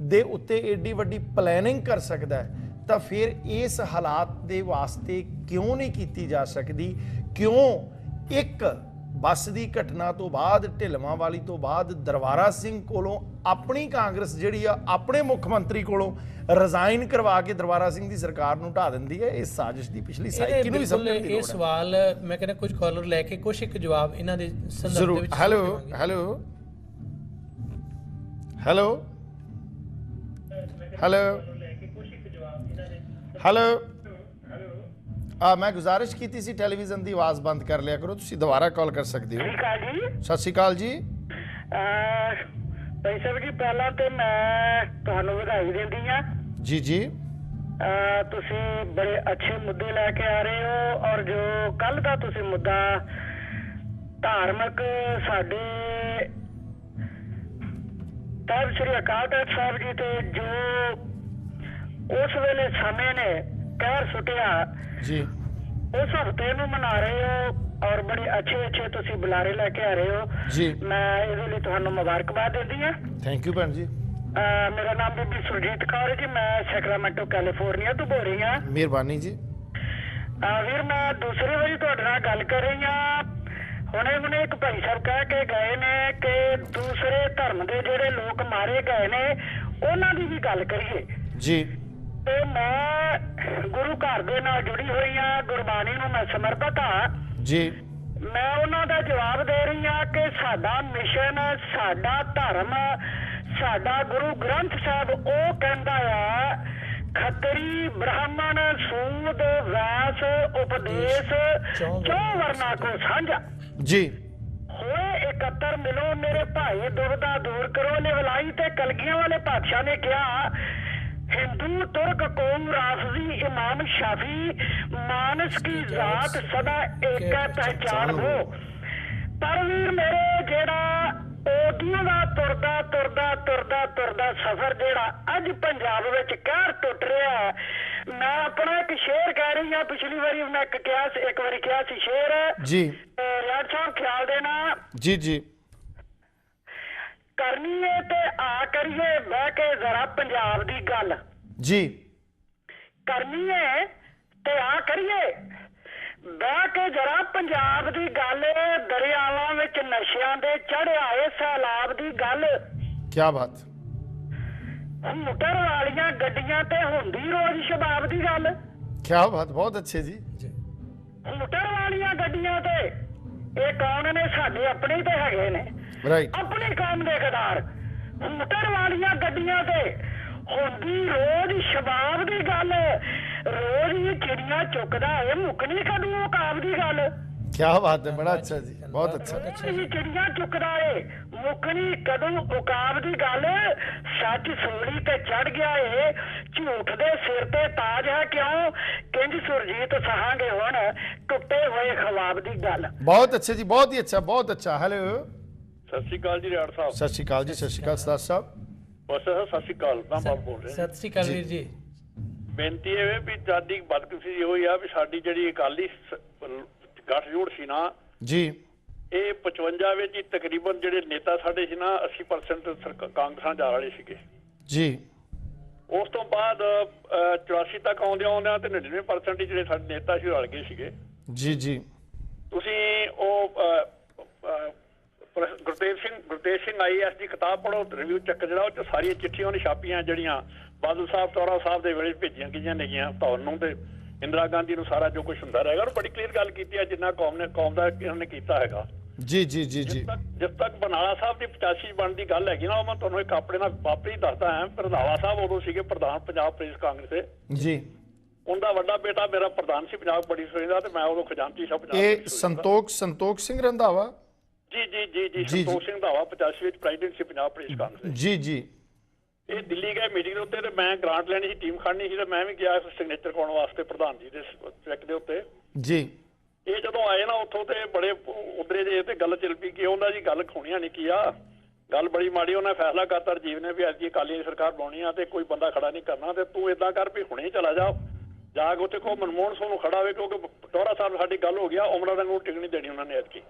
ਦੇ ਉੱਤੇ ਏਡੀ ਵੱਡੀ ਪਲੈਨਿੰਗ ਕਰ ਸਕਦਾ ਹੈ, ਤਾਂ ਫਿਰ ਇਸ ਹਾਲਾਤ ਦੇ ਵਾਸਤੇ ਕਿਉਂ ਨਹੀਂ ਕੀਤੀ ਜਾ ਸਕਦੀ? ਕਿਉਂ ਇੱਕ ਬੱਸ ਦੀ ਘਟਨਾ ਤੋਂ ਬਾਅਦ, ਢਿਲਵਾਂ ਵਾਲੀ ਤੋਂ ਬਾਅਦ ਦਰਬਾਰਾ ਸਿੰਘ ਕੋਲੋਂ ਆਪਣੀ ਕਾਂਗਰਸ ਜਿਹੜੀ ਆ ਆਪਣੇ ਮੁੱਖ ਮੰਤਰੀ ਕੋਲੋਂ ਰਿਜ਼ਾਈਨ ਕਰਵਾ ਕੇ ਦਰਬਾਰਾ ਸਿੰਘ ਦੀ ਸਰਕਾਰ ਨੂੰ ਢਾ ਦਿੰਦੀ ਹੈ? ਇਸ ਸਾਜ਼ਿਸ਼ ਦੀ ਪਿਛਲੀ ਸਾਈਡ ਨੂੰ ਵੀ ਸਮਝਣ ਦੀ ਲੋੜ ਹੈ। ਇਹ ਸਵਾਲ ਮੈਂ ਕਹਿੰਦਾ ਕੁਝ ਕਾਲਰ ਲੈ ਕੇ ਕੁਝ ਇੱਕ ਜਵਾਬ ਇਹਨਾਂ ਦੇ ਸੰਦਰਭ ਦੇ ਵਿੱਚ। ਹੈਲੋ ਮੈਂ ਗੁਜ਼ਾਰਿਸ਼ ਕੀਤੀ ਸੀ ਟੈਲੀਵਿਜ਼ਨ ਦੀ ਆਵਾਜ਼ ਬੰਦ ਕਰ ਲਿਆ ਕਰੋ, ਤੁਸੀਂ ਦੁਬਾਰਾ ਕਾਲ ਕਰ ਸਕਦੇ ਹੋ। ਸਤਿ ਸ਼੍ਰੀ ਅਕਾਲ ਜੀ। ਭਾਈ ਸਾਹਿਬ ਜੀ, ਪਹਿਲਾਂ ਤੇ ਮੈਂ ਤੁਹਾਨੂੰ ਵਧਾਈ ਦਿੰਦੀ ਆ ਜੀ ਜੀ। ਤੁਸੀਂ ਬੜੇ ਅੱਛੇ ਮੁੱਦੇ ਲੈ ਕੇ ਆ ਰਹੇ ਹੋ ਔਰ ਜੋ ਕੱਲ ਦਾ ਤੁਸੀਂ ਮੁੱਦਾ ਧਾਰਮਿਕ ਸਾਡੇ ਸਾਹਿਬ ਸ੍ਰੀ ਅਕਾਲ ਤਖਤ ਸਾਹਿਬ ਜੀ ਤੇ ਜੋ ਉਸ ਵੇਲੇ ਸਮੇਂ ਨੇ ਕਹਿਰ ਸੁੱਟਿਆ ਜੀ, ਉਸ ਹਫ਼ਤੇ ਨੂੰ ਮਨਾ ਰਹੇ ਹੋ ਔਰ ਬੜੇ ਅੱਛੇ ਤੁਸੀਂ ਬੁਲਾਰੇ ਲੈ ਕੇ ਆ ਰਹੇ ਹੋ ਜੀ। ਮੈਂ ਇਹਦੇ ਲਈ ਤੁਹਾਨੂੰ ਮੁਬਾਰਕਬਾਦ ਦਿੰਦੀ ਹਾਂ। ਥੈਂਕ ਯੂ ਭੈਣ ਜੀ। ਮੇਰਾ ਨਾਮ ਬੀਬੀ ਸੁਰਜੀਤ ਕੌਰ ਹੈ ਜੀ, ਮੈਂ ਸੈਕਰਾਮੈਂਟੋ ਕੈਲੀਫੋਰਨੀਆ ਤੋਂ ਬੋਲ ਰਹੀ ਹਾਂ। ਮਿਹਰਬਾਨੀ ਜੀ। ਵੀਰ, ਮੈਂ ਦੂਸਰੀ ਵਾਰੀ ਤੁਹਾਡੇ ਨਾਲ ਗੱਲ ਕਰ ਰਹੀ ਹਾਂ। ਹੁਣੇ ਇੱਕ ਭਾਈ ਸਾਹਿਬ ਕਹਿ ਕੇ ਗਏ ਨੇ ਕਿ ਦੂਸਰੇ ਧਰਮ ਦੇ ਜਿਹੜੇ ਲੋਕ ਮਾਰੇ ਗਏ ਨੇ ਉਹਨਾਂ ਦੀ ਵੀ ਗੱਲ ਕਰੀਏ ਜੀ। ਤੇ ਮੈਂ ਗੁਰੂ ਘਰ ਦੇ ਨਾਲ ਜੁੜੀ ਹੋਈ ਹਾਂ, ਗੁਰਬਾਣੀ ਨੂੰ ਮੈਂ ਸਮਰਪਿਤ ਹਾਂ ਜੀ। ਮੈਂ ਉਹਨਾਂ ਦਾ ਜਵਾਬ ਦੇ ਰਹੀ ਹਾਂ ਕਿ ਸਾਡਾ ਮਿਸ਼ਨ, ਸਾਡਾ ਧਰਮ, ਸਾਡਾ ਗੁਰੂ ਗ੍ਰੰਥ ਸਾਹਿਬ ਉਹ ਕਹਿੰਦਾ ਆ ਖੱਤਰੀ ਬ੍ਰਾਹਮਣ ਸੂਦ ਵੈਸ ਉਪਦੇਸ਼ ਚੌ ਵਰਨਾ ਕੋ ਸਾਂਝਾ ਜੀ। ਹੋਏ ਇਕੱਤਰ ਮਿਲੋ ਮੇਰੇ ਭਾਈ ਦੁਰਦਾ ਦੂਰ ਕਰੋ। ਨਿਵਲਾਈ ਤੇ ਕਲਗੀਆਂ ਵਾਲੇ ਪਾਤਸ਼ਾਹ ਨੇ ਕਿਹਾ हिंदू तुर्क कौम राफजी इमाम शाफी मानस की जात सदा एक पहचान हो। पर वीर मेरे जेड़ा ओदियों का तुरदा सफर जेड़ा अज पंजाब विच कहर टुट रहा है, मैं अपना एक शेर कह रही हाँ। पिछली बारी मैं एक बारी कहा सी शेर जी। रियाज साहब ख्याल देना जी जी। करनी है ते आ करिए बह के जरा पंजाब दी गल जी। करनी है ते आ करिए बह के जरा पंजाब दी गल, दरियावां विच नशियां दे चढ़ आए सैलाब दी गल। क्या बात। हूटर वालियां गड्डियां ते हुंदी रोज शबाब दी गल। क्या बात, बहुत अच्छे जी। हूटर वालियां गड्डियां ते ये कौन ने? साडे अपने ते हैगे ने, राइट। अपनी कौम दे गदार। हूटर वालियां गड्डियां ते हुंदी रोज शबाब दी गल। रोज ही चिड़ियां चुकदा है, मुकनी कदू उकाब दी गल। क्या बात है, बड़ा अच्छा जी, बहुत अच्छा। चिड़ियां चुकदा है, मुकनी कदू उकाब दी गल। सच सूली ते चढ़ गया है, झूठ दे सिर ते ताज है क्यों? किंज सुरजीत सहांगे हुण टुटे हुए ख्वाब दी गल। बहुत अच्छे जी, बहुत ही अच्छा, बहुत अच्छा। हेलो ਸਤਿ ਸ਼੍ਰੀ ਅਕਾਲ ਜੀ ਰਿਆੜ ਸਾਹਿਬ। ਸਤਿ ਸ਼੍ਰੀ ਅਕਾਲ ਜੀ। ਸਤਿ ਸ਼੍ਰੀ ਅਕਾਲ ਸਰਦਾਰ ਸਾਹਿਬ। ਬਸ ਸਤਿ ਸ਼੍ਰੀ ਅਕਾਲ, ਮੈਂ ਬਾਬ ਬੋਲ ਰਿਹਾ। ਸਤਿ ਸ਼੍ਰੀ ਅਕਾਲ ਵੀਰ ਜੀ। ਬੇਨਤੀ ਇਹ ਵੀ ਸਾਡੀ ਬਦਕਿਸਮਤੀ ਇਹੋ ਹੀ ਆ ਵੀ ਸਾਡੀ ਜਿਹੜੀ ਅਕਾਲੀ ਗੱਠਜੋੜ ਸੀ ਨਾ ਜੀ, ਇਹ 55 ਵਿੱਚ ਹੀ ਤਕਰੀਬਨ ਜਿਹੜੇ ਨੇਤਾ ਸਾਡੇ ਸੀ ਨਾ 80% ਕਾਂਗਰਸਾਂ ਜਾ ਵਾਲੇ ਸੀਗੇ ਜੀ। ਉਸ ਤੋਂ ਬਾਅਦ 84 ਤੱਕ ਆਉਂਦਿਆਂ ਤੇ 99% ਹੀ ਜਿਹੜੇ ਸਾਡੇ ਨੇਤਾ ਸੀ ਰਲ ਗਏ ਸੀਗੇ। ਜੀ ਜੀ। ਤੁਸੀਂ ਉਹ ਗੁਰਤੇਜ ਸਿੰਘ IAS ਦੀ ਕਿਤਾਬ ਪੜ੍ਹੋ, ਰਿਵਿਊ ਚੱਕ ਜਿਹੜਾ ਉਹ 'ਚ ਸਾਰੀਆਂ ਚਿੱਠੀਆਂ ਉਹਨੇ ਛਾਪੀਆਂ ਜਿਹੜੀਆਂ ਬਾਦਲ ਸਾਹਿਬ ਤੌਰਾ ਸਾਹਿਬ ਦੇ ਵੇਲੇ ਭੇਜੀਆਂ ਗਈਆਂ ਨੇਗੀਆਂ ਤੁਹਾਨੂੰ ਤੇ ਇੰਦਰਾ ਗਾਂਧੀ ਨੂੰ ਸਾਰਾ ਜੋ ਕੁਝ ਹੁੰਦਾ ਰਹੇਗਾ। ਉਹ ਬੜੀ ਕਲੀਅਰ ਗੱਲ ਕੀਤੀ ਹੈ ਜਿੰਨਾ ਕੌਮ ਦਾ ਇਹਨਾਂ ਨੇ ਕੀਤਾ ਹੈਗਾ। ਜੀ ਜੀ ਜੀ ਜੀ। ਜਿਸ ਤੱਕ ਬਰਨਾਲਾ ਸਾਹਿਬ ਦੀ 85 ਬਣਨ ਦੀ ਗੱਲ ਹੈਗੀ ਨਾ, ਉਹ ਮੈਂ ਤੁਹਾਨੂੰ ਇੱਕ ਆਪਣੇ ਨਾਲ ਵਾਪਰੀ ਦੱਸਦਾ ਹਾਂ। ਰੰਧਾਵਾ ਸਾਹਿਬ ਉਦੋਂ ਸੀਗੇ ਪ੍ਰਧਾਨ ਪੰਜਾਬ ਪ੍ਰਦੇਸ਼ ਕਾਂਗਰਸ ਦੇ ਜੀ। ਉਹਦਾ ਵੱਡਾ ਬੇਟਾ ਮੇਰਾ ਪ੍ਰਧਾਨ ਸੀ ਪੰਜਾਬ ਬੜੀ ਸੋਈ ਦਾ, ਤੇ ਮੈਂ ਉਦੋਂ ਖਜ਼ਾਨਚੀ ਸਾਹਿਬ ਪੰਜਾਬ। ਇਹ ਸੰਤੋਖ ਸਿੰਘ ਰੰਧਾਵਾ? ਜੀ ਜੀ ਜੀ ਜੀ, ਸੰਤੋਖ ਸਿੰਘ ਰੰਧਾਵਾ 85 ਵਿੱਚ ਪ੍ਰੈਜ਼ੀਡੈਂਟ ਸੀ ਪੰਜਾਬ ਪ੍ਰਦੇਸ਼ ਕਾਂਗਰਸ। ਜੀ ਜੀ। ਇਹ ਦਿੱਲੀ ਗਏ ਮੀਟਿੰਗ ਦੇ ਉੱਤੇ, ਤੇ ਮੈਂ ਗ੍ਰਾਂਟ ਲੈਣੀ ਸੀ, ਟੀਮ ਖੜਨੀ ਸੀ, ਤੇ ਮੈਂ ਵੀ ਗਿਆ ਸਿਗਨੇਚਰ ਕਰਾਉਣ ਵਾਸਤੇ ਪ੍ਰਧਾਨ ਜੀ ਦੇ ਚੈੱਕ ਦੇ ਉੱਤੇ। ਜੀ। ਇਹ ਜਦੋਂ ਆਏ ਨਾ ਉੱਥੋਂ ਤੇ ਬੜੇ ਉਧਰੇ ਜੇ ਤੇ ਗੱਲ ਚੱਲ ਪਈ ਕਿ ਉਹਨਾਂ ਦੀ ਗੱਲ ਖੋਣੀਆਂ ਨਹੀਂ ਕੀ ਆ, ਗੱਲ ਬੜੀ ਮਾੜੀ। ਉਹਨਾਂ ਫੈਸਲਾ ਕਰਤਾ ਰਾਜੀਵ ਨੇ ਵੀ ਅੱਜ ਦੀ ਅਕਾਲੀ ਸਰਕਾਰ ਬਣਾਉਣੀ ਆ ਤੇ ਕੋਈ ਬੰਦਾ ਖੜਾ ਨਹੀਂ ਕਰਨਾ, ਤੇ ਤੂੰ ਏਦਾਂ ਕਰ ਵੀ ਹੁਣੇ ਚਲਾ ਜਾ ਕੇ ਉੱਥੇ ਕੋ ਮਨਮੋਹਨ ਸਿੰਘ ਨੂੰ ਖੜਾ ਹੋਵੇ, ਕਿਉਂਕਿ ਟੋਰਾ ਸਾਹਿਬ ਸਾਡੀ ਗੱਲ ਹੋ ਗਿਆ, ਉਮਰਾਂ ਦਾ ਨੂੰ ਟਿਕਣੀ ਦੇਣੀ ਉਹਨਾਂ ਨੇ ਐਤਕੀ।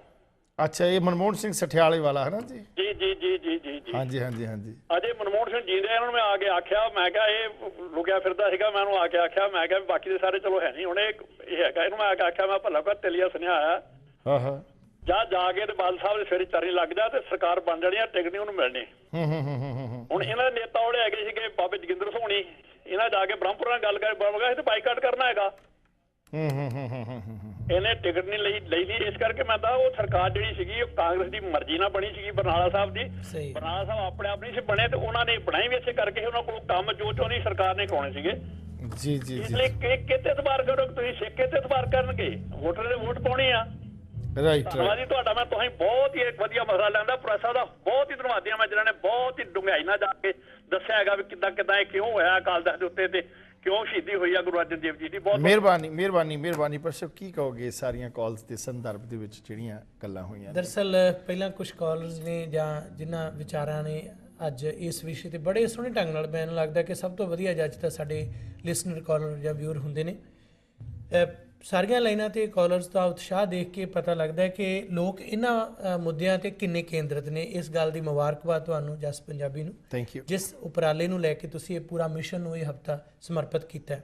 ਅੱਛਾ, ਇਹ ਮਨਮੋਹਨ ਸਿੰਘ ਸਠਿਆਲੇ ਵਾਲਾ ਹੈ ਨਾ ਜੀ? ਜੀ ਜੀ ਜੀ ਜੀ ਜੀ ਜੀ। ਹਾਂਜੀ ਹਾਂਜੀ ਹਾਂਜੀ। ਅਜੇ ਮਨਮੋਹਨ ਸਿੰਘ ਜੀਂਦੇ ਇਹਨਾਂ ਨੂੰ ਮੈਂ ਆ ਕੇ ਆਖਿਆ, ਮੈਂ ਕਿਹਾ ਇਹ ਲੁਕਿਆ ਫਿਰਦਾ ਸੀਗਾ, ਮੈਂ ਉਹਨੂੰ ਆ ਕੇ ਆਖਿਆ, ਮੈਂ ਕਿਹਾ ਬਾਕੀ ਦੇ ਸਾਰੇ ਚਲੋ ਹੈ ਨਹੀਂ, ਹੁਣ ਇਹ ਹੈਗਾ। ਇਹਨੂੰ ਮੈਂ ਆ ਕੇ ਆਖਿਆ, ਮੈਂ ਭੱਲਾ ਤੇਲੀਆ ਸੁਨੇਹਾ ਆਇਆ, ਹਾਂ ਹਾਂ, ਜਾ ਕੇ ਤੇ ਬਾਦਲ ਸਾਹਿਬ ਦੇ ਸਵੇਰੇ ਚਰਨੀ ਲੱਗ ਜਾ ਤੇ ਸਰਕਾਰ ਬਣ ਜਾਣੀ ਆ, ਟਿਕਣੀ ਉਹਨੂੰ ਮਿਲਣੀ। ਹੁਣ ਇਹਨਾਂ ਦੇ ਨੇਤਾ ਉਹਦੇ ਹੈਗੇ ਸੀਗੇ ਬਾਬੇ ਜੋਗਿੰਦਰ ਸੋਹਣੀ, ਇਹਨਾਂ ਜਾ ਕੇ ਬ੍ਰਹਮਪੁਰ ਨਾਲ ਗੱਲ ਕਰ ਬਗਾ ਤੇ ਬਾਈਕਾਟ ਕਰਨਾ ਹੈਗਾ। ਇਹਨੇ ਟਿਕਟ ਨਹੀਂ ਲਈ ਇਸ ਕਰਕੇ ਮੈਂ ਤਾਂ ਉਹ ਸਰਕਾਰ ਜਿਹੜੀ ਸੀਗੀ ਉਹ ਕਾਂਗਰਸ ਦੀ ਮਰਜ਼ੀ ਨਾਲ ਬਣੀ ਸੀਗੀ, ਬਰਨਾਲਾ ਸਾਹਿਬ ਦੀ। ਬਰਨਾਲਾ ਸਾਹਿਬ ਆਪਣੇ ਆਪ ਨਹੀਂ ਸੀ ਬਣੇ, ਤੇ ਉਹਨਾਂ ਨੇ ਬਣਾਈ ਵੀ ਇਸੇ ਕਰਕੇ ਉਹਨਾਂ ਕੋਲ ਕੰਮ ਜੋ ਚਾਹੁੰਦੀ ਸਰਕਾਰ ਨੇ ਕਰਾਉਣੇ ਸੀਗੇ। ਜੀ ਜੀ। ਇਸ ਲਈ ਕਿਤੇ ਇਤਬਾਰ ਕਰੋ, ਤੁਸੀਂ ਸਿੱਖ ਕਿਤੇ ਇਤਬਾਰ ਕਰਨਗੇ, ਵੋਟਰ ਦੇ ਵੋਟ ਪਾਉਣੀ ਆ। ਰਾਈਟ। ਧੰਨਵਾਦ ਜੀ ਤੁਹਾਡਾ। ਮੈਂ ਤੁਸੀਂ ਬਹੁਤ ਹੀ ਇੱਕ ਵਧੀਆ ਮਸਲਾ ਲੈਂਦਾ, ਪ੍ਰੈਸ ਦਾ ਬਹੁਤ ਹੀ ਧੰਨਵਾਦੀ ਹਾਂ ਮੈਂ, ਜਿਹਨਾਂ ਨੇ ਬਹੁਤ ਹੀ ਡੂੰਘਾਈ ਨਾਲ ਜਾ ਕੇ ਦੱਸਿਆ ਹੈਗਾ ਵੀ ਕਿੱਦਾਂ ਇਹ ਕਿਉਂ ਹੋਇਆ ਅਕਾਲ ਤਖ਼ਤ ਦੇ ਉੱਤੇ, ਤੇ ਕਿਉਂ ਸ਼ਹੀਦੀ ਹੋਈ ਆ ਗੁਰੂ ਅਰਜਨ ਦੇਵ ਜੀ ਦੀ। ਬਹੁਤ ਮਿਹਰਬਾਨੀ। ਪ੍ਰਸ਼ਵ, ਕੀ ਕਹੋਗੇ ਸਾਰੀਆਂ ਕਾਲਸ ਦੇ ਸੰਦਰਭ ਦੇ ਵਿੱਚ ਜਿਹੜੀਆਂ ਗੱਲਾਂ ਹੋਈਆਂ? ਦਰਅਸਲ ਪਹਿਲਾਂ ਕੁਝ ਕਾਲਰਸ ਨੇ ਜਾਂ ਜਿਨ੍ਹਾਂ ਵਿਚਾਰਾਂ ਨੇ ਅੱਜ ਇਸ ਵਿਸ਼ੇ ਤੇ ਬੜੇ ਸੋਹਣੇ ਢੰਗ ਨਾਲ ਮੈਨੂੰ ਲੱਗਦਾ ਕਿ ਸਭ ਤੋਂ ਵਧੀਆ ਜੱਜ ਤਾਂ ਸਾਡੇ ਲਿਸਨਰ ਕਾਲਰ ਜਾਂ ਵਿਊਅਰ ਹੁੰਦੇ ਨੇ। ਸਾਰੀਆਂ ਲਾਈਨਾਂ ਤੇ ਕਾਲਰਸ ਦਾ ਉਤਸ਼ਾਹ ਦੇਖ ਕੇ ਪਤਾ ਲੱਗਦਾ ਹੈ ਕਿ ਲੋਕ ਇਹਨਾਂ ਮੁੱਦਿਆਂ ਤੇ ਕਿੰਨੇ ਕੇਂਦਰਿਤ ਨੇ। ਇਸ ਗੱਲ ਦੀ ਮੁਬਾਰਕਬਾਦ ਤੁਹਾਨੂੰ ਜਸ ਪੰਜਾਬੀ ਨੂੰ, ਥੈਂਕ ਯੂ, ਜਿਸ ਉਪਰਾਲੇ ਨੂੰ ਲੈ ਕੇ ਤੁਸੀਂ ਇਹ ਪੂਰਾ ਮਿਸ਼ਨ ਨੂੰ ਇਹ ਹਫਤਾ ਸਮਰਪਿਤ ਕੀਤਾ ਹੈ।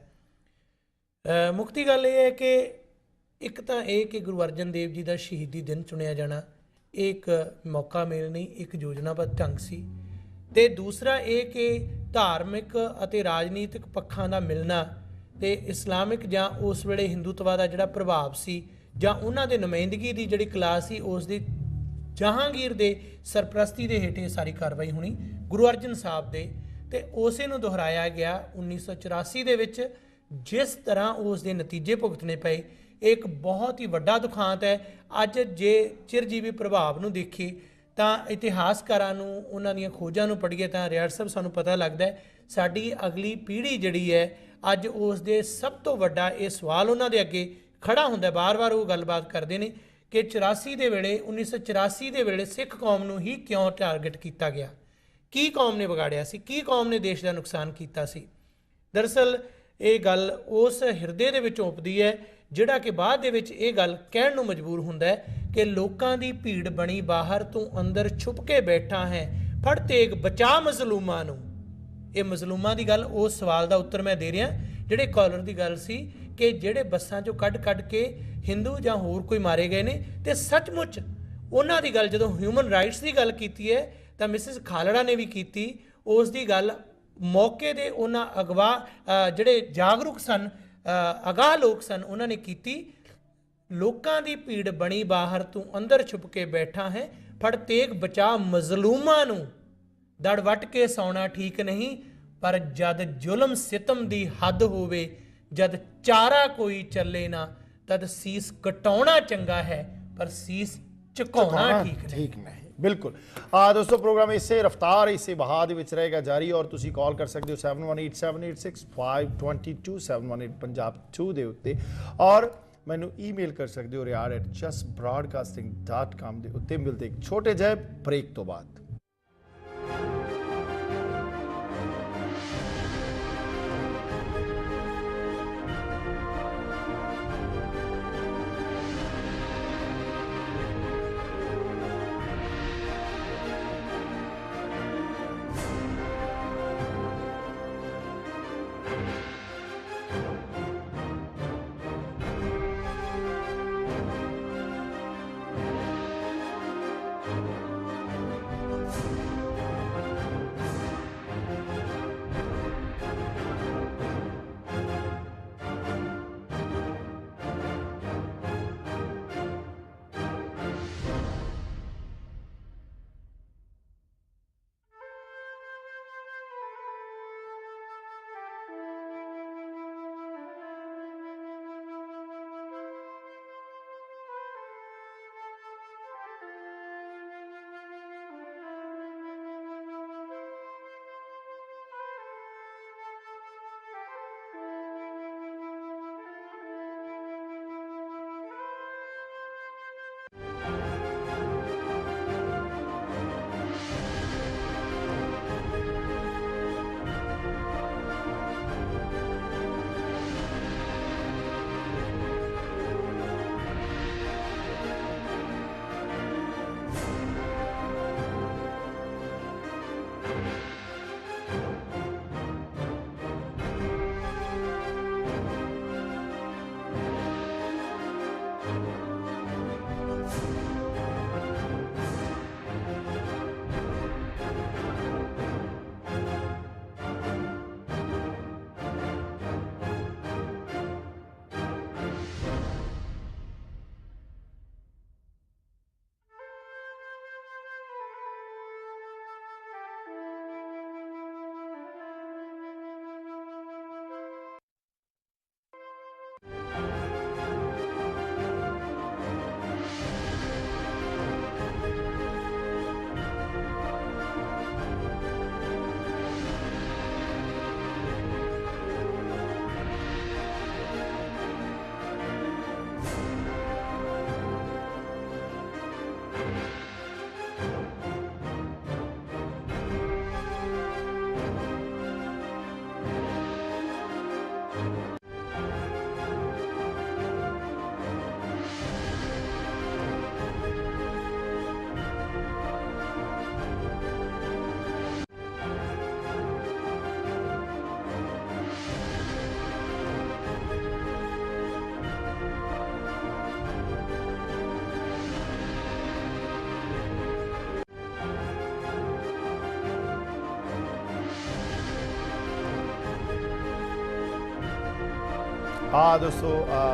ਮੁੱਕਦੀ ਗੱਲ ਇਹ ਹੈ ਕਿ ਇੱਕ ਤਾਂ ਇਹ ਕਿ ਗੁਰੂ ਅਰਜਨ ਦੇਵ ਜੀ ਦਾ ਸ਼ਹੀਦੀ ਦਿਨ ਚੁਣਿਆ ਜਾਣਾ ਇਹ ਇੱਕ ਮੌਕਾ ਮੇਲ ਨਹੀਂ, ਇੱਕ ਯੋਜਨਾਬੱਧ ਢੰਗ ਸੀ। ਤੇ ਦੂਸਰਾ ਇਹ ਕਿ ਧਾਰਮਿਕ ਅਤੇ ਰਾਜਨੀਤਿਕ ਪੱਖਾਂ ਦਾ ਮਿਲਣਾ ਤੇ ਇਸਲਾਮਿਕ ਜਾਂ ਉਸ ਵੇਲੇ ਹਿੰਦੂਤਵਾ ਦਾ ਜਿਹੜਾ ਪ੍ਰਭਾਵ ਸੀ ਜਾਂ ਉਹਨਾਂ ਦੇ ਨੁਮਾਇੰਦਗੀ ਦੀ ਜਿਹੜੀ ਕਲਾਸ ਸੀ ਉਸ ਦੀ ਜਹਾਂਗੀਰ ਦੇ ਸਰਪ੍ਰਸਤੀ ਦੇ ਹੇਠ ਇਹ ਸਾਰੀ ਕਾਰਵਾਈ ਹੋਣੀ ਗੁਰੂ ਅਰਜਨ ਸਾਹਿਬ ਦੇ, ਤੇ ਉਸੇ ਨੂੰ ਦੁਹਰਾਇਆ ਗਿਆ 1984 ਦੇ ਵਿੱਚ। ਜਿਸ ਤਰ੍ਹਾਂ ਉਸ ਦੇ ਨਤੀਜੇ ਭੁਗਤਣੇ ਪਏ, ਇਹ ਇੱਕ ਬਹੁਤ ਹੀ ਵੱਡਾ ਦੁਖਾਂਤ ਹੈ। ਅੱਜ ਜੇ ਚਿਰਜੀਵੀ ਪ੍ਰਭਾਵ ਨੂੰ ਦੇਖੀਏ ਤਾਂ ਇਤਿਹਾਸਕਾਰਾਂ ਨੂੰ ਉਹਨਾਂ ਦੀਆਂ ਖੋਜਾਂ ਨੂੰ ਪੜ੍ਹੀਏ ਤਾਂ ਰਿਆੜ ਸਾਹਿਬ ਸਾਨੂੰ ਪਤਾ ਲੱਗਦਾ ਹੈ ਸਾਡੀ ਅਗਲੀ ਪੀੜ੍ਹੀ ਜਿਹੜੀ ਹੈ ਅੱਜ ਉਸ ਦੇ ਸਭ ਤੋਂ ਵੱਡਾ ਇਹ ਸਵਾਲ ਉਹਨਾਂ ਦੇ ਅੱਗੇ ਖੜਾ ਹੁੰਦਾ। ਬਾਰ-ਬਾਰ ਉਹ ਗੱਲਬਾਤ ਕਰਦੇ ਨੇ ਕਿ 1984 ਦੇ ਵੇਲੇ ਸਿੱਖ ਕੌਮ ਨੂੰ ਹੀ ਕਿਉਂ ਟਾਰਗੇਟ ਕੀਤਾ ਗਿਆ, ਕੀ ਕੌਮ ਨੇ ਵਿਗਾੜਿਆ ਸੀ, ਕੀ ਕੌਮ ਨੇ ਦੇਸ਼ ਦਾ ਨੁਕਸਾਨ ਕੀਤਾ ਸੀ। ਦਰਅਸਲ ਇਹ ਗੱਲ ਉਸ ਹਿਰਦੇ ਦੇ ਵਿੱਚ ਉਪਦੀ ਹੈ ਜਿਹੜਾ ਕਿ ਬਾਅਦ ਦੇ ਵਿੱਚ ਇਹ ਗੱਲ ਕਹਿਣ ਨੂੰ ਮਜਬੂਰ ਹੁੰਦਾ ਹੈ ਕਿ ਲੋਕਾਂ ਦੀ ਭੀੜ ਬਣੀ ਬਾਹਰ, ਤੂੰ ਅੰਦਰ ਛੁਪ ਕੇ ਬੈਠਾ ਹੈ, ਫੜ ਤੇਗ ਬਚਾ ਮਜ਼ਲੂਮਾਂ ਨੂੰ। ਇਹ ਮਜ਼ਲੂਮਾਂ ਦੀ ਗੱਲ, ਉਸ ਸਵਾਲ ਦਾ ਉੱਤਰ ਮੈਂ ਦੇ ਰਿਹਾ ਜਿਹੜੇ ਕਾਲਰ ਦੀ ਗੱਲ ਸੀ ਕਿ ਜਿਹੜੇ ਬੱਸਾਂ 'ਚੋਂ ਕੱਢ ਕੇ ਹਿੰਦੂ ਜਾਂ ਹੋਰ ਕੋਈ ਮਾਰੇ ਗਏ ਨੇ, ਤੇ ਸੱਚਮੁੱਚ ਉਹਨਾਂ ਦੀ ਗੱਲ ਜਦੋਂ ਹਿਊਮਨ ਰਾਈਟਸ ਦੀ ਗੱਲ ਕੀਤੀ ਹੈ ਤਾਂ ਮਿਸਿਸ ਖਾਲੜਾ ਨੇ ਵੀ ਕੀਤੀ। ਉਸ ਦੀ ਗੱਲ ਮੌਕੇ ਦੇ ਉਹਨਾਂ ਅਗਵਾ ਜਿਹੜੇ ਜਾਗਰੂਕ ਸਨ, ਅਗਾਹ ਲੋਕ ਸਨ, ਉਹਨਾਂ ਨੇ ਕੀਤੀ। ਲੋਕਾਂ ਦੀ ਭੀੜ ਬਣੀ ਬਾਹਰ, ਤੂੰ ਅੰਦਰ ਛੁਪ ਕੇ ਬੈਠਾ ਹੈ, ਫੜ ਤੇਗ ਬਚਾ ਮਜ਼ਲੂਮਾਂ ਨੂੰ। ਦੜ ਵੱਟ ਕੇ ਸੌਣਾ ਠੀਕ ਨਹੀਂ, ਪਰ ਜਦ ਜ਼ੁਲਮ ਸਿਤਮ ਦੀ ਹੱਦ ਹੋਵੇ, ਜਦ ਚਾਰਾ ਕੋਈ ਚੱਲੇ ਨਾ, ਤਦ ਸੀਸ ਕਟਾਉਣਾ ਚੰਗਾ ਹੈ, ਪਰ ਸੀਸ ਝੁਕਾਉਣਾ ਠੀਕ ਨਹੀਂ। ਬਿਲਕੁਲ। ਦੋਸਤੋ, ਪ੍ਰੋਗਰਾਮ ਇਸੇ ਰਫਤਾਰ, ਇਸੇ ਬਹਾ ਦੇ ਵਿੱਚ ਰਹੇਗਾ ਜਾਰੀ, ਔਰ ਤੁਸੀਂ ਕਾਲ ਕਰ ਸਕਦੇ ਹੋ 7187865522 718 ਪੰਜਾਬ 2 ਦੇ ਉੱਤੇ, ਔਰ ਮੈਨੂੰ ਈਮੇਲ ਕਰ ਸਕਦੇ ਹੋ riyad@justbroadcasting.com ਦੇ ਉੱਤੇ। ਮਿਲਦੇ ਇੱਕ ਛੋਟੇ ਜਿਹੇ ਬ੍ਰੇਕ ਤੋਂ ਬਾਅਦ। ਦੋਸਤੋ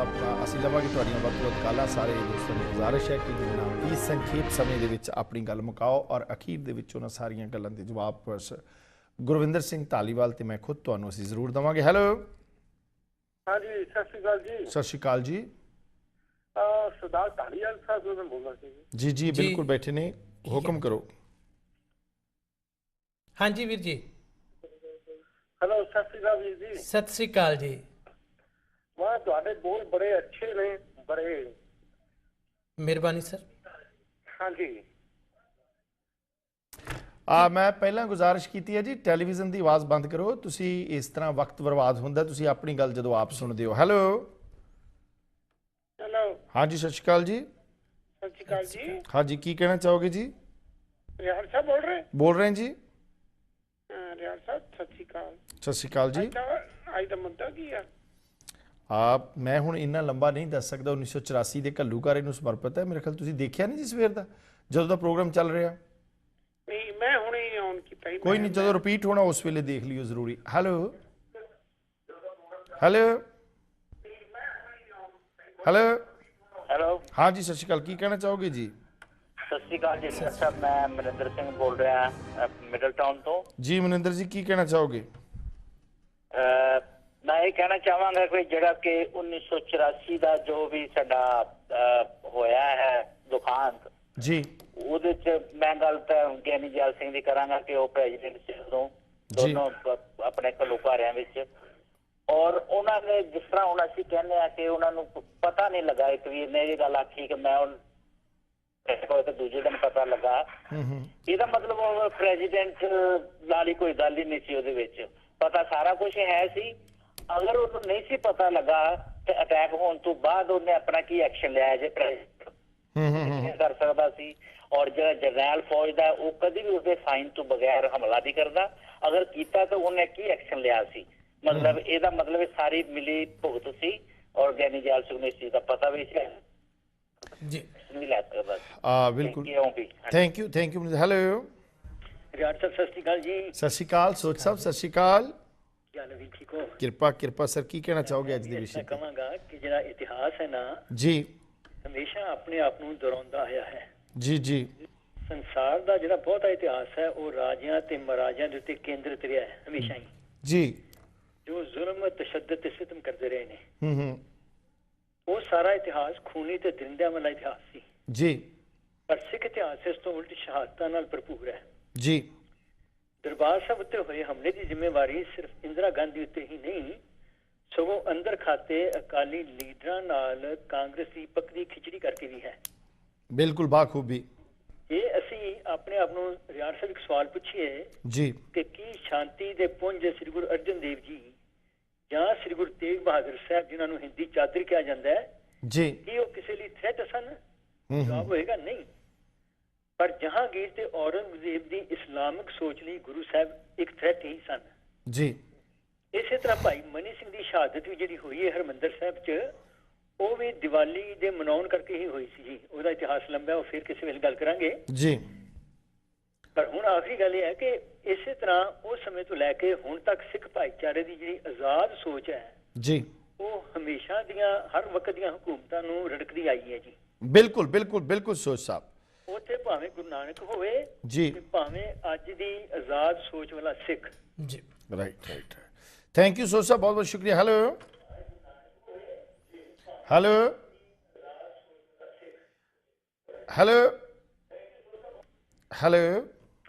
ਅਸੀਂ ਲਵਾਂਗੇ ਤੁਹਾਡੀਆਂ ਵੱਧ ਤੋਂ ਵੱਧ ਕਾਲਾਂ। ਸਾਰੇ ਦੋਸਤਾਂ ਨੂੰ ਗੁਜ਼ਾਰਿਸ਼ ਹੈ ਕਿ ਜਿੰਨਾ ਵੀ ਸੰਖੇਪ ਸਮੇਂ ਦੇ ਵਿੱਚ ਆਪਣੀ ਗੱਲ ਮੁਕਾਓ ਔਰ ਅਖੀਰ ਦੇ ਵਿੱਚ ਉਹਨਾਂ ਸਾਰੀਆਂ ਗੱਲਾਂ ਦੇ ਜਵਾਬ ਗੁਰਵਿੰਦਰ ਸਿੰਘ ਧਾਲੀਵਾਲ ਤੇ ਮੈਂ ਖੁਦ ਤੁਹਾਨੂੰ ਅਸੀਂ ਜ਼ਰੂਰ ਦੇਵਾਂਗੇ। ਹੈਲੋ, ਹਾਂਜੀ, ਸਤਿ ਸ਼੍ਰੀ ਅਕਾਲ ਜੀ। ਸਤਿ ਸ਼੍ਰੀ ਅਕਾਲ ਜੀ। ਸਰਦਾਰ ਧਾਲੀਵਾਲ ਸਾਹਿਬ ਨੂੰ ਬੋਲਣਾ ਸੀ ਜੀ ਜੀ ਬਿਲਕੁਲ ਬੈਠੇ ਨੇ, ਹੁਕਮ ਕਰੋ। ਹਾਂਜੀ ਵੀਰ ਜੀ। ਹੈਲੋ, ਸਤਿ ਸ਼੍ਰੀ ਅਕਾਲ ਵੀਰ ਜੀ। ਸਤਿ ਸ੍ਰੀ ਅਕਾਲ ਜੀ। ਵਾਹ, ਤੁਹਾਡੇ ਬੋਲ ਬੜੇ ਅੱਛੇ ਨੇ, ਬੜੇ। ਮਿਹਰਬਾਨੀ ਸਰ। ਹਾਂਜੀ, ਮੈਂ ਪਹਿਲਾਂ ਗੁਜ਼ਾਰਿਸ਼ ਕੀਤੀ ਹੈ ਜੀ, ਟੈਲੀਵਿਜ਼ਨ ਦੀ ਆਵਾਜ਼ ਬੰਦ ਕਰੋ। ਤੁਸੀਂ ਇਸ ਤਰ੍ਹਾਂ ਵਕਤ ਬਰਬਾਦ ਹੁੰਦਾ, ਤੁਸੀਂ ਆਪਣੀ ਗੱਲ ਜਦੋਂ ਆਪ ਸੁਣਦੇ ਹੋ। ਹੈਲੋ ਹੈਲੋ, ਹਾਂਜੀ, ਸਤਿ ਸ਼੍ਰੀ ਅਕਾਲ ਜੀ। ਸਤਿ ਸ਼੍ਰੀ ਅਕਾਲ ਜੀ। ਹਾਂਜੀ, ਕੀ ਕਹਿਣਾ ਚਾਹੋਗੇ ਜੀ? ਰਿਆੜ ਸਾਹਿਬ ਬੋਲ ਰਹੇ ਜੀ। ਰਿਆੜ ਸਾਹਿਬ, ਸਤਿ ਸ਼੍ਰੀ ਅਕਾਲ। ਸਤਿ ਸ਼੍ਰੀ ਅਕਾਲ ਜੀ। ਅੱਜ ਦਾ ਮੁੱਦਾ ਕੀ ਆ? ਮੈਂ ਹੁਣ ਇੰਨਾ ਲੰਬਾ ਨਹੀਂ ਦੱਸ ਸਕਦਾ। 1984 ਦੇ ਘੱਲੂਘਾਰੇ ਨੂੰ ਸਮਰਪਿਤ ਹੈ। ਮੇਰੇ ਖਿਆਲ ਤੁਸੀਂ ਦੇਖਿਆ ਨਹੀਂ ਜੀ ਸਵੇਰ ਦਾ, ਜਦੋਂ ਦਾ ਪ੍ਰੋਗਰਾਮ ਚੱਲ ਰਿਹਾ। ਨਹੀਂ, ਮੈਂ ਹੁਣੇ ਆਨ ਕੀਤਾ। ਕੋਈ ਨਹੀਂ, ਜਦੋਂ ਰਿਪੀਟ ਹੋਣਾ ਉਸ ਵੇਲੇ ਦੇਖ ਲਿਓ ਜ਼ਰੂਰੀ। ਹੈਲੋ ਹੈਲੋ ਹੈਲੋ ਹੈਲੋ, ਹਾਂਜੀ, ਸਤਿ ਸ਼੍ਰੀ ਅਕਾਲ। ਕੀ ਕਹਿਣਾ ਚਾਹੋਗੇ ਜੀ? ਸਤਿ ਸ਼੍ਰੀ ਅਕਾਲ ਜੀ ਸਾਹਿਬ, ਮੈਂ ਮਨਿੰਦਰ ਸਿੰਘ ਬੋਲ ਰਿਹਾ ਮਿਡਲ ਟਾਊਨ ਤੋਂ। ਜੀ ਮਨਿੰਦਰ ਜੀ, ਕੀ ਕਹਿਣਾ ਚਾਹੋਗੇ? ਮੈਂ ਇਹ ਕਹਿਣਾ ਚਾਹਾਂਗਾ ਕਿ ਜਿਹੜਾ ਕਿ 1984 ਦਾ ਜੋ ਵੀ ਸਾਡਾ ਹੋਇਆ ਹੈ ਦੁਖਾਂਤ ਜੀ, ਉਹਦੇ ਚ ਮੈਂ ਗੱਲ ਤਾਂ ਗਿਆਨੀ ਜੈਲ ਸਿੰਘ ਦੀ ਕਰਾਂਗਾ ਕਿ ਉਹ ਪ੍ਰੈਜ਼ੀਡੈਂਟ ਸੀ ਉਦੋਂ, ਦੋਨੋਂ ਆਪਣੇ ਘੱਲੂਘਾਰਿਆਂ ਵਿੱਚ। ਔਰ ਉਹਨਾਂ ਨੇ ਜਿਸ ਤਰ੍ਹਾਂ ਹੁਣ ਅਸੀਂ ਕਹਿੰਦੇ ਆ ਕਿ ਉਹਨਾਂ ਨੂੰ ਪਤਾ ਨਹੀਂ ਲੱਗਾ, ਇੱਕ ਵੀਰ ਨੇ ਇਹ ਗੱਲ ਆਖੀ ਕਿ ਮੈਂ ਤੇ ਦੂਜੇ ਦਿਨ ਪਤਾ ਲੱਗਾ। ਇਹਦਾ ਮਤਲਬ ਉਹ ਪ੍ਰੈਜ਼ੀਡੈਂਟ ਨਾਲ ਹੀ ਕੋਈ ਗੱਲ ਹੀ ਨਹੀਂ ਸੀ, ਉਹਦੇ ਵਿੱਚ ਪਤਾ ਸਾਰਾ ਕੁਝ ਹੈ ਸੀ। ਅਗਰ ਉਹਨੂੰ ਨਹੀਂ ਸੀ ਪਤਾ ਲੱਗਾ ਤੇ ਅਟੈਕ ਹੋਣ ਤੋਂ ਬਾਅਦ ਉਹਨੇ ਆਪਣਾ ਕੀ ਐਕਸ਼ਨ ਲਿਆ ਜੇ ਪ੍ਰੈਜ਼ੀਡੈਂਟ ਕਰ ਸਕਦਾ ਸੀ। ਔਰ ਜਿਹੜਾ ਜਰਨੈਲ ਫੌਜ ਦਾ ਉਹ ਕਦੀ ਵੀ ਉਸਦੇ ਸਾਈਨ ਤੋਂ ਬਗੈਰ ਹਮਲਾ ਨਹੀਂ ਕਰਦਾ। ਅਗਰ ਕੀਤਾ ਤਾਂ ਉਹਨੇ ਕੀ ਐਕਸ਼ਨ ਲਿਆ ਸੀ? ਮਤਲਬ ਇਹਦਾ ਮਤਲਬ ਸਾਰੀ ਮਿਲੀ ਭੁਗਤ ਸੀ ਔਰ ਗਿਆਨੀ ਜੈਲ ਸਿੰਘ ਨੂੰ ਇਸ ਚੀਜ਼ ਦਾ ਪਤਾ ਵੀ ਸੀ ਜੀ। ਬਿਲਕੁਲ, ਥੈਂਕ ਯੂ। ਹੈਲੋ ਰਿਆੜ ਸਾਹਿਬ, ਸਤਿ ਸ਼੍ਰੀ ਅਕਾਲ ਜੀ। ਸਤਿ ਸ਼੍ਰੀ ਅਕਾਲ। ਸੋਚ ਸਾਹਿਬ, ਸਤਿ ਸ਼੍ਰੀ ਅਕਾਲ। ਠੀਕ ਹੋ? ਕਿਰਪਾ ਸਰ, ਕੀ ਕਹਿਣਾ ਚਾਹੋਗੇ ਅੱਜ ਦੇ ਵਿਸ਼ੇ ਤੇ? ਕਹਾਂਗਾ ਕਿ ਜਿਹੜਾ ਇਤਿਹਾਸ ਹੈ ਨਾ ਜੀ, ਹਮੇਸ਼ਾ ਆਪਣੇ ਆਪ ਨੂੰ ਦੁਹਰਾਉਂਦਾ ਆਇਆ ਹੈ। ਜੀ ਜੀ। ਸੰਸਾਰ ਦਾ ਜਿਹੜਾ ਬਹੁਤਾ ਇਤਿਹਾਸ ਹੈ ਉਹ ਰਾਜਿਆਂ ਤੇ ਮਹਾਰਾਜਿਆਂ ਦੇ ਉੱਤੇ ਕੇਂਦਰਿਤ ਰਿਹਾ ਹੈ ਹਮੇਸ਼ਾ ਹੀ, ਜੀ, ਜੋ ਜ਼ੁਲਮ ਤਸ਼ੱਦਦ ਤੇ ਸਿਤਮ ਕਰਦੇ ਰਹੇ ਨੇ। ਉਹ ਸਾਰਾ ਇਤਿਹਾਸ ਖੂਨੀ ਤੇ ਦਰਿੰਦਿਆਂ ਵਾਲਾ ਇਤਿਹਾਸ ਸੀ ਜੀ। ਪਰ ਸਿੱਖ ਇਤਿਹਾਸ ਇਸ ਤੋਂ ਉਲਟ ਸ਼ਹਾਦਤਾਂ ਨਾਲ ਭਰਪੂਰ ਹੈ ਜੀ। ਦਰਬਾਰ ਸਾਹਿਬ ਉੱਤੇ ਹੋਏ ਹਮਲੇ ਦੀ ਜ਼ਿੰਮੇਵਾਰੀ ਸਿਰਫ ਇੰਦਰਾ ਗਾਂਧੀ ਉੱਤੇ ਹੀ ਨਹੀਂ, ਸਗੋਂ ਅੰਦਰ ਖਾਤੇ ਅਕਾਲੀ ਲੀਡਰਾਂ ਨਾਲ ਕਾਂਗਰਸੀ ਪੱਕਦੀ ਖਿਚੜੀ ਕਰਕੇ ਵੀ ਹੈ। ਬਿਲਕੁਲ, ਬਾਖੂਬੀ। ਇਹ ਅਸੀਂ ਆਪਣੇ ਆਪ ਨੂੰ ਰਿਆੜ ਸਾਹਿਬ ਇੱਕ ਸਵਾਲ ਪੁੱਛੀਏ ਜੀ ਕਿ ਕੀ ਸ਼ਾਂਤੀ ਦੇ ਪੁੰਜ ਸ੍ਰੀ ਗੁਰੂ ਅਰਜਨ ਦੇਵ ਜੀ ਜਾਂ ਸ੍ਰੀ ਗੁਰੂ ਤੇਗ ਬਹਾਦਰ ਸਾਹਿਬ, ਜਿਨ੍ਹਾਂ ਨੂੰ ਹਿੰਦੀ ਚਾਦਰ ਕਿਹਾ ਜਾਂਦਾ ਹੈ, ਜੀ, ਕੀ ਉਹ ਕਿਸੇ ਲਈ ਥ੍ਰੈਟ ਸਨ? ਜਵਾਬ ਹੋਏਗਾ ਨਹੀਂ। ਪਰ ਜਹਾਂਗੀਰ ਤੇ ਔਰੰਗਜ਼ੇਬ ਦੀ ਇਸਲਾਮਿਕ ਸੋਚ ਲਈ ਗੁਰੂ ਸਾਹਿਬ ਇੱਕ ਥ੍ਰੈਟ ਹੀ ਸਨ ਜੀ। ਇਸੇ ਤਰ੍ਹਾਂ ਭਾਈ ਮਨੀ ਸਿੰਘ ਦੀ ਸ਼ਹਾਦਤ ਵੀ ਜਿਹੜੀ ਹੋਈ ਹੈ ਹਰਮੰਦਰ ਸਾਹਿਬ 'ਚ, ਉਹ ਵੀ ਦੀਵਾਲੀ ਦੇ ਮਨਾਉਣ ਕਰਕੇ ਹੀ ਹੋਈ ਸੀ ਜੀ। ਉਹਦਾ ਇਤਿਹਾਸ ਲੰਬਾ, ਉਹ ਫਿਰ ਕਿਸੇ ਵੇਲੇ ਗੱਲ ਕਰਾਂਗੇ ਜੀ। ਪਰ ਹੁਣ ਆਖਰੀ ਗੱਲ ਇਹ ਹੈ ਕਿ ਇਸੇ ਤਰ੍ਹਾਂ ਉਸ ਸਮੇਂ ਤੋਂ ਲੈ ਕੇ ਹੁਣ ਤੱਕ ਸਿੱਖ ਭਾਈਚਾਰੇ ਦੀ ਜਿਹੜੀ ਆਜ਼ਾਦ ਸੋਚ ਹੈ ਜੀ, ਉਹ ਹਮੇਸ਼ਾ ਦੀਆਂ ਹਰ ਵਕਤ ਦੀਆਂ ਹਕੂਮਤਾਂ ਨੂੰ ਰੜਕਦੀ ਆਈ ਹੈ ਜੀ। ਬਿਲਕੁਲ ਸੋਚ ਸਾਹਿਬ। ਉੱਥੇ ਭਾਵੇਂ ਗੁਰੂ ਨਾਨਕ ਹੋਵੇ ਜੀ, ਤੇ ਭਾਵੇਂ ਅੱਜ ਦੀ ਆਜ਼ਾਦ ਸੋਚ ਵਾਲਾ ਸਿੱਖ ਜੀ। ਰਾਈਟ। ਥੈਂਕ ਯੂ ਸੋਚ ਸਾਹਿਬ, ਬਹੁਤ ਸ਼ੁਕਰੀਆ। ਹੈਲੋ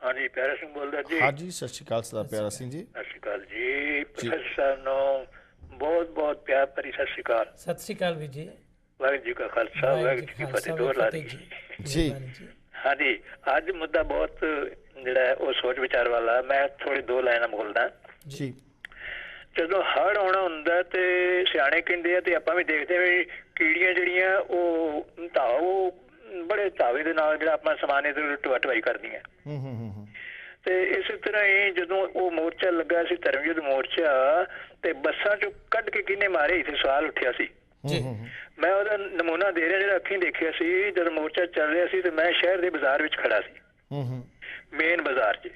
ਹਾਂਜੀ, ਪਿਆਰਾ ਸਿੰਘ ਬੋਲਦਾ ਜੀ। ਹਾਂਜੀ, ਸਤਿ ਸ਼੍ਰੀ ਅਕਾਲ ਸਰਦਾਰ ਪਿਆਰਾ ਸਿੰਘ ਜੀ। ਸਤਿ ਸ਼੍ਰੀ ਅਕਾਲ ਜੀ। ਪ੍ਰੋਫੈਸਰ ਸਾਹਿਬ ਨੂੰ ਬਹੁਤ ਪਿਆਰ ਭਰੀ ਸਤਿ ਸ਼੍ਰੀ ਅਕਾਲ। ਸਤਿ ਸ੍ਰੀ ਅਕਾਲ ਵੀਰ ਜੀ। ਵਾਹਿਗੁਰੂ ਜੀ ਕਾ ਖਾਲਸਾ, ਵਾਹਿਗੁਰੂ ਜੀ ਕੀ ਫਤਿਹ। ਦੋ ਲਾਰੀ ਜੀ। ਹਾਂਜੀ, ਅੱਜ ਮੁੱਦਾ ਬਹੁਤ ਜਿਹੜਾ ਉਹ ਸੋਚ ਵਿਚਾਰ ਵਾਲਾ। ਮੈਂ ਥੋੜੀ ਦੋ ਲਾਈਨਾਂ ਬੋਲਦਾ ਜੀ। ਜਦੋਂ ਹੜ੍ਹ ਆਉਣਾ ਹੁੰਦਾ ਤੇ ਸਿਆਣੇ ਕਹਿੰਦੇ ਆ ਤੇ ਆਪਾਂ ਵੀ ਦੇਖਦੇ ਆ ਵੀ ਕੀੜੀਆਂ ਜਿਹੜੀਆਂ ਉਹ ਬੜੇ ਧਾਵੇ ਦੇ ਨਾਲ ਜਿਹੜਾ ਆਪਣਾ ਸਮਾਨ ਇਧਰ ਢਵਾਈ ਕਰਦੀਆਂ। ਤੇ ਇਸੇ ਤਰ੍ਹਾਂ ਹੀ ਜਦੋਂ ਉਹ ਮੋਰਚਾ ਲੱਗਾ ਸੀ, ਧਰਮ ਯੁੱਧ ਮੋਰਚਾ, ਤੇ ਬੱਸਾਂ ਚੋਂ ਕੱਢ ਕੇ ਕਿਹਨੇ ਮਾਰੇ, ਇੱਥੇ ਸਵਾਲ ਉੱਠਿਆ ਸੀ। ਮੈਂ ਉਹਦਾ ਨਮੂਨਾ ਦੇ ਰਿਹਾ ਜਿਹੜਾ ਅੱਖੀਂ ਦੇਖਿਆ ਸੀ। ਜਦੋਂ ਮੋਰਚਾ ਚੱਲ ਰਿਹਾ ਸੀ ਤੇ ਮੈਂ ਸ਼ਹਿਰ ਦੇ ਬਾਜ਼ਾਰ ਵਿੱਚ ਖੜਾ ਸੀ, ਮੇਨ ਬਾਜ਼ਾਰ 'ਚ,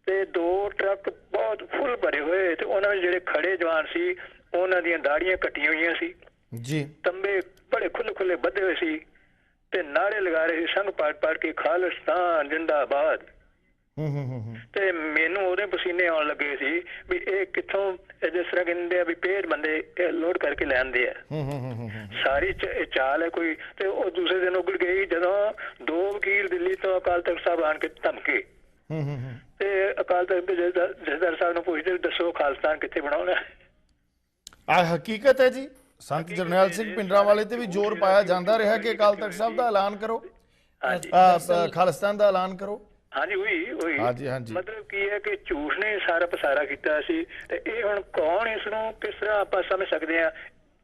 ਤੇ 2 ਟਰੱਕ ਬਹੁਤ ਫੁੱਲ ਭਰੇ ਹੋਏ ਤੇ ਉਹਨਾਂ ਵਿੱਚ ਜਿਹੜੇ ਖੜੇ ਜਵਾਨ ਸੀ ਉਹਨਾਂ ਦੀਆਂ ਦਾੜੀਆਂ ਕੱਟੀਆਂ ਹੋਈਆਂ ਸੀ ਜੀ, ਤੰਬੇ ਬੜੇ ਖੁੱਲੇ ਖੁੱਲੇ ਬੱਧੇ ਹੋਏ ਸੀ ਤੇ ਨਾਰੇ ਲਗਾ ਰਹੇ ਸੀ ਸੰਘ ਪਾੜ ਕੇ ਖਾਲਿਸਤਾਨ ਜਿੰਦਾਬਾਦ। ਤੇ ਮੈਨੂੰ ਉਹਦੇ ਪਸੀਨੇ ਆਉਣ ਲੱਗੇ ਸੀ ਵੀ ਇਹ ਕਿੱਥੋਂ, ਜਿਸ ਤਰ੍ਹਾਂ ਕਹਿੰਦੇ ਆ ਵੀ ਪੇੜ ਬੰਦੇ ਲੋਡ ਕਰਕੇ ਲੈ ਆਂਦੇ ਆ, ਸਾਰੀ ਚਾਲ ਹੈ ਕੋਈ। ਤੇ ਉਹ ਦੂਸਰੇ ਦਿਨ ਉਗੜ ਗਈ ਜਦੋਂ 2 ਵਕੀਲ ਦਿੱਲੀ ਤੋਂ ਅਕਾਲ ਤਖਤ ਸਾਹਿਬ ਆਣ ਕੇ ਧਮਕੇ ਤੇ ਅਕਾਲ ਤਖਤ ਦੇ ਜਥੇਦਾਰ ਸਾਹਿਬ ਨੂੰ ਪੁੱਛਦੇ ਦੱਸੋ ਖਾਲਿਸਤਾਨ ਕਿੱਥੇ ਬਣਾਉਣਾ। ਆ ਹਕੀਕਤ ਹੈ ਜੀ। ਸੰਤ ਜਰਨੈਲ ਸਿੰਘ ਭਿੰਡਰਾਂਵਾਲੇ ਤੇ ਵੀ ਜ਼ੋਰ ਪਾਇਆ ਜਾਂਦਾ ਰਿਹਾ ਕਿ ਅਕਾਲ ਤਖਤ ਸਾਹਿਬ ਦਾ ਐਲਾਨ ਕਰੋ, ਖਾਲਿਸਤਾਨ ਦਾ ਐਲਾਨ ਕਰੋ। ਹਾਂਜੀ ਹੋਈ ਹਾਂਜੀ ਹਾਂਜੀ। ਮਤਲਬ ਕੀ ਹੈ ਕਿ ਝੂਠ ਨੇ ਸਾਰਾ ਪਸਾਰਾ ਕੀਤਾ ਸੀ ਤੇ ਇਹ ਹੁਣ ਕੌਣ ਇਸ ਨੂੰ ਕਿਸ ਤਰ੍ਹਾਂ ਆਪਾਂ ਸਮਝ ਸਕਦੇ ਆ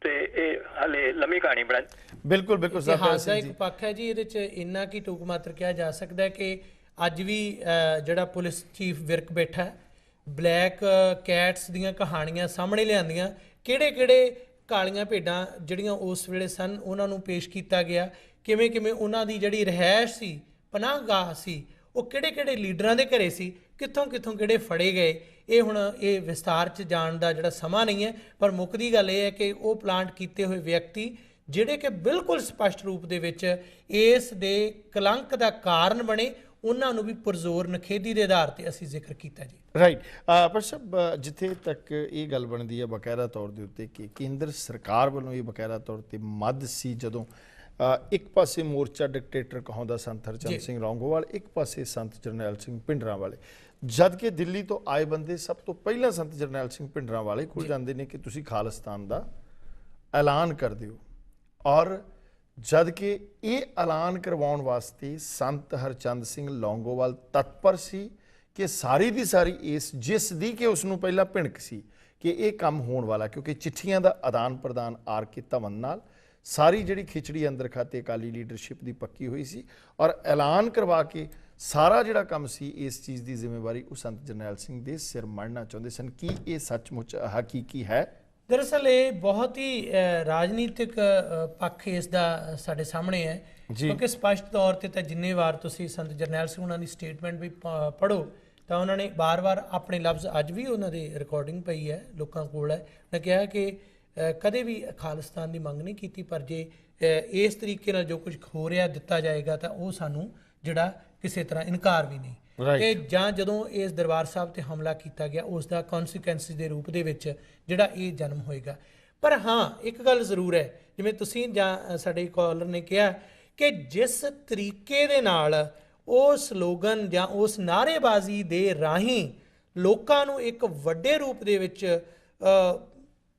ਤੇ ਇਹ ਹਾਲੇ ਲੰਮੀ ਕਹਾਣੀ ਬਣਾ। ਬਿਲਕੁਲ ਇਤਿਹਾਸ ਦਾ ਇੱਕ ਪੱਖ ਹੈ ਜੀ, ਇਹਦੇ 'ਚ ਇੰਨਾ ਕੀ ਟੂਕ ਮਾਤਰ ਕਿਹਾ ਜਾ ਸਕਦਾ ਹੈ ਕਿ ਅੱਜ ਵੀ ਜਿਹੜਾ ਪੁਲਿਸ ਚੀਫ ਵਿਰਕ ਬੈਠਾ ਹੈ, ਬਲੈਕ ਕੈਟਸ ਦੀਆਂ ਕਹਾਣੀਆਂ ਸਾਹਮਣੇ ਲਿਆਂਦੀਆਂ, ਕਿਹੜੇ ਕਾਲੀਆਂ ਭੇਡਾਂ ਜਿਹੜੀਆਂ ਉਸ ਵੇਲੇ ਸਨ ਉਹਨਾਂ ਨੂੰ ਪੇਸ਼ ਕੀਤਾ ਗਿਆ, ਕਿਵੇਂ ਉਹਨਾਂ ਦੀ ਜਿਹੜੀ ਰਿਹਾਇਸ਼ ਸੀ, ਪਨਾਹਗਾਹ ਸੀ, ਉਹ ਕਿਹੜੇ ਲੀਡਰਾਂ ਦੇ ਘਰੇ ਸੀ, ਕਿੱਥੋਂ ਕਿਹੜੇ ਫੜੇ ਗਏ। ਇਹ ਹੁਣ ਇਹ ਵਿਸਤਾਰ 'ਚ ਜਾਣ ਦਾ ਜਿਹੜਾ ਸਮਾਂ ਨਹੀਂ ਹੈ, ਪਰ ਮੁੱਕਦੀ ਗੱਲ ਇਹ ਹੈ ਕਿ ਉਹ ਪਲਾਂਟ ਕੀਤੇ ਹੋਏ ਵਿਅਕਤੀ ਜਿਹੜੇ ਕਿ ਬਿਲਕੁਲ ਸਪਸ਼ਟ ਰੂਪ ਦੇ ਵਿੱਚ ਇਸ ਦੇ ਕਲੰਕ ਦਾ ਕਾਰਨ ਬਣੇ, ਉਹਨਾਂ ਨੂੰ ਵੀ ਪੁਰਜ਼ੋਰ ਨਖੇਦੀ ਦੇ ਆਧਾਰ ਤੇ ਅਸੀਂ ਜ਼ਿਕਰ ਕੀਤਾ ਜੀ। ਰਾਈਟ। ਪਰ ਸਭ ਜਿੱਥੇ ਤੱਕ ਇਹ ਗੱਲ ਬਣਦੀ ਹੈ ਬਕਾਇਦਾ ਤੌਰ ਦੇ ਉੱਤੇ ਕਿ ਕੇਂਦਰ ਸਰਕਾਰ ਵੱਲੋਂ ਇਹ ਬਕਾਇਦਾ ਤੌਰ ਤੇ ਮੱਦ ਸੀ ਜਦੋਂ ਇੱਕ ਪਾਸੇ ਮੋਰਚਾ ਡਿਕਟੇਟਰ ਕਹਾਉਂਦਾ ਸੰਤ ਹਰਚੰਦ ਸਿੰਘ ਲੌਂਗੋਵਾਲ, ਇੱਕ ਪਾਸੇ ਸੰਤ ਜਰਨੈਲ ਸਿੰਘ ਭਿੰਡਰਾਂਵਾਲੇ, ਜਦ ਕਿ ਦਿੱਲੀ ਤੋਂ ਆਏ ਬੰਦੇ ਸਭ ਤੋਂ ਪਹਿਲਾਂ ਸੰਤ ਜਰਨੈਲ ਸਿੰਘ ਭਿੰਡਰਾਂਵਾਲੇ ਕੋਲ ਜਾਂਦੇ ਨੇ ਕਿ ਤੁਸੀਂ ਖਾਲਿਸਤਾਨ ਦਾ ਐਲਾਨ ਕਰ ਦਿਓ, ਔਰ ਜਦ ਕਿ ਇਹ ਐਲਾਨ ਕਰਵਾਉਣ ਵਾਸਤੇ ਸੰਤ ਹਰਚੰਦ ਸਿੰਘ ਲੌਂਗੋਵਾਲ ਤਤਪਰ ਸੀ ਕਿ ਸਾਰੀ ਦੀ ਸਾਰੀ ਇਸ ਜਿਸ ਦੀ ਕਿ ਉਸ ਨੂੰ ਪਹਿਲਾਂ ਭਿਣਕ ਸੀ ਕਿ ਇਹ ਕੰਮ ਹੋਣ ਵਾਲਾ, ਕਿਉਂਕਿ ਚਿੱਠੀਆਂ ਦਾ ਆਦਾਨ ਪ੍ਰਦਾਨ ਆਰ ਕੇ ਧਵਨ ਨਾਲ ਸਾਰੀ ਜਿਹੜੀ ਖਿਚੜੀ ਅੰਦਰ ਖਾਤੇ ਅਕਾਲੀ ਲੀਡਰਸ਼ਿਪ ਦੀ ਪੱਕੀ ਹੋਈ ਸੀ, ਔਰ ਐਲਾਨ ਕਰਵਾ ਕੇ ਸਾਰਾ ਜਿਹੜਾ ਕੰਮ ਸੀ ਇਸ ਚੀਜ਼ ਦੀ ਜ਼ਿੰਮੇਵਾਰੀ ਉਹ ਸੰਤ ਜਰਨੈਲ ਸਿੰਘ ਦੇ ਸਿਰ ਮੜਨਾ ਚਾਹੁੰਦੇ ਸਨ। ਕੀ ਇਹ ਸੱਚਮੁੱਚ ਹਕੀਕੀ ਹੈ? ਦਰਅਸਲ ਇਹ ਬਹੁਤ ਹੀ ਰਾਜਨੀਤਿਕ ਪੱਖ ਇਸ ਦਾ ਸਾਡੇ ਸਾਹਮਣੇ ਹੈ, ਕਿਉਂਕਿ ਸਪਸ਼ਟ ਤੌਰ ਤੇ ਤਾਂ ਜਿੰਨੇ ਵਾਰ ਤੁਸੀਂ ਸੰਤ ਜਰਨੈਲ ਸਿੰਘ ਉਹਨਾਂ ਦੀ ਸਟੇਟਮੈਂਟ ਵੀ ਪੜ੍ਹੋ ਤਾਂ ਉਹਨਾਂ ਨੇ ਵਾਰ-ਵਾਰ ਆਪਣੇ ਲਫ਼ਜ਼, ਅੱਜ ਵੀ ਉਹਨਾਂ ਦੀ ਰਿਕਾਰਡਿੰਗ ਪਈ ਹੈ ਲੋਕਾਂ ਕੋਲ ਹੈ, ਉਹਨੇ ਕਿਹਾ ਕਿ ਕਦੇ ਵੀ ਖਾਲਿਸਤਾਨ ਦੀ ਮੰਗ ਨਹੀਂ ਕੀਤੀ, ਪਰ ਜੇ ਇਸ ਤਰੀਕੇ ਨਾਲ ਜੋ ਕੁਝ ਹੋ ਰਿਹਾ ਦਿੱਤਾ ਜਾਏਗਾ ਤਾਂ ਉਹ ਸਾਨੂੰ ਜਿਹੜਾ ਕਿਸੇ ਤਰ੍ਹਾਂ ਇਨਕਾਰ ਵੀ ਨਹੀਂ। ਤੇ ਜਾਂ ਜਦੋਂ ਇਸ ਦਰਬਾਰ ਸਾਹਿਬ ਤੇ ਹਮਲਾ ਕੀਤਾ ਗਿਆ ਉਸ ਦਾ ਕੌਨਸੀਕੁਐਂਸਿਸ ਦੇ ਰੂਪ ਦੇ ਵਿੱਚ ਜਿਹੜਾ ਇਹ ਜਨਮ ਹੋਏਗਾ। ਪਰ ਹਾਂ ਇੱਕ ਗੱਲ ਜ਼ਰੂਰ ਹੈ, ਜਿਵੇਂ ਤੁਸੀਂ ਜਾਂ ਸਾਡੇ ਕਾਲਰ ਨੇ ਕਿਹਾ ਕਿ ਜਿਸ ਤਰੀਕੇ ਦੇ ਨਾਲ ਉਹ ਸਲੋਗਨ ਜਾਂ ਉਸ ਨਾਅਰੇਬਾਜ਼ੀ ਦੇ ਰਾਹੀਂ ਲੋਕਾਂ ਨੂੰ ਇੱਕ ਵੱਡੇ ਰੂਪ ਦੇ ਵਿੱਚ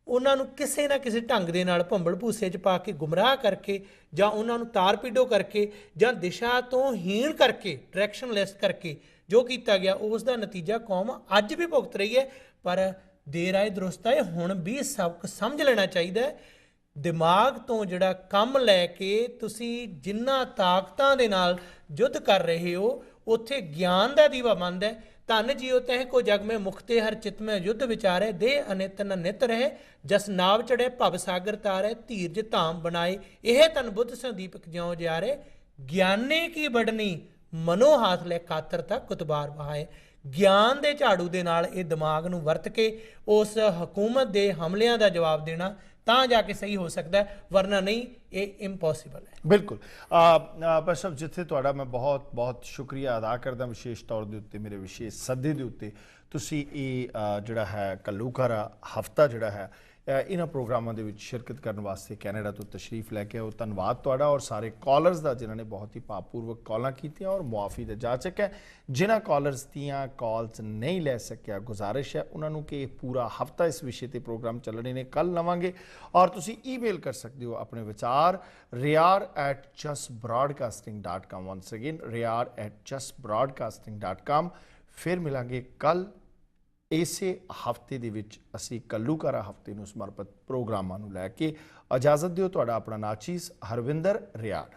ਉਹਨਾਂ ਨੂੰ ਕਿਸੇ ਨਾ ਕਿਸੇ ਢੰਗ ਦੇ ਨਾਲ ਭੰਬਲ ਭੂਸੇ 'ਚ ਪਾ ਕੇ ਗੁੰਮਰਾਹ ਕਰਕੇ ਜਾਂ ਉਹਨਾਂ ਨੂੰ ਤਾਰ-ਪੀਡੋ ਕਰਕੇ ਜਾਂ ਦਿਸ਼ਾ ਤੋਂ ਹੀਣ ਕਰਕੇ, ਡਾਇਰੈਕਸ਼ਨਲੈਸ ਕਰਕੇ ਜੋ ਕੀਤਾ ਗਿਆ ਉਸ ਦਾ ਨਤੀਜਾ ਕੌਮ ਅੱਜ ਵੀ ਭੁਗਤ ਰਹੀ ਹੈ। ਪਰ ਦੇਰ ਆਏ ਦਰੁਸਤ ਆਏ, ਹੁਣ ਵੀ ਸਬਕ ਸਮਝ ਲੈਣਾ ਚਾਹੀਦਾ ਹੈ। ਦਿਮਾਗ ਤੋਂ ਜਿਹੜਾ ਕੰਮ ਲੈ ਕੇ ਤੁਸੀਂ ਜਿੰਨਾ ਤਾਕਤਾਂ ਦੇ ਨਾਲ ਯੁੱਧ ਕਰ ਰਹੇ ਹੋ, ਉੱਥੇ ਗਿਆਨ ਦਾ ਦੀਵਾ ਬੰਦ ਹੈ। ਧਨ ਜੀਓ ਤਹਿ ਕੋ ਜਗ ਮੈਂ ਮੁਖਤੇ ਹਰ ਚਿਤ ਮੈਂ ਯੁੱਧ ਵਿਚਾਰੇ, ਦੇ ਅਨਿਤ ਨ ਨਿਤ ਰਹੇ, ਜਸ ਨਾਵ ਚੜੇ ਭਵ ਸਾਗਰ ਤਾਰੇ, ਧੀਰਜ ਧਾਮ ਬਣਾਏ, ਇਹ ਤਨ ਬੁੱਧ ਸੰਦੀਪਕ ਜਿਉ ਜਿਆਰੇ, ਗਿਆਨੇ ਕੀ ਬੜਨੀ ਮਨੋ ਹਾਥ ਲੈ ਕਾਤਰ ਤੱਕ ਕੁਤਬਾਰ ਬਹਾਏ। ਗਿਆਨ ਦੇ ਝਾੜੂ ਦੇ ਨਾਲ ਇਹ ਦਿਮਾਗ ਨੂੰ ਵਰਤ ਕੇ ਉਸ ਹਕੂਮਤ ਦੇ ਹਮਲਿਆਂ ਦਾ ਜਵਾਬ ਦੇਣਾ ਤਾਂ ਜਾ ਕੇ ਸਹੀ ਹੋ ਸਕਦਾ, ਵਰਨਾ ਨਹੀਂ ਇਹ ਇੰਪੋਸੀਬਲ ਹੈ। ਬਿਲਕੁਲ। ਪਰ ਸਭ ਜਿੱਥੇ ਤੁਹਾਡਾ ਮੈਂ ਬਹੁਤ ਬਹੁਤ ਸ਼ੁਕਰੀਆ ਅਦਾ ਕਰਦਾ, ਵਿਸ਼ੇਸ਼ ਤੌਰ ਦੇ ਉੱਤੇ ਮੇਰੇ ਵਿਸ਼ੇਸ਼ ਸੱਦੇ ਦੇ ਉੱਤੇ ਤੁਸੀਂ ਇਹ ਜਿਹੜਾ ਹੈ ਘੱਲੂਘਾਰਾ ਹਫਤਾ ਜਿਹੜਾ ਹੈ ਇਹਨਾਂ ਪ੍ਰੋਗਰਾਮਾਂ ਦੇ ਵਿੱਚ ਸ਼ਿਰਕਤ ਕਰਨ ਵਾਸਤੇ ਕੈਨੇਡਾ ਤੋਂ ਤਸ਼ਰੀਫ ਲੈ ਕੇ ਆਓ। ਧੰਨਵਾਦ ਤੁਹਾਡਾ ਔਰ ਸਾਰੇ ਕਾਲਰਸ ਦਾ ਜਿਨ੍ਹਾਂ ਨੇ ਬਹੁਤ ਹੀ ਭਾਵਪੂਰਵਕ ਕਾਲਾਂ ਕੀਤੀਆਂ, ਔਰ ਮੁਆਫੀ ਦਾ ਜਾਚਕ ਹੈ ਜਿਨ੍ਹਾਂ ਕਾਲਰਸ ਦੀਆਂ ਕਾਲਸ ਨਹੀਂ ਲੈ ਸਕਿਆ। ਗੁਜ਼ਾਰਿਸ਼ ਹੈ ਉਹਨਾਂ ਨੂੰ ਕਿ ਪੂਰਾ ਹਫਤਾ ਇਸ ਵਿਸ਼ੇ ਤੇ ਪ੍ਰੋਗਰਾਮ ਚੱਲਣੇ ਨੇ, ਕੱਲ ਲਵਾਂਗੇ। ਔਰ ਤੁਸੀਂ ਈਮੇਲ ਕਰ ਸਕਦੇ ਹੋ ਆਪਣੇ ਵਿਚਾਰ riyar@justbroadcasting.com। Ones again riyar@justbroadcasting.com। ਫਿਰ ਮਿਲਾਂਗੇ ਕੱਲ। ਇਸੇ ਹਫਤੇ ਦੇ ਵਿੱਚ ਅਸੀਂ ਘੱਲੂਘਾਰਾ ਹਫਤੇ ਨੂੰ ਸਮਰਪਿਤ ਪ੍ਰੋਗਰਾਮਾਂ ਨੂੰ ਲੈ ਕੇ। ਇਜਾਜ਼ਤ ਦਿਓ। ਤੁਹਾਡਾ ਆਪਣਾ ਨਾਚੀਜ਼ ਹਰਵਿੰਦਰ ਰਿਆੜ।